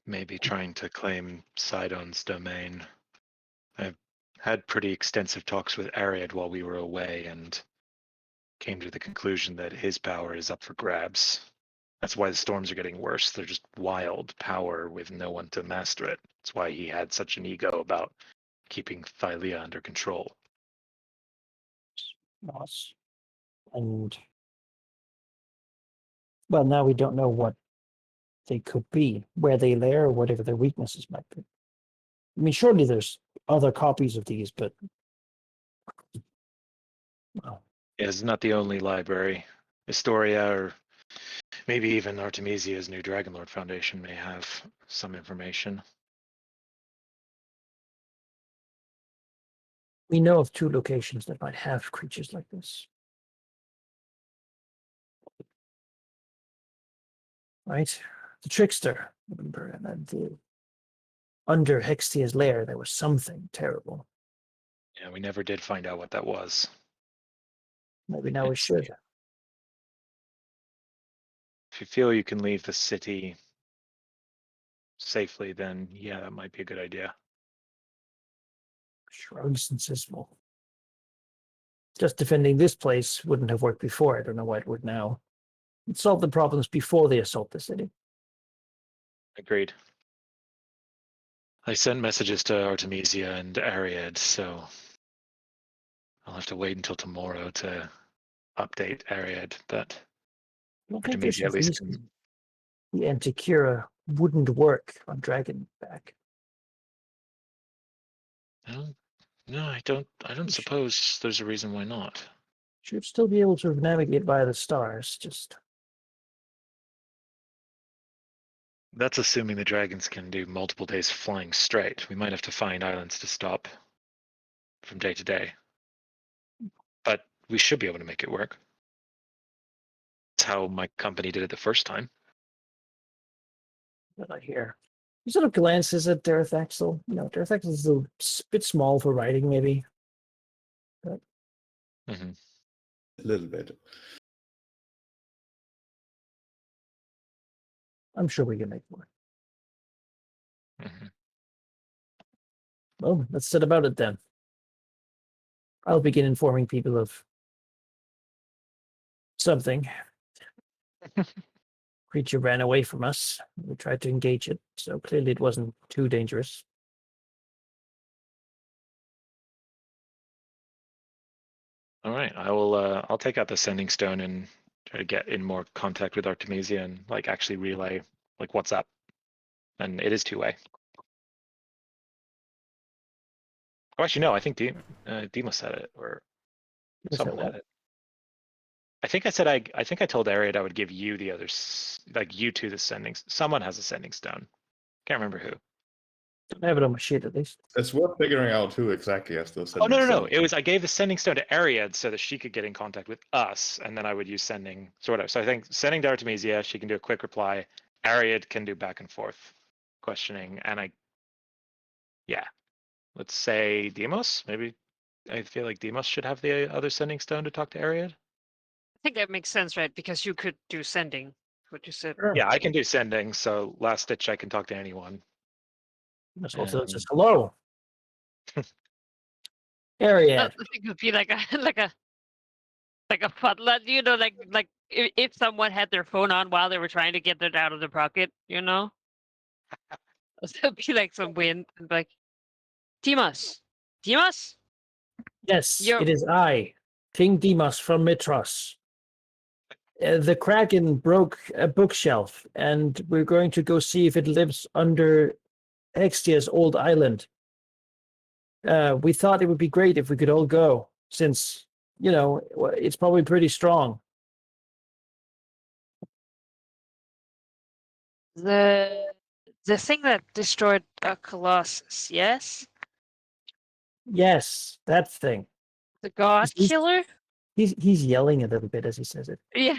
Maybe trying to claim Sidon's domain. I've had pretty extensive talks with Ariad while we were away and came to the conclusion that his power is up for grabs. That's why the storms are getting worse. They're just wild power with no one to master it. That's why he had such an ego about keeping Thylea under control. Us. And well, now we don't know what they could be, where they lair, or whatever their weaknesses might be. I mean, surely there's other copies of these, but well, It's not the only library. Historia or maybe even Artemisia's new Dragonlord Foundation may have some information. we know of 2 locations that might have creatures like this. Right? The Trickster, remember, and then under Hextia's lair, there was something terrible. Yeah, we never did find out what that was. Maybe now we should. If you feel you can leave the city safely, then yeah, that might be a good idea. Shrugs and says, well, just defending this place wouldn't have worked before. I don't know why it would now. It solved the problems before they assault the city. Agreed. I sent messages to Artemisia and Ariad, so I'll have to wait until tomorrow to update Ariad, but I don't think there's Artemisia a at least reason the Antikyra wouldn't work on Dragonback. No, I don't suppose there's a reason why not. Should still be able to navigate via the stars, just That's assuming the dragons can do multiple days flying straight. We might have to find islands to stop from day to day. But we should be able to make it work. That's how my company did it the first time. that I hear. You sort of glances at Dareth Axel. You know, Dareth Axel is a bit small for riding, maybe. Mm-hmm. A little bit. I'm sure we can make it work. Mm-hmm. Well, let's set about it then. I'll begin informing people of something. Creature ran away from us. We tried to engage it, so clearly it wasn't too dangerous. All right, I will. I'll take out the sending stone and try to get in more contact with Artemisia and like actually relay like what's up. And it is 2-way. Oh, actually, no. I think Dima said it, or someone had it. I think I said I think I told Ariad I would give you the others, like you two, the sending. Someone has a sending stone. Can't remember who. Don't have it on my sheet at least. It's worth figuring out who exactly has those. Oh no! It was I gave the sending stone to Ariad so that she could get in contact with us, and then I would use sending sort of. So I think sending to Artemisia, she can do a quick reply. Ariad can do back and forth questioning, and yeah. let's say Demos. Maybe I feel like Demos should have the other sending stone to talk to Ariad. I think that makes sense, right? Because you could do sending. What you said. Sure. Yeah, I can do sending. So last stitch, I can talk to anyone. That's also Um, just hello. Ariad. I think it would be like a like a floodlet, you know, like if someone had their phone on while they were trying to get it out of their pocket, you know. So it'd be like some wind, and like, Dimas, Dimas, Yes, you're it is I, King Demas from Mitros. The Kraken broke a bookshelf, and we're going to go see if it lives under Extia's old island. We thought it would be great if we could all go, since, it's probably pretty strong. the thing that destroyed Colossus, yes, Yes, that thing. the God He's- Killer. He's yelling a little bit as he says it. Yeah.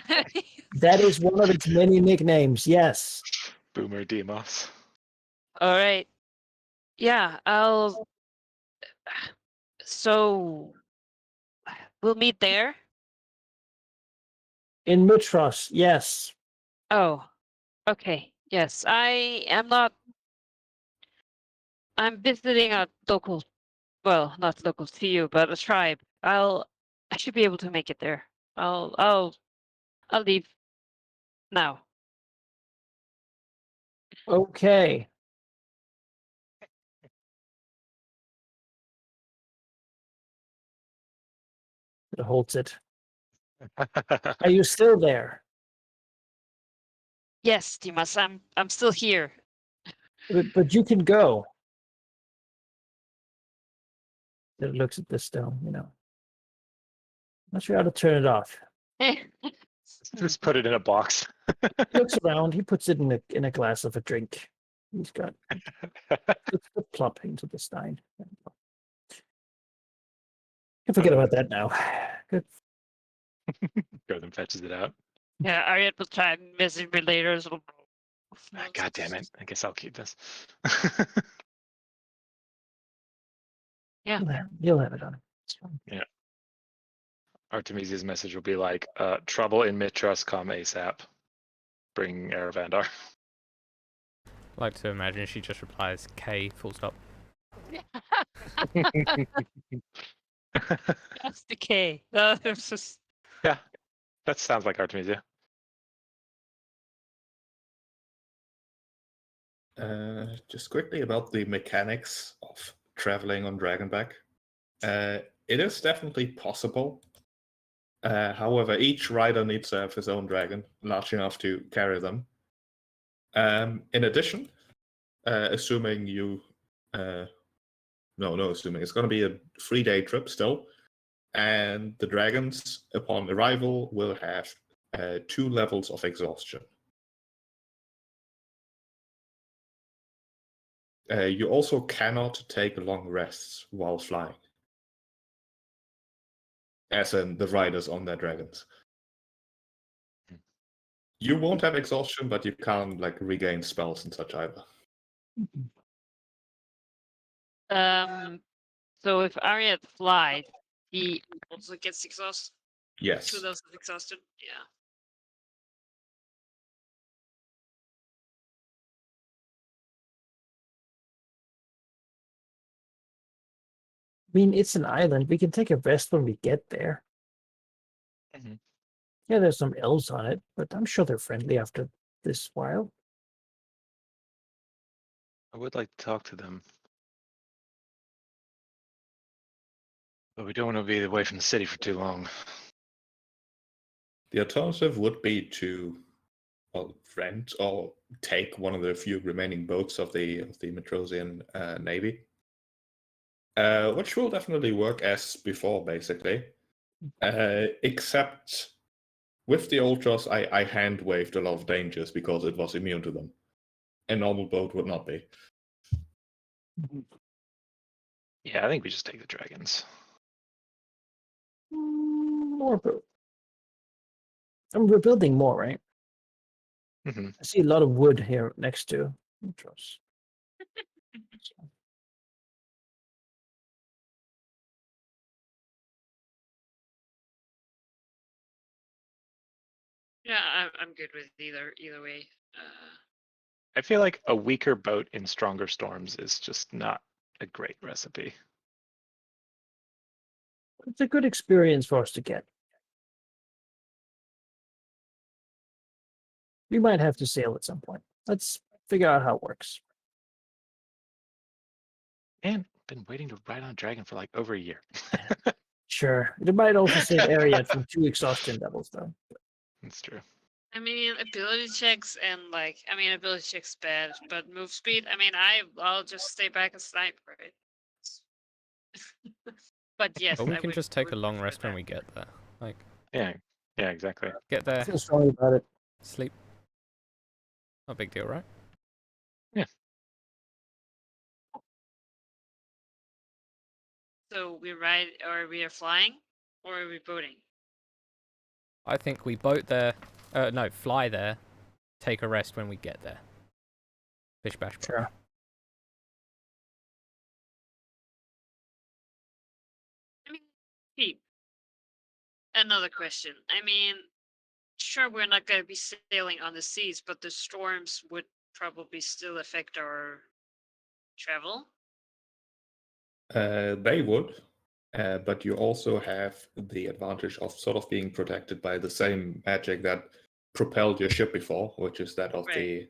That is one of its many nicknames, yes. Boomer Demos. All right. Yeah, I'll. So we'll meet there. In Mitros, yes. Oh, okay. Yes, I am not. I'm visiting a local, well, not local to you, but a tribe. I should be able to make it there. I'll leave now. Okay. It holds it. Are you still there? Yes, Dimas, I'm still here. But you can go. It looks at the stone, Not sure how to turn it off. Just put it in a box. He looks around. He puts it in a glass of a drink. He's got it's plop into the stein. Can forget about that now. Good. Goes and fetches it out. Yeah, Ariad will try and message me later. So... Ah, God damn it. I guess I'll keep this. Yeah. You'll have it on. It's fine. Yeah. Artemisia's message will be like, trouble in Mitros, come ASAP. Bring Eravandar. I like to imagine she just replies K full stop. That's the K. It's just... Yeah, that sounds like Artemisia. Just quickly about the mechanics of traveling on Dragonback. It is definitely possible. However, each rider needs to have his own dragon, large enough to carry them. In addition, assuming you... no, assuming it's going to be a 3-day trip still, and the dragons, upon arrival, will have 2 levels of exhaustion. You also cannot take long rests while flying. As in the riders on their dragons. You won't have exhaustion, but you can't regain spells and such either. So if Ariad flies, he also gets exhausted. Yes. 2 levels of exhausted. Yeah. I mean, it's an island. We can take a rest when we get there. Mhm. Yeah, there's some elves on it, but I'm sure they're friendly after this while. I would like to talk to them. But we don't want to be away from the city for too long. The alternative would be to rent or take one of the few remaining boats of the Metrosian navy, which will definitely work as before, basically. Except with the Ultras, I hand waved a lot of dangers because it was immune to them. A normal boat would not be. Yeah, I think we just take the dragons. More boat. And we're building more, right? Mm-hmm. I see a lot of wood here next to Mitros. Yeah, I'm good with either way. I feel like a weaker boat in stronger storms is just not a great recipe. It's a good experience for us to get. We might have to sail at some point. Let's figure out how it works. And been waiting to ride on a dragon for like over a year. Sure. It might also save area from 2 exhaustion levels, though. That's true. I mean, ability checks and ability checks bad, but move speed. I mean, I'll just stay back and snipe, right? But yes, Or we I can would- just take a would long prefer rest when that. we get there. Like, Yeah, exactly. get I there, feel strongly about it. sleep. Not a big deal, right? So we ride, or we are flying, or are we boating? I think we boat there. No, fly there. Take a rest when we get there. Bish bash. Bosh. Sure. I mean, Pete, another question. I mean, sure, we're not going to be sailing on the seas, but the storms would probably still affect our travel. They would, but you also have the advantage of sort of being protected by the same magic that propelled your ship before, which is that of Right.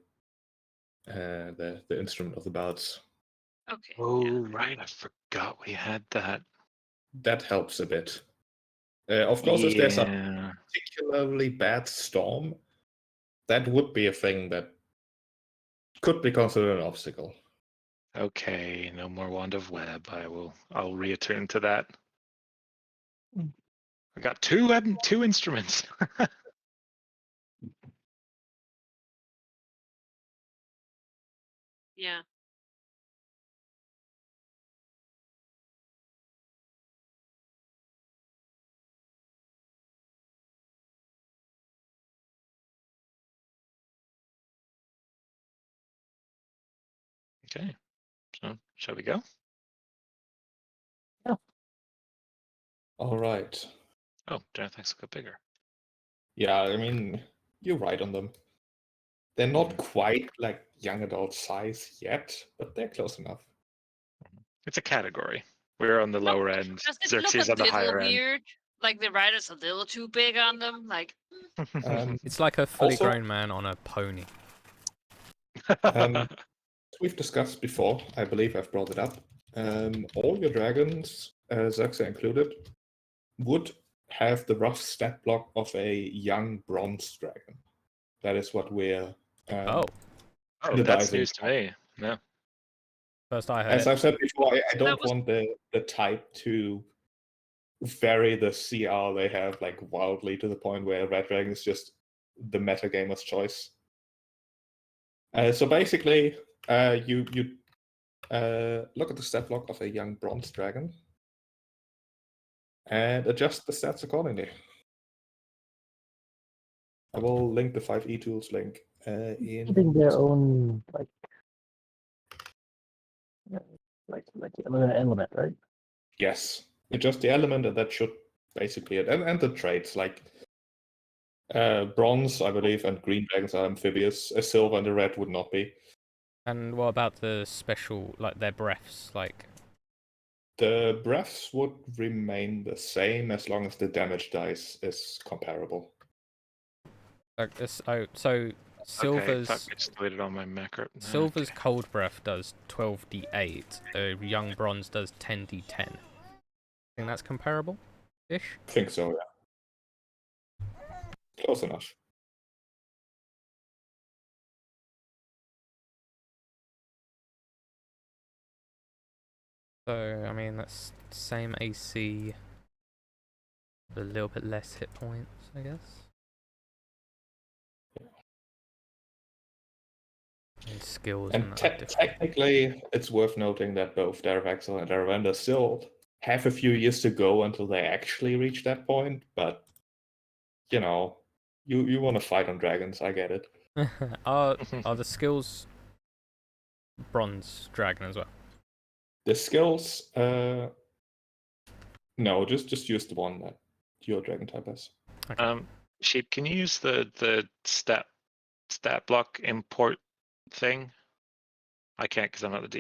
the instrument of the bards. Okay. Oh, yeah. right. I forgot we had that. That helps a bit. Of course, if there's a Yeah. particularly bad storm, that would be a thing that could be considered an obstacle. Okay, no more wand of web. I'll return to that. Mm. I got two instruments. Yeah. Okay. So shall we go? All right. Oh, Jonathan's got bigger. Yeah, I mean, you're right on them. They're not quite like young adult size yet, but they're close enough. It's a category. We're on the lower end. Does it Xerxes look a on the little higher end. weird? Like the rider's a little too big on them? Like, It's like a fully Also- grown man on a pony. As we've discussed before, I believe I've brought it up. All your dragons, Xerxes included, would have the rough stat block of a young bronze dragon. That is what we're Oh, Oh, that's standardizing. news to me. No. first I heard As it. I've said before, I don't was- want the type to vary the CR they have like wildly to the point where Red Dragon is just the metagamer's choice. So basically, you look at the stat block of a young bronze dragon and adjust the stats accordingly. I will link the 5e tools link in. Keeping their own like element, right? Yes, adjust the element, and that should basically it. And the traits like bronze, I believe, and green dragons are amphibious. A silver and a red would not be. And what about the special, like their breaths? Like, The breaths would remain the same as long as the damage dice is comparable. this. Oh, so Silver's Okay, fuck, I just deleted all my macro. Silver's cold breath does 12d8. A young bronze does 10d10. Think that's comparable, ish. I think so, yeah. Close enough. So I mean that's same AC, but a little bit less hit points, I guess. And skills And and that are different. technically, it's worth noting that both Daravaxel and Daravenda still have a few years to go until they actually reach that point, but, you know, you want to fight on dragons, I get it. are the skills bronze dragon as well? The skills, no, just use the one that your dragon type has. Okay. Sheep, can you use the stat block import thing? I can't because I'm not the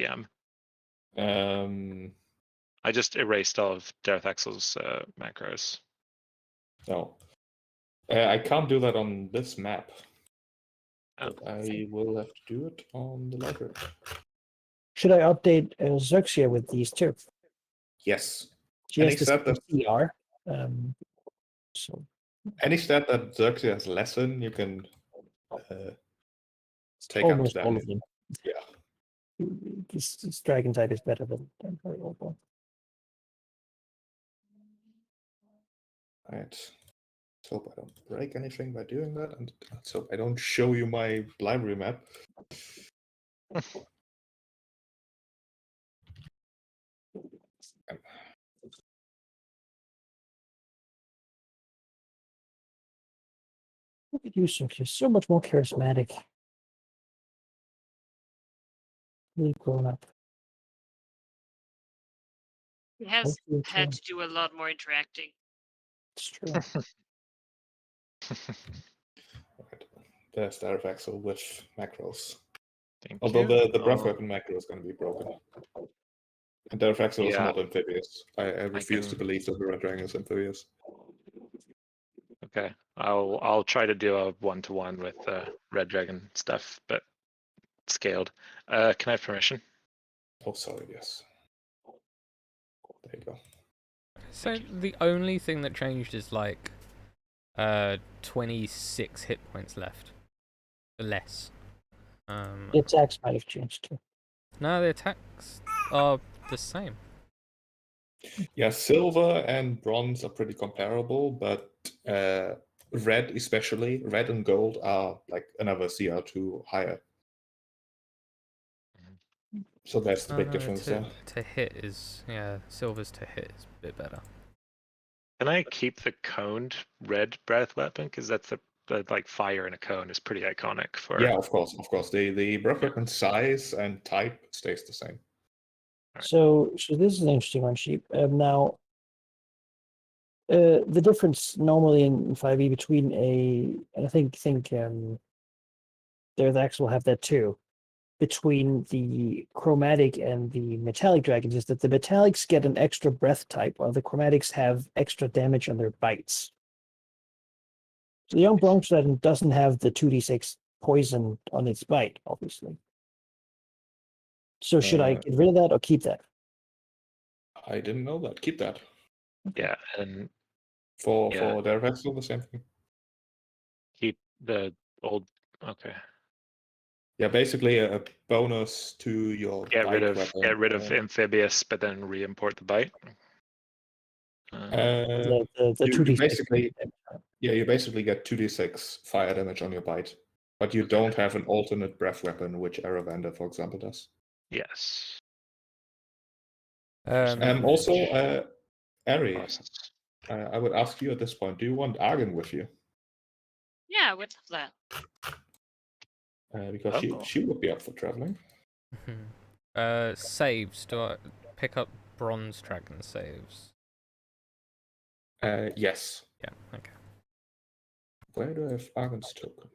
DM. I just erased all of Dareth Axel's macros. No. I can't do that on this map. Oh. But I will have to do it on the library. Should I update Xerxia with these two? Yes. She Any has the stat that CR. So any stat that Xerxia has less in, you can take out almost that. all of them. Yeah. This dragon type is better than her old one. Right. Let's hope I don't break anything by doing that, and let's hope I don't show you my library map. Look at you, Xerxia. So much more charismatic. Really grown up. He has Hopefully it's, had to do a lot more interacting. it's true. Right. There's Dareth Axel with macros. Thank Although you. the breath weapon macro is going to be broken. And Dareth Axel is Yeah. not amphibious. I refuse to can- believe that the Red Dragon is amphibious. Okay, I'll try to do a 1-to-1 with Red Dragon stuff, but scaled. Can I have permission? Oh, sorry, yes. There you go. So the only thing that changed is like 26 hit points left. Less. The attacks might have changed too. No, the attacks are the same. Yeah, silver and bronze are pretty comparable, but red especially, red and gold are like another CR2 higher. So that's the big difference there. To hit is, yeah, silver's to hit is a bit better. Can I keep the coned red breath weapon? Because that's the like fire in a cone is pretty iconic for. Yeah, of course. The breath weapon size and type stays the same. Right. So this is an interesting one, Sheep. Now, the difference normally in 5e between and I think Dareth Axel will have that too, between the chromatic and the metallic dragons is that the metallics get an extra breath type, while the chromatics have extra damage on their bites. So the young bronze dragon doesn't have the 2d6 poison on its bite, obviously. So should I get rid of that or keep that? I didn't know that. Keep that. Yeah, and For Yeah. Dareth Axel, the same thing. keep the old. Okay. Yeah, basically a bonus to your Get rid bite of weapon. amphibious, but then re-import the bite. The You 2d6. basically, yeah, you basically get 2d6 fire damage on your bite, but you Okay. don't have an alternate breath weapon, which Aravander, for example, does. Yes. Also, Ari, Process. I would ask you at this point: do you want Argon with you? Yeah, I would love that. Because she would be up for traveling. Saves. Do I pick up bronze dragon saves? Yes. Yeah. Okay. Where do I have Argon's token?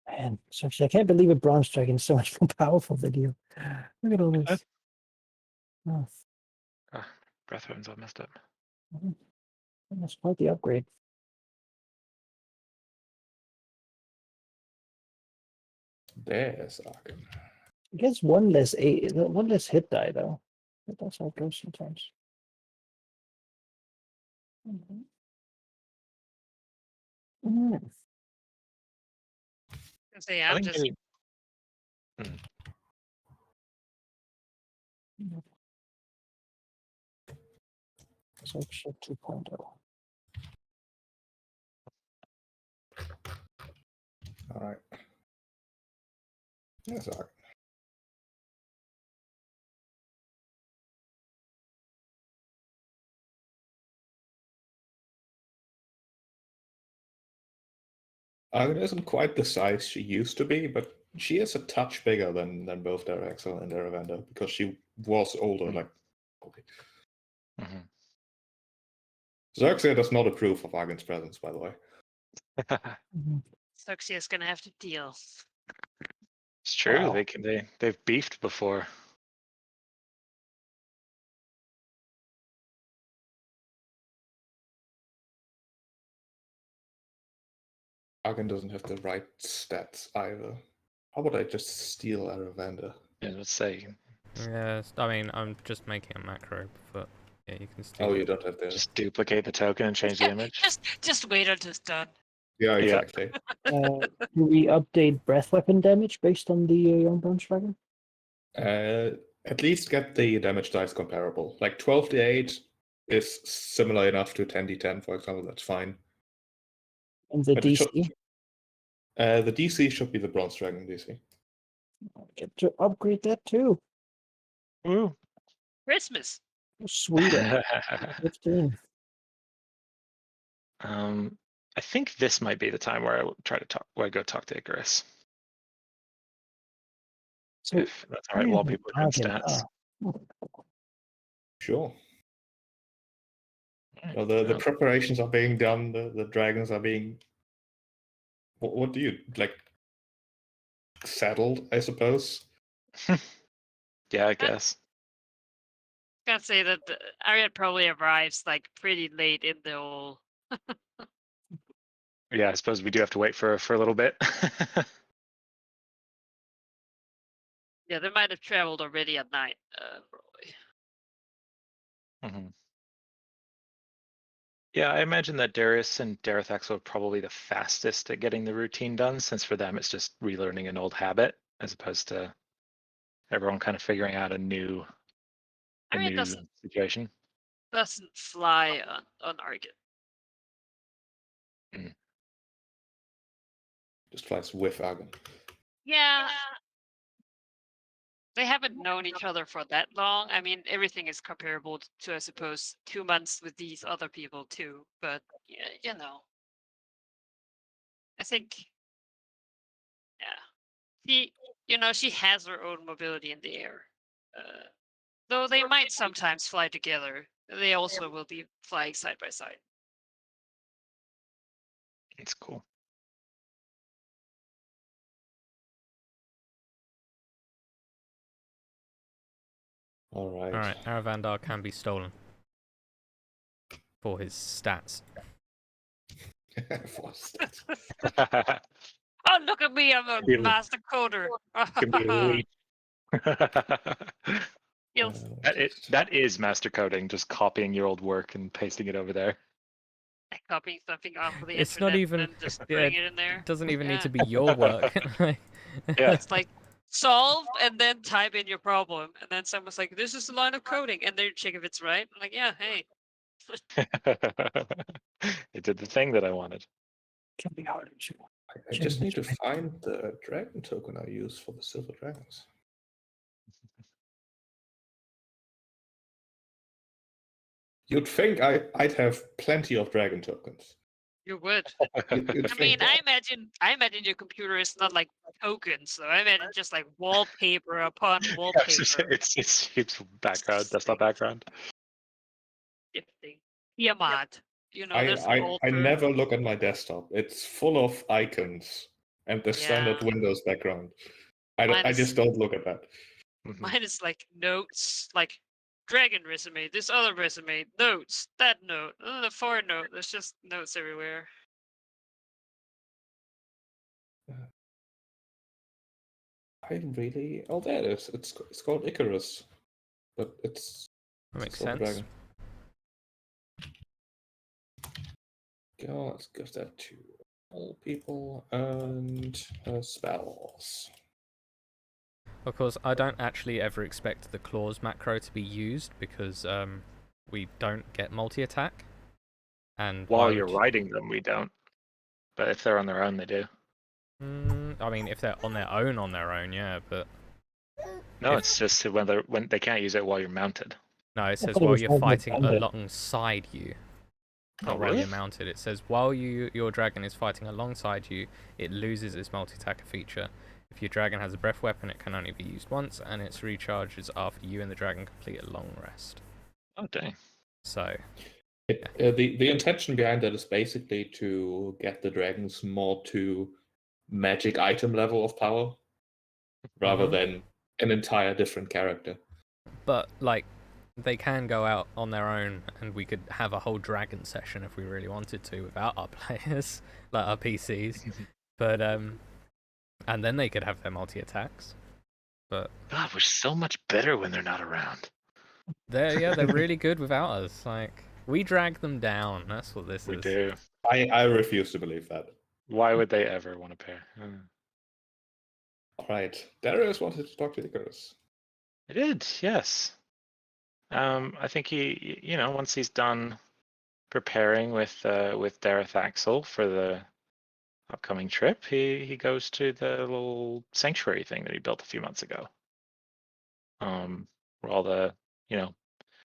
Man, so I can't believe a bronze dragon is so much more powerful than you. Look at all this. Oh, Breath weapons all messed up. that's quite the upgrade. There's Argon. It gets one less hit die though. That's how it goes sometimes. Say I I'm think just maybe- Section 2.0. All right. There's Argon. Argon isn't quite the size she used to be, but she is a touch bigger than both Dareth Axel and Aravander because she was older. Like, Mhm. Xerxia does not approve of Argon's presence, by the way. Mhm. Suxia's gonna have to deal. It's true. Wow. They've beefed before. Argon doesn't have the right stats either. How about I just steal Aravander? Yeah, let's say Yes, I mean, I'm just making a macro, but yeah, you can steal Oh, it. you don't have the. just duplicate the token and change the image. Just wait until it's done. Yeah, Yeah. exactly. Do we update breath weapon damage based on the Young Bronze Dragon? At least get the damage dice comparable. Like 12d8 is similar enough to 10d10, for example. That's fine. And the But it DC? should, the DC should be the Bronze Dragon DC. I get to upgrade that too. Woo. Christmas. Oh, sweet. 15. I think this might be the time where I go talk to Icarus. So If that's all right, while people are doing stats. Sure. Alright, Well, the well, preparations are being done. The dragons are being. What do you like? Saddled, I suppose. yeah, I guess. Gotta say that Ariad probably arrives like pretty late in the whole. Yeah, I suppose we do have to wait for a little bit. Yeah, they might have traveled already at night, probably. Mhm. Yeah, I imagine that Darius and Darathax are probably the fastest at getting the routine done, since for them it's just relearning an old habit, as opposed to everyone kind of figuring out a new Ariad doesn't situation. fly on Argon. Just flies with Argon. Yeah. They haven't known each other for that long. I mean, everything is comparable to, I suppose, 2 months with these other people too. But yeah, I think, yeah, she has her own mobility in the air. Though they might sometimes fly together, they also will be flying side by side. It's cool. All right. Alright, Aravandar can be stolen. For his stats. For stats. Oh, look at me! I'm a Really? master coder. Can be elite. Skills. That is master coding, just copying your old work and pasting it over there. Copying something off of the It's internet not even. and just Yeah, putting it in there. it doesn't even need Yeah. to be your work. Yeah. It's like solve and then type in your problem, and then someone's like, "This is the line of coding," and they check if it's right. I'm like, "Yeah, hey." It did the thing that I wanted. Can be harder to. I just need to find the dragon token I use for the silver dragons. You'd think I'd have plenty of dragon tokens. You would. You'd I mean, think that. I imagine your computer is not like tokens, so I imagine just like wallpaper upon wallpaper. It's background, desktop background. Shifting. Tiamat. There's an I altar. never look at my desktop. It's full of icons and the standard Yeah. Windows background. Mine I is- just don't look at that. Mhm. Mine is like notes, like dragon resume, this other resume, notes, that note, the foreign note. There's just notes everywhere. Oh, there it is. It's called Icarus, but it's That makes Silver sense. Dragon. Let's give that to all people and spells. Of course, I don't actually ever expect the claws macro to be used because we don't get multi-attack. And why While you're would- writing them, we don't. But if they're on their own, they do. I mean, if they're on their own, yeah, but No, If- it's just when they can't use it while you're mounted. no, it says thought it while was you're on the fighting bandit. alongside you. Not Oh, while really? you're mounted. It says while your dragon is fighting alongside you, it loses its multi-attacker feature. If your dragon has a breath weapon, it can only be used once, and its recharges after you and the dragon complete a long rest. Oh, dang. So, The intention behind that is basically to get the dragons more to magic item level of power, rather Mhm. than an entire different character. But like, they can go out on their own, and we could have a whole dragon session if we really wanted to without our players, like our PCs. But and then they could have their multi attacks. But God, we're so much better when they're not around. they're really good without us. Like, we drag them down. That's what this We is. do. I refuse to believe that. Why would they ever want to pair? All right, Darius wanted to talk to Icarus. I did, yes. I think he, once he's done preparing with Dareth Axel for the upcoming trip, he goes to the little sanctuary thing that he built a few months ago. Where all the,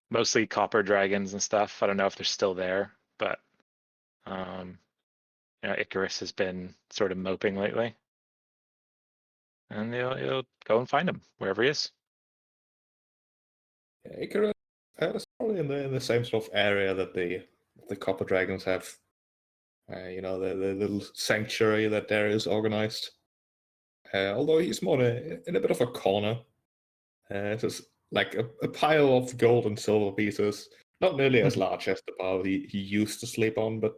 mostly copper dragons and stuff. I don't know if they're still there, but Icarus has been sort of moping lately. And he'll go and find him wherever he is. Yeah, Icarus is probably in the same sort of area that the copper dragons have. The little sanctuary that Darius organized. Although he's more in a bit of a corner. It's just like a pile of gold and silver pieces, not nearly as large as the pile he used to sleep on, but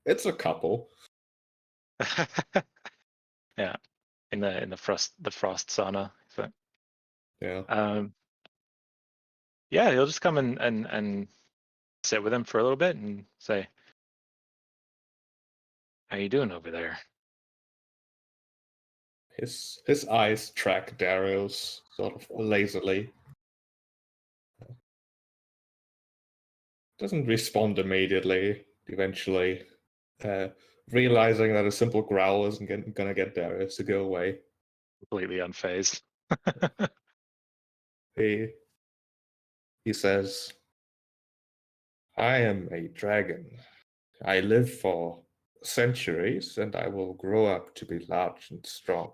it's a couple. Yeah, in the frost sauna. So, Yeah. Yeah, he'll just come and sit with him for a little bit and say, "How you doing over there?" His eyes track Darius sort of lazily. Doesn't respond immediately. Eventually, realizing that a simple growl isn't gonna get Darius to go away, Completely unfazed. he says, "I am a dragon. I live for centuries, and I will grow up to be large and strong.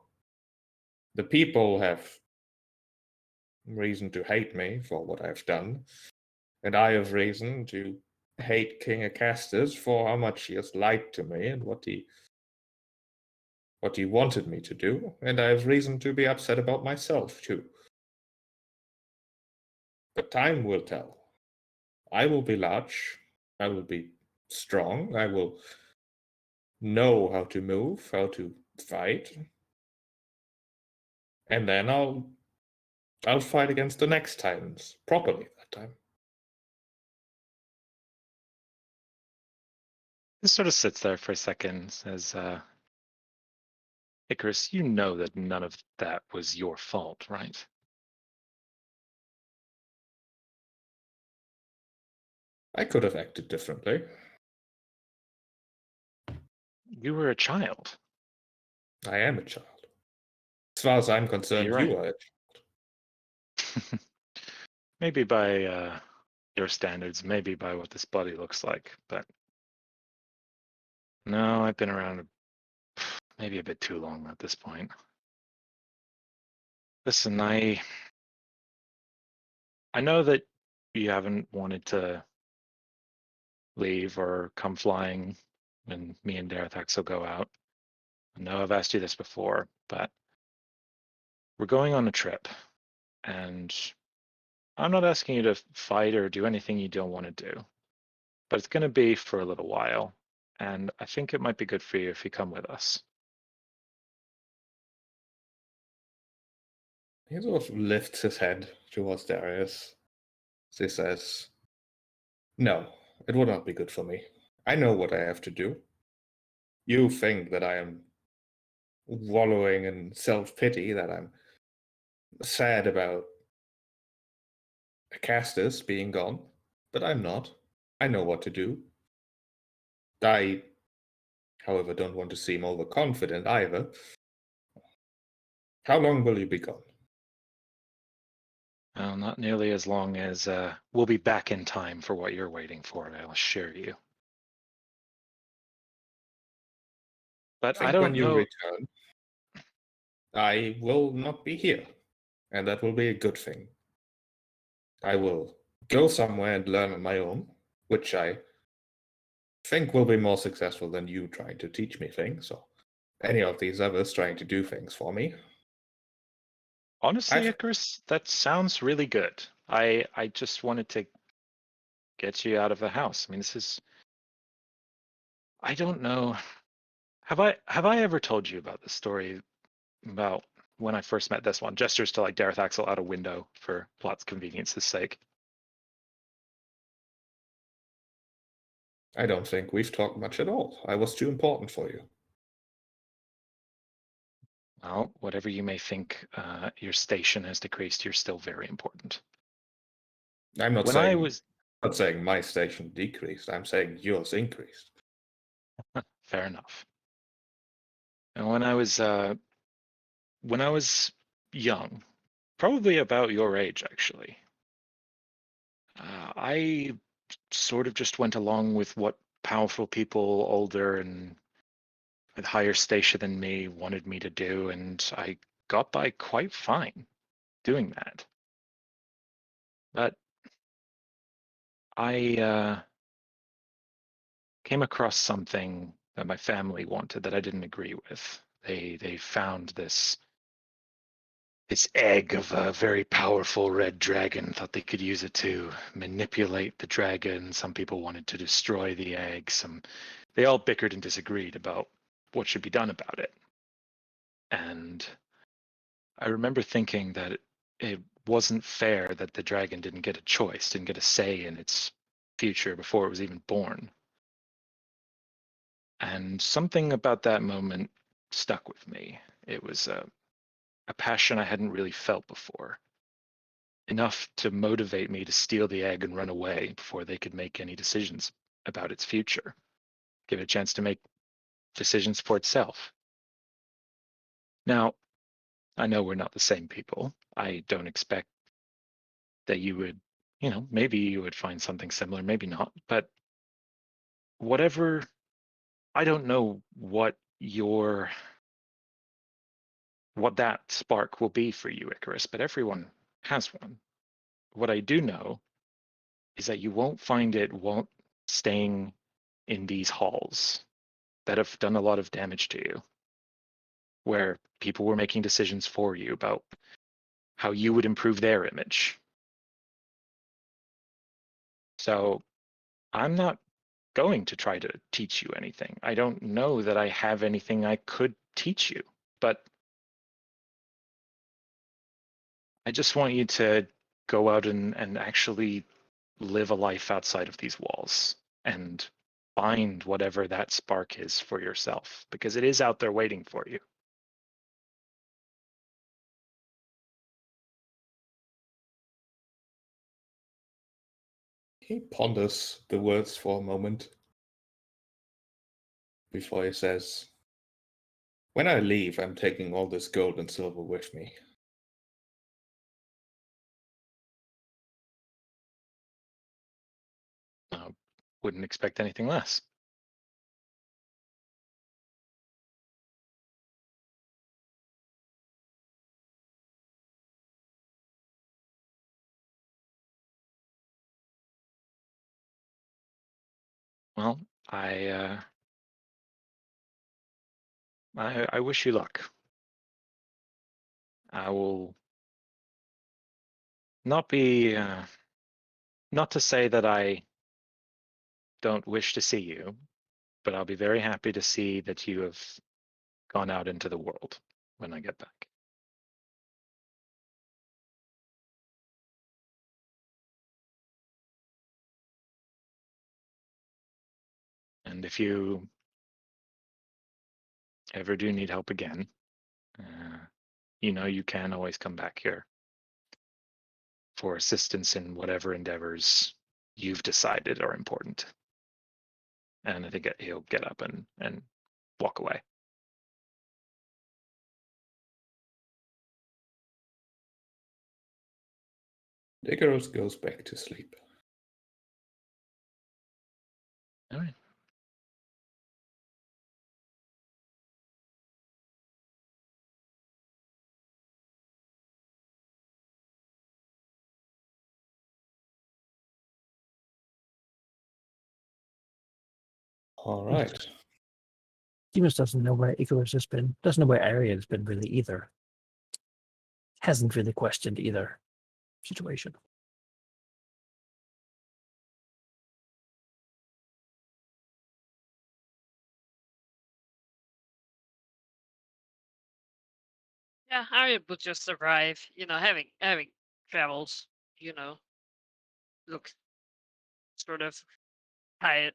The people have reason to hate me for what I've done, and I have reason to hate King Acastus for how much he has lied to me and what he wanted me to do, and I have reason to be upset about myself too. But time will tell. I will be large, I will be strong, I will know how to move, how to fight, and then I'll fight against the next Titans properly that time." He sort of sits there for a second, says, "Icarus, you know that none of that was your fault, right?" I could have acted differently. You were a child. I am a child. As far as I'm concerned, You're right. you are. Maybe by your standards, maybe by what this body looks like, but no, I've been around maybe a bit too long at this point. Listen, I know that you haven't wanted to leave or come flying when me and Dareth Axel go out. I know I've asked you this before, but we're going on a trip, and I'm not asking you to fight or do anything you don't want to do, but it's going to be for a little while, and I think it might be good for you if you come with us. He sort of lifts his head towards Darius. He says, "No, it would not be good for me. I know what I have to do. You think that I am wallowing in self-pity, that I'm sad about Acastus being gone, but I'm not. I know what to do. I, however, don't want to seem overconfident either. How long will you be gone?" Well, not nearly as long as we'll be back in time for what you're waiting for, I'll assure you. But I Think when don't you know. return, I will not be here, and that will be a good thing. I will go somewhere and learn on my own, which I think we'll be more successful than you trying to teach me things, or any of these others trying to do things for me. Honestly, I've- Icarus, that sounds really good. I just wanted to get you out of the house. I mean, this is. I don't know. Have I ever told you about the story about when I first met this one? Gestures to like Dareth Axel out a window for plot's convenience's sake. I don't think we've talked much at all. I was too important for you. Well, whatever you may think, your station has decreased. You're still very important. I'm not When saying I was not saying my station decreased. I'm saying yours increased. fair enough. And when I was young, probably about your age actually, I sort of just went along with what powerful people, older and with higher station than me, wanted me to do, and I got by quite fine doing that. But I came across something that my family wanted that I didn't agree with. They found this egg of a very powerful red dragon, thought they could use it to manipulate the dragon. Some people wanted to destroy the egg. They all bickered and disagreed about what should be done about it. And I remember thinking that it wasn't fair that the dragon didn't get a choice, didn't get a say in its future before it was even born. And something about that moment stuck with me. It was a passion I hadn't really felt before, enough to motivate me to steal the egg and run away before they could make any decisions about its future, give it a chance to make decisions for itself. Now, I know we're not the same people. I don't expect that you would, maybe you would find something similar, maybe not, but whatever, I don't know what that spark will be for you, Icarus, but everyone has one. What I do know is that you won't find it staying in these halls that have done a lot of damage to you, where people were making decisions for you about how you would improve their image. So I'm not going to try to teach you anything. I don't know that I have anything I could teach you, but I just want you to go out and actually live a life outside of these walls and find whatever that spark is for yourself, because it is out there waiting for you. He ponders the words for a moment before he says, "When I leave, I'm taking all this gold and silver with me. Wouldn't expect anything less. Well, I wish you luck. I will not be not to say that I don't wish to see you, but I'll be very happy to see that you have gone out into the world when I get back. And if you ever do need help again, you can always come back here for assistance in whatever endeavors you've decided are important. And I think he'll get up and walk away. Icarus goes back to sleep. All right. All right. Demas doesn't know where Icarus has been. Doesn't know where Ariad has been really either. Hasn't really questioned either situation. Yeah, I would just arrive, having travels, look sort of tired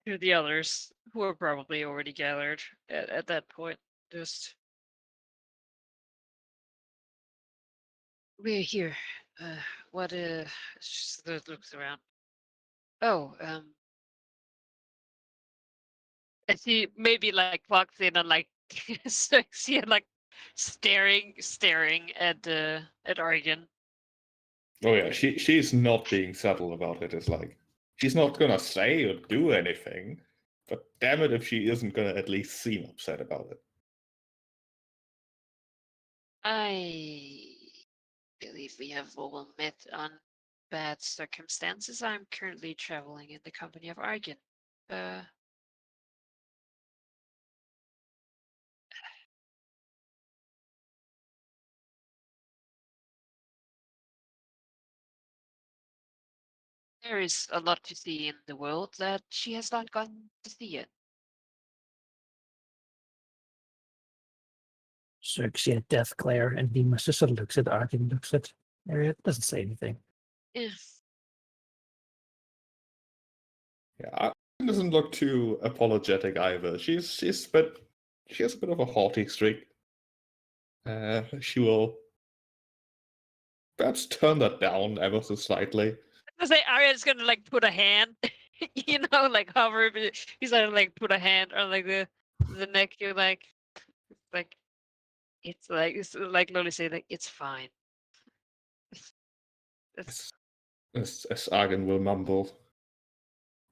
to the others who are probably already gathered at that point. Just we're here. What just looks around. Oh, and she maybe like walks in and like sexy and like staring at Argan. Oh yeah, she's not being subtle about it. It's like she's not gonna say or do anything, but damn it if she isn't gonna at least seem upset about it. I believe we have all met on bad circumstances. I'm currently traveling in the company of Argan. There is a lot to see in the world that she has not gotten to see yet. Xerxia, Death Glare, and Demas just sort of looks at Arkin, looks at Ariad, doesn't say anything. Yes. Yeah, Arden doesn't look too apologetic either. She has a bit of a haughty streak. She will perhaps turn that down ever so slightly. I say Arya's gonna like put a hand, like hover. He's gonna like put a hand on like the neck. You're like it's like Loli say like it's fine. It's, As Arden will mumble.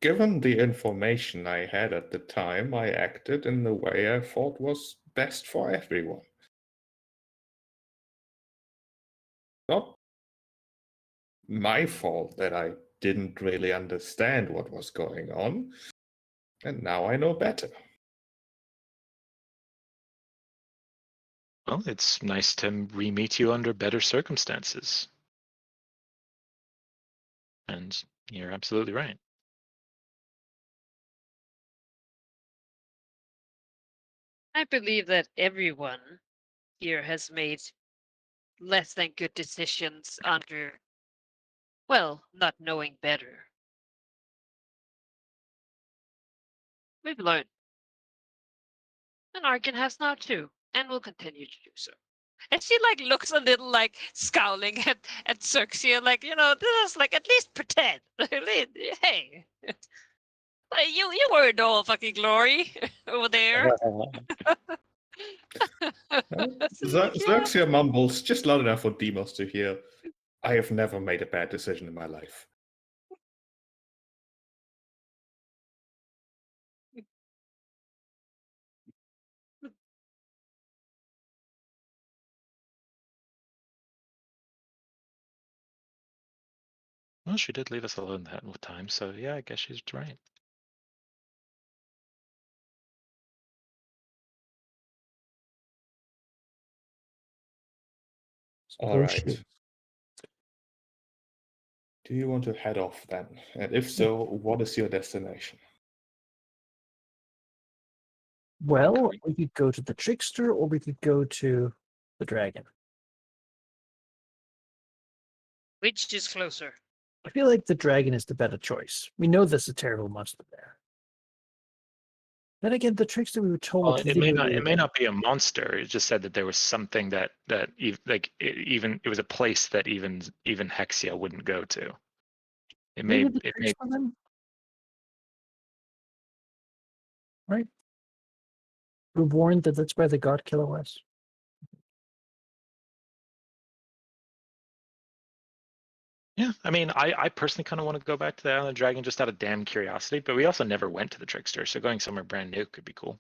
Given the information I had at the time, I acted in the way I thought was best for everyone. Not my fault that I didn't really understand what was going on, and now I know better. Well, it's nice to re-meet you under better circumstances. And you're absolutely right. I believe that everyone here has made less than good decisions under, well, not knowing better. We've learned. And Arkin has now too, and will continue to do so. And she like looks a little like scowling at Xerxia, like, this is like at least pretend. Hey. You weren't all fucking glory over there. Xerxia mumbles just loud enough for Demos to hear. I have never made a bad decision in my life. Well, she did leave us alone that time, so yeah, I guess she's right. All right. Do you want to head off then? And if so, what is your destination? Well, we could go to the Trickster, or we could go to the Dragon. Which is closer? I feel like the Dragon is the better choice. We know there's a terrible monster there. Then again, the Trickster we were told. Well, it may not be a monster. It just said that there was something that it was a place that even Hexia wouldn't go to. It may. Right. We're warned that that's where the God Killer was. Yeah, I mean, I personally kind of want to go back to the Island Dragon just out of damn curiosity, but we also never went to the Trickster, so going somewhere brand new could be cool.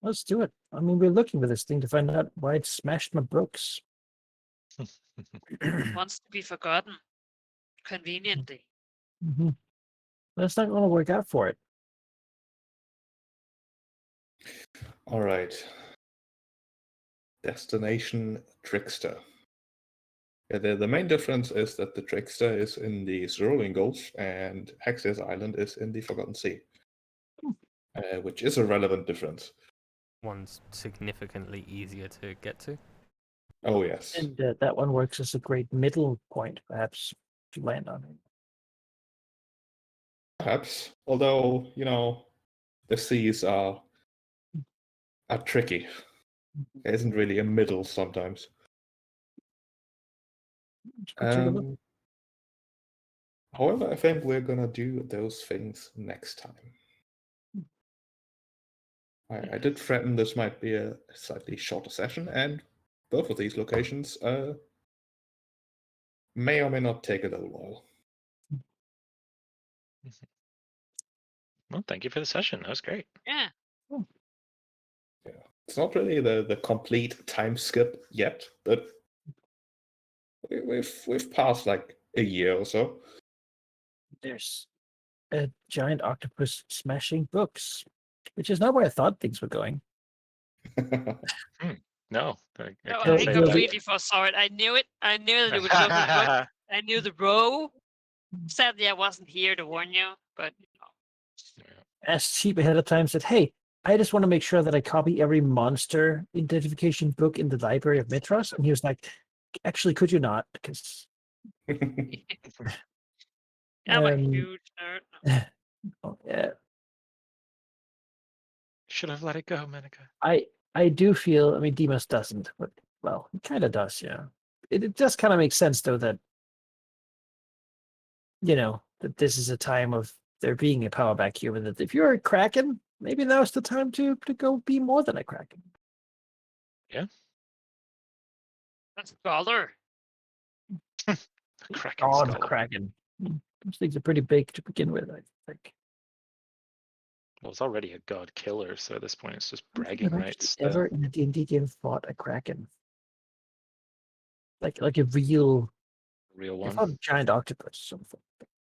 Let's do it. I mean, we're looking for this thing to find out why it smashed my books. Wants to be forgotten. Conveniently. Mm-hmm. That's not going to work out for it. All right. Destination Trickster. Yeah, the main difference is that the Trickster is in the Cerulean Gulf and Hex's Island is in the Forgotten Sea, which is a relevant difference. One's significantly easier to get to. Oh, yes. And that one works as a great middle point, perhaps, to land on it. Perhaps. Although, the seas are tricky. There isn't really a middle sometimes. However, I think we're gonna do those things next time. I did threaten this might be a slightly shorter session, and both of these locations may or may not take a little while. Well, thank you for the session. That was great. Yeah. Yeah, it's not really the complete time skip yet, but we've passed like a year or so. There's a giant octopus smashing books, which is not where I thought things were going. No, No, can't I say that. completely foresaw it. I knew it. I knew that it would go to the book. I knew the row. Sadly, I wasn't here to warn you, but Asked Sheep ahead of time, said, "Hey, I just want to make sure that I copy every monster identification book in the Library of Mitros." And he was like, "Actually, could you not? Because I'm a huge nerd. oh, yeah, Should have let it go, Menica. I do feel. I mean, Demas doesn't, but well, he kind of does. Yeah, it just kind of makes sense though that that this is a time of there being a power vacuum, and that if you're a Kraken, maybe now's the time to go be more than a Kraken. That's Scholar. Kraken God, skull. Kraken. Those things are pretty big to begin with, I think. Well, it's already a god killer, so at this point it's just I don't think bragging I've rights. actually ever in a D&D game fought a Kraken. Like a real, Real I one. fought a giant octopus or something.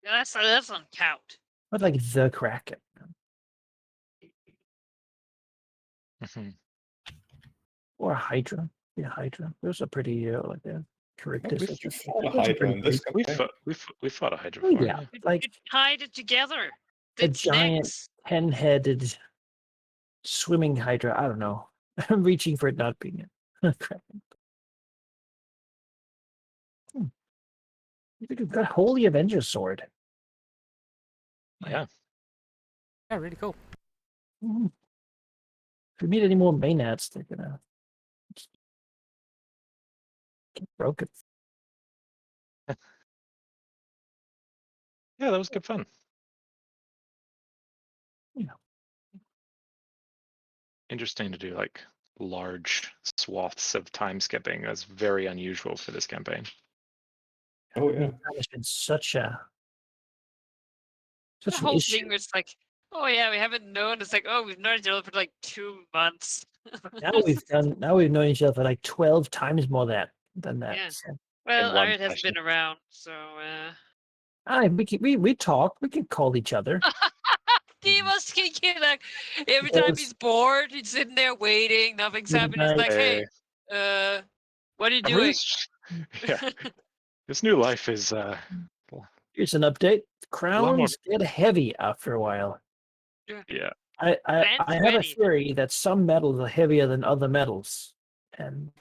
Yeah, that doesn't count. But like the Kraken. Mhm. Or a Hydra. Yeah, Hydra. Those are pretty like characters. We fought a Hydra in this We campaign. fought a Hydra Oh, before. yeah, Yeah. like You tied it together. a Did giant snakes. 10-headed swimming Hydra. I don't know. I'm reaching for it not being a Kraken. You've got Holy Avenger Sword. Yeah. Yeah, really cool. Mhm. If we meet any more Maynats, they're gonna get broken. Yeah, that was good fun. Yeah. Interesting to do like large swaths of time skipping. That's very unusual for this campaign. Oh, I mean, yeah. time has been such The an whole issue. thing was like, oh yeah, we haven't known. It's like, oh, we've known each other for like 2 months. Now we've known each other for like 12 times more than that. Yeah. So, Well, one Arid hasn't session. been around, so we talk. We can call each other. Demas can like every time Because- he's bored, he's sitting there waiting, nothing's happening. He's like, hey, what are you I'm doing? really yeah. This new life is Here's an update. lot more- Crowns get heavy after a while. yeah. I have a ready. theory that some metals are heavier than other metals, and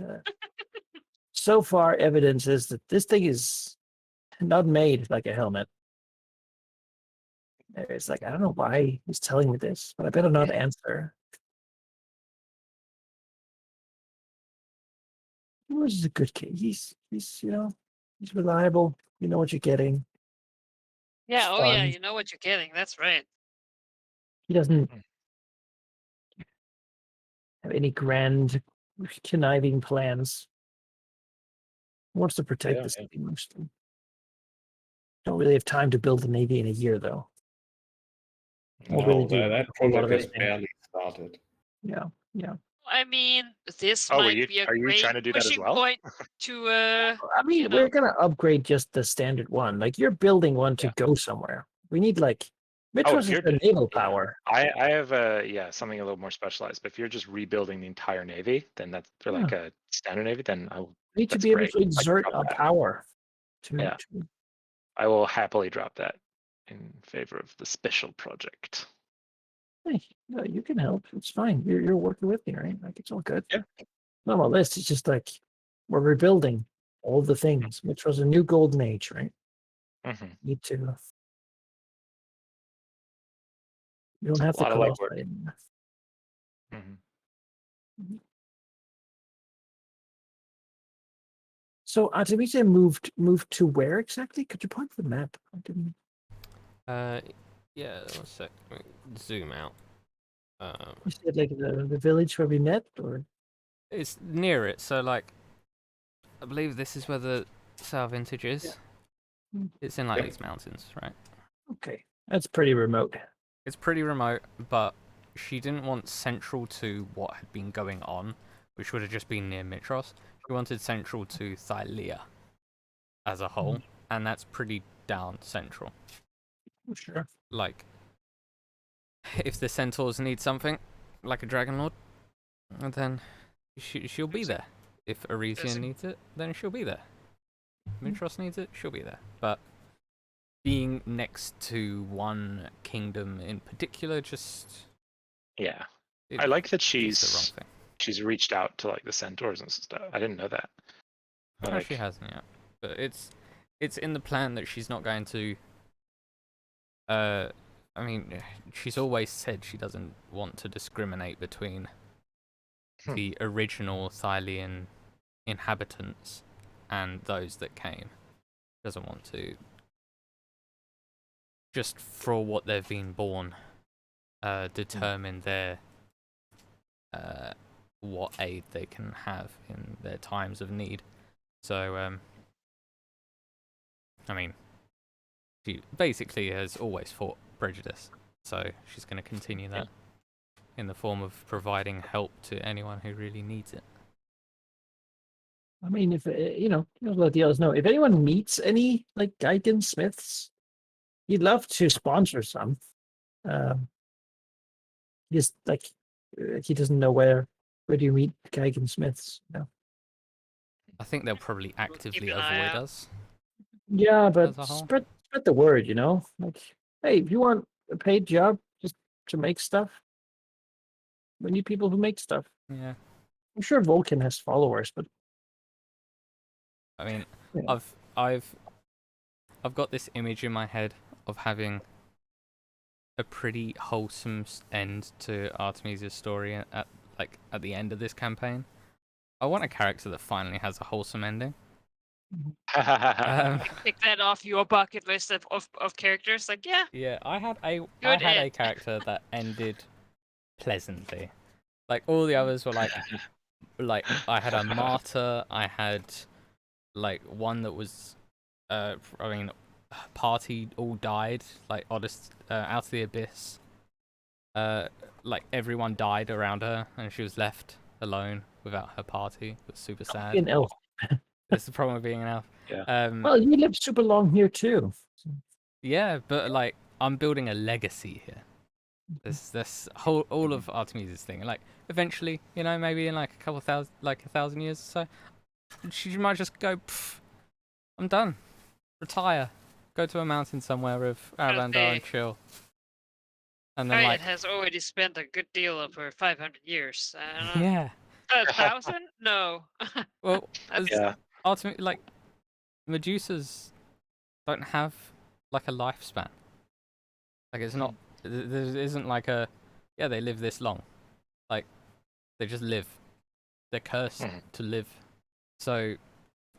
so far evidence is that this thing is not made like a helmet. It's like I don't know why he's telling me this, but I better not answer. He was a good kid. He's he's reliable. You know what you're getting. Yeah, It's oh yeah, fun. you know what you're getting. That's right. He doesn't Mm. have any grand conniving plans. He wants to protect Yeah, the yeah. city mostly. Don't really have time to build a navy in a year, though. Won't really No, do that a whole lot project of has anything. barely started. Yeah. I mean, this Oh, might be a are you great trying to do that as pushing well? point to I mean, you know. we're gonna upgrade just the standard one. Like you're building one to Yeah. go somewhere. We need like Mitros if is you're the just- naval yeah. power. I have something a little more specialized. But if you're just rebuilding the entire navy, then that's for like a standard navy. Then Need to that's be able great. to I can exert drop a that. power. Yeah. I will happily drop that in favor of the special project. Hey, no, you can help. It's fine. You're working with me, right? Like it's all good. Yeah. Not on my list. It's just like we're rebuilding all the things, which was a new golden age, right? Mm-hmm. Need to. You don't have A to lot of cross legwork. it. Mm-hmm. So Artemisia moved to where exactly? Could you point to the map? I didn't. Yeah, 1 sec. Let me zoom out. You said like the village where we met, or It's near it, so like, I believe this is where the Sour Vintage is. Hmm. It's in like Yep. these mountains, right? okay, that's pretty remote. It's pretty remote, but she didn't want central to what had been going on, which would have just been near Mitros. She wanted central to Thylia as a whole, and that's pretty down central. Sure. Like, if the centaurs need something, like a Dragonlord, then she'll be there. If Arisia needs it, then she'll be there. If Mitros needs it, she'll be there. But being next to one kingdom in particular, just Yeah. it- I like that it's the wrong she's thing. reached out to like the centaurs and stuff. I didn't know that. No, she hasn't yet. But it's in the plan that she's not going to. I mean, she's always said she doesn't want to discriminate between the original Thylian inhabitants and those that came. Doesn't want to, just for what they've been born, determine their what aid they can have in their times of need. So I mean, she basically has always fought prejudice, so she's going to continue that in the form of providing help to anyone who really needs it. I mean, if let the others know. If anyone meets any like Geigen Smiths, he'd love to sponsor some. Just like he doesn't know where do you meet Geigen Smiths? No. I think they'll probably actively an eye avoid out. us. Yeah, but As a whole. spread the word. Like, hey, if you want a paid job just to make stuff, we need people who make stuff. Yeah. I'm sure Vulcan has followers, but I mean, Yeah. I've got this image in my head of having a pretty wholesome end to Artemisia's story at the end of this campaign. I want a character that finally has a wholesome ending. Pick that off your bucket list of characters. Like, yeah, Yeah, I had a Good end. character that ended pleasantly. Like all the others were like I had a martyr. I had like one that was, party all died. Like Odyssey, out of the abyss. Like everyone died around her, and she was left alone without her party. It was super sad. an elf. That's the problem with being an elf. Yeah. Well, you live super long here too. Yeah, but like I'm building a legacy here. This whole all of Artemisia's thing. Like eventually, maybe in like a thousand years or so, she might just go, I'm done. Retire. Go to a mountain somewhere with Aravandar and chill. And then Riot has already spent a good deal of her 500 years. I don't know. yeah. 1,000? No. Well, Yeah. ultimately, like Medusas don't have like a lifespan. Like it's not. There isn't like a. Yeah, they live this long. Like they just live. They're cursed to live. So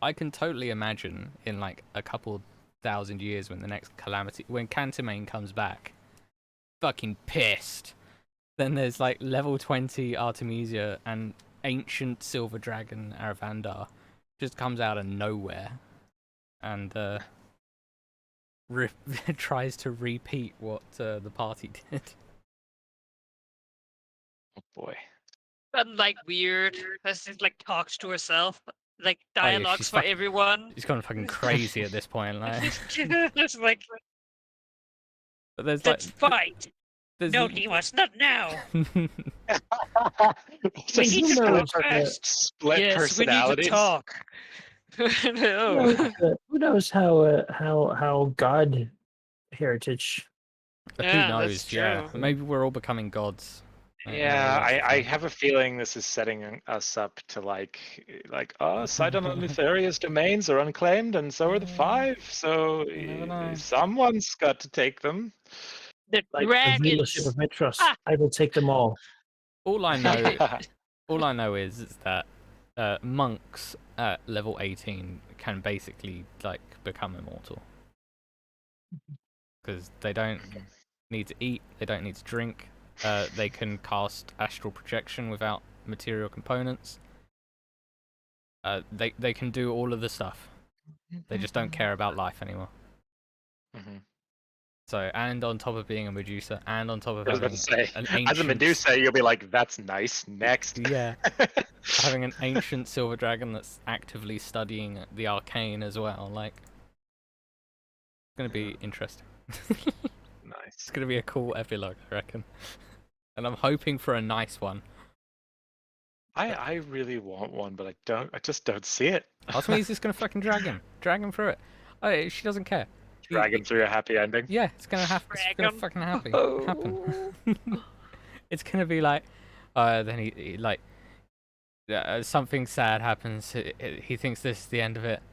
I can totally imagine in like a couple thousand years when the next calamity, when Cantimane comes back, fucking pissed. Then there's like level 20 Artemisia and ancient silver dragon Aravandar just comes out of nowhere and tries to repeat what the party did. Oh boy. But like weird. That's just like talks to herself. Like Oh, yeah, dialogues she's for fucking- everyone. He's gone fucking crazy at this point. Like, It's like But there's Let's fight. there's No, Dimas, not now. Just who need to knows, talk first. split Yes, personalities. we need to talk. Who No. knows how God heritage? Who Yeah, that's knows? Yeah, true. maybe we're all becoming gods. Yeah, That's the I thing. have a feeling this is setting us up to like Sidon and Lutheria's domains are unclaimed, and so are the five. So never know. someone's got to take them. The Like the rulership dragons. of Mitros. Ah! I will take them all. All I know is that monks at level 18 can basically like become immortal because they don't need to eat, they don't need to drink. They can cast astral projection without material components. They can do all of the stuff. They just don't care about life anymore. Mhm. So, and on top of being a Medusa, and on top of I was about having to say, an as a ancient, Medusa, you'll be like, "That's nice." Next. yeah, having an ancient silver dragon that's actively studying the arcane as well. Like, it's gonna be interesting. Nice. It's gonna be a cool epilogue, I reckon. And I'm hoping for a nice one. I really want one, but I just don't see it. Artemisia's just gonna fucking drag him through it. Oh, she doesn't care. Drag him through a happy ending. Yeah, it's gonna happen. It's Drag gonna 'em. fucking happen. It's gonna be like, then he like, something sad happens. He thinks this is the end of it,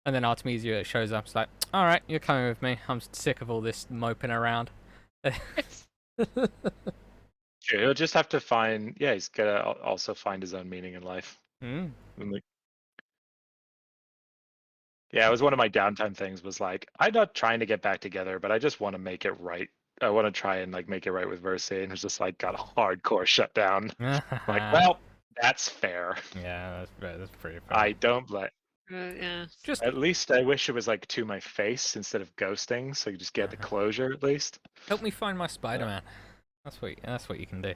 and then Artemisia shows up. It's like, all right, you're coming with me. I'm sick of all this moping around. Sure, he'll just have to find. Yeah, he's gotta also find his own meaning in life. Mm. And, like, yeah, it was one of my downtime things. Was like, I'm not trying to get back together, but I just want to make it right. I want to try and like make it right with Versailles, and it's just like got a hardcore shutdown. Like, well, that's fair. Yeah, that's pretty fair. I don't let. Yeah. Just At least I wish it was like to my face instead of ghosting, so you just get the closure at least. help me find my Spider-Man. That's what you can do.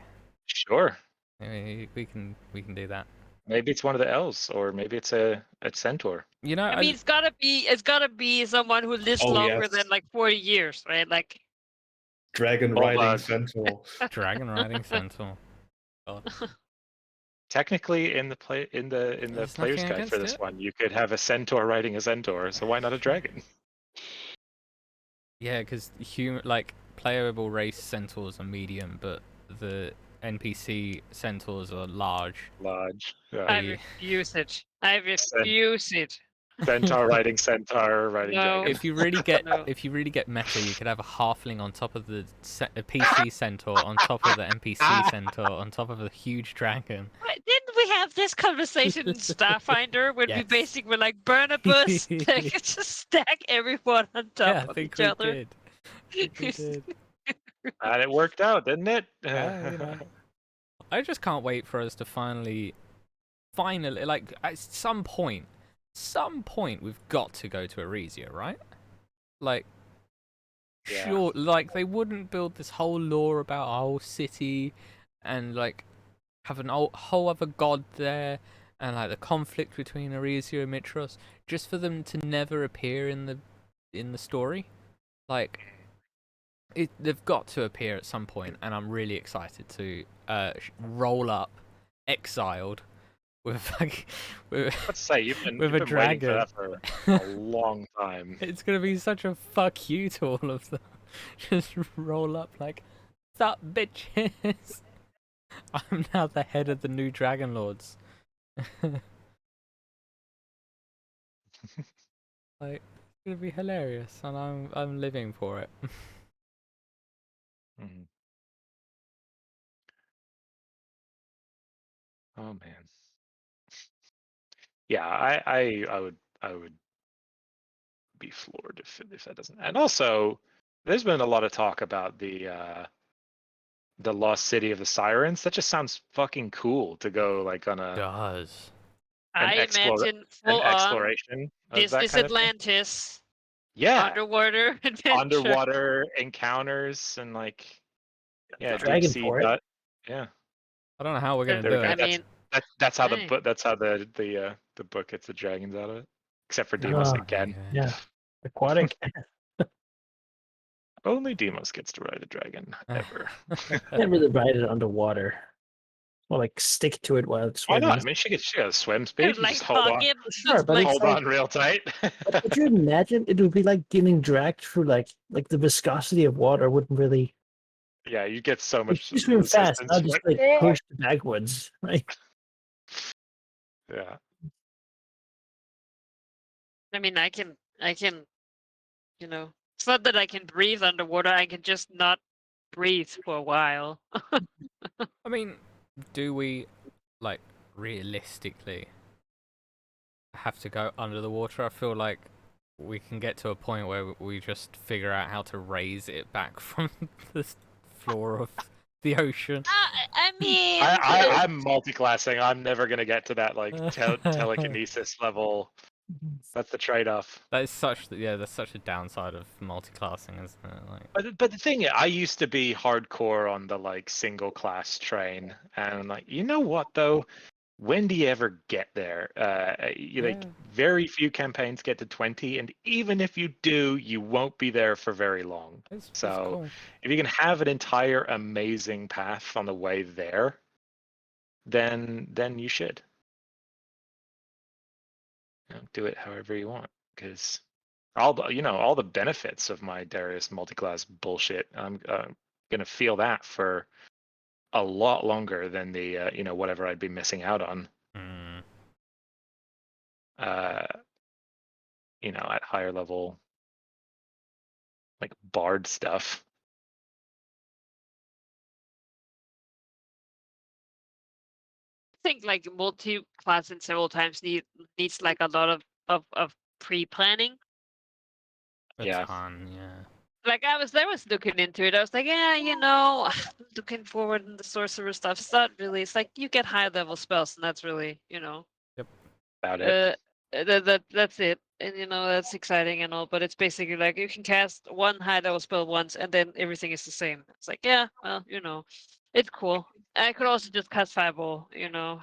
Sure. We can do that. Maybe it's one of the elves, or maybe it's a centaur. You know, I mean, it's gotta be someone who lives Oh, longer yes. than like 40 years, right? Like, Dragon Hold riding on. centaur. dragon riding centaur. God. Technically, in the There's player's nothing guide for against this it. one, you could have a centaur riding a centaur. So why not a dragon? Yeah, because like playable race centaurs are medium, but the NPC centaurs are large. Large. I Yeah. refuse it. I refuse it. Centaur riding No. dragon. If you really get No. meta, you could have a halfling on top of the PC centaur, on top of the NPC centaur, on top of a huge dragon. Wait, didn't we have this conversation in Starfinder when we Yes. basically were like, burn a bus, like, just stack everyone on top Yeah, I of think each we other? did. I think we did. And it worked out, didn't it? Yeah, you know. I just can't wait for us to finally, like, at some point, we've got to go to Arisia, right? Like, Yeah. sure, like, they wouldn't build this whole lore about a whole city and, like, have an whole other god there and, like, the conflict between Arisia and Mitros just for them to never appear in the story. Like, they've got to appear at some point, and I'm really excited to roll up exiled with like Let's say you've been with a waiting for dragon. that for a long time. It's gonna be such a fuck you to all of them. Just roll up like, sup bitches. I'm now the head of the new Dragonlords. Like, it's gonna be hilarious, and I'm living for it. Mhm. Oh man. Yeah, I would be floored if that doesn't. And also, there's been a lot of talk about the lost city of the Sirens. That just sounds fucking cool to go like on a Does. I imagine an full on. exploration. Of This that is kind of thing. Atlantis. Yeah, Underwater adventure. underwater encounters and like The deep dragon sea. for it. Yeah, I don't know how we're gonna There do we go. it. I mean, that's how Dang. the book gets the dragons out of it. Except for Demas Ah, again. Yeah, aquatic. Only Demos gets to ride a dragon ever. Can't really ride it underwater. Or like stick to it while it's Why swimming. not? I mean, she has swim speed. And You like just hold hug on, it. Sure, just but like, it's hold like- on real tight. But could you imagine? It would be like getting dragged through like the viscosity of water wouldn't really. Yeah, you get so If much you swim fast, resistance. I'll just like push backwards, right? Yeah. I mean, I can, you know, it's not that I can breathe underwater. I can just not breathe for a while. I mean, do we, like, realistically have to go under the water? I feel like we can get to a point where we just figure out how to raise it back from the floor of the ocean. I mean, I'm multi-classing. I'm never gonna get to that like telekinesis level. That's the trade-off. That is that's such a downside of multi-classing, isn't it? Like, But the thing is, I used to be hardcore on the like single class train, and like, you know what though? When do you ever get there? Like very few campaigns get to 20, and even if you do, you won't be there for very long. it's So cool. if you can have an entire amazing path on the way there, then you should. Do it however you want, because all the benefits of my Darius multiclass bullshit, I'm gonna feel that for a lot longer than the whatever I'd be missing out on. At higher level, like bard stuff. I think like multi-classing several times needs like a lot of pre-planning. Yeah. Ton, yeah. Like I was looking into it. I was like, yeah, looking forward in the sorcerer stuff. It's not really. It's like you get high level spells, and that's really, About it. that's it. And that's exciting and all. But it's basically like you can cast one high level spell once, and then everything is the same. It's like, yeah, well, it's cool. I could also just cast fireball. Yeah.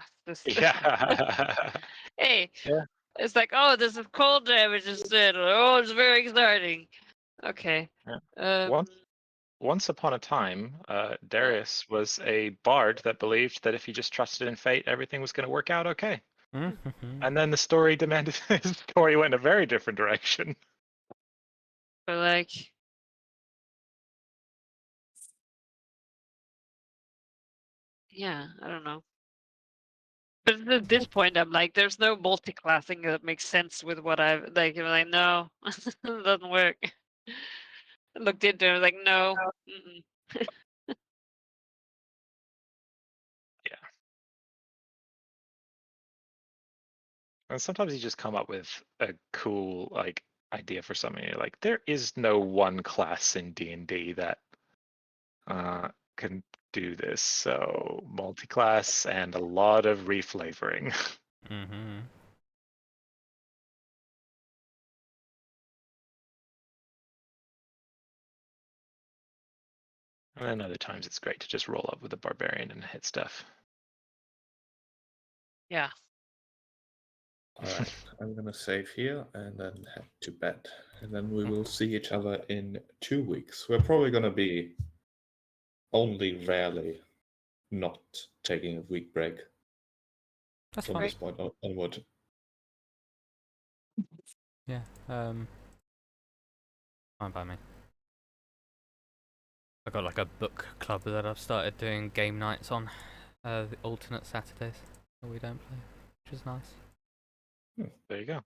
Hey, Yeah. it's like, oh, there's a cold damage instead. Oh, it's very exciting. Okay. Once upon a time, Darius was a bard that believed that if he just trusted in fate, everything was going to work out okay. And then the story his story went a very different direction. But like, yeah, I don't know. But at this point, I'm like, there's no multi-classing that makes sense with what I've like. I'm like, no, it doesn't work. I looked into it, I was like, no. Mm-mm. Yeah. And sometimes you just come up with a cool like idea for something. You're like, there is no one class in D&D that can do this. So multi-class and a lot of reflavoring. Mm-hmm. And then other times it's great to just roll up with a barbarian and hit stuff. Yeah. Alright, I'm gonna save here and then head to bed. And then we will see each other in 2 weeks. We're probably gonna be only rarely not taking a week break That's from fine. this point onward. Yeah. Fine by me. I got like a book club that I've started doing game nights on, the alternate Saturdays that we don't play, which is nice. There you go.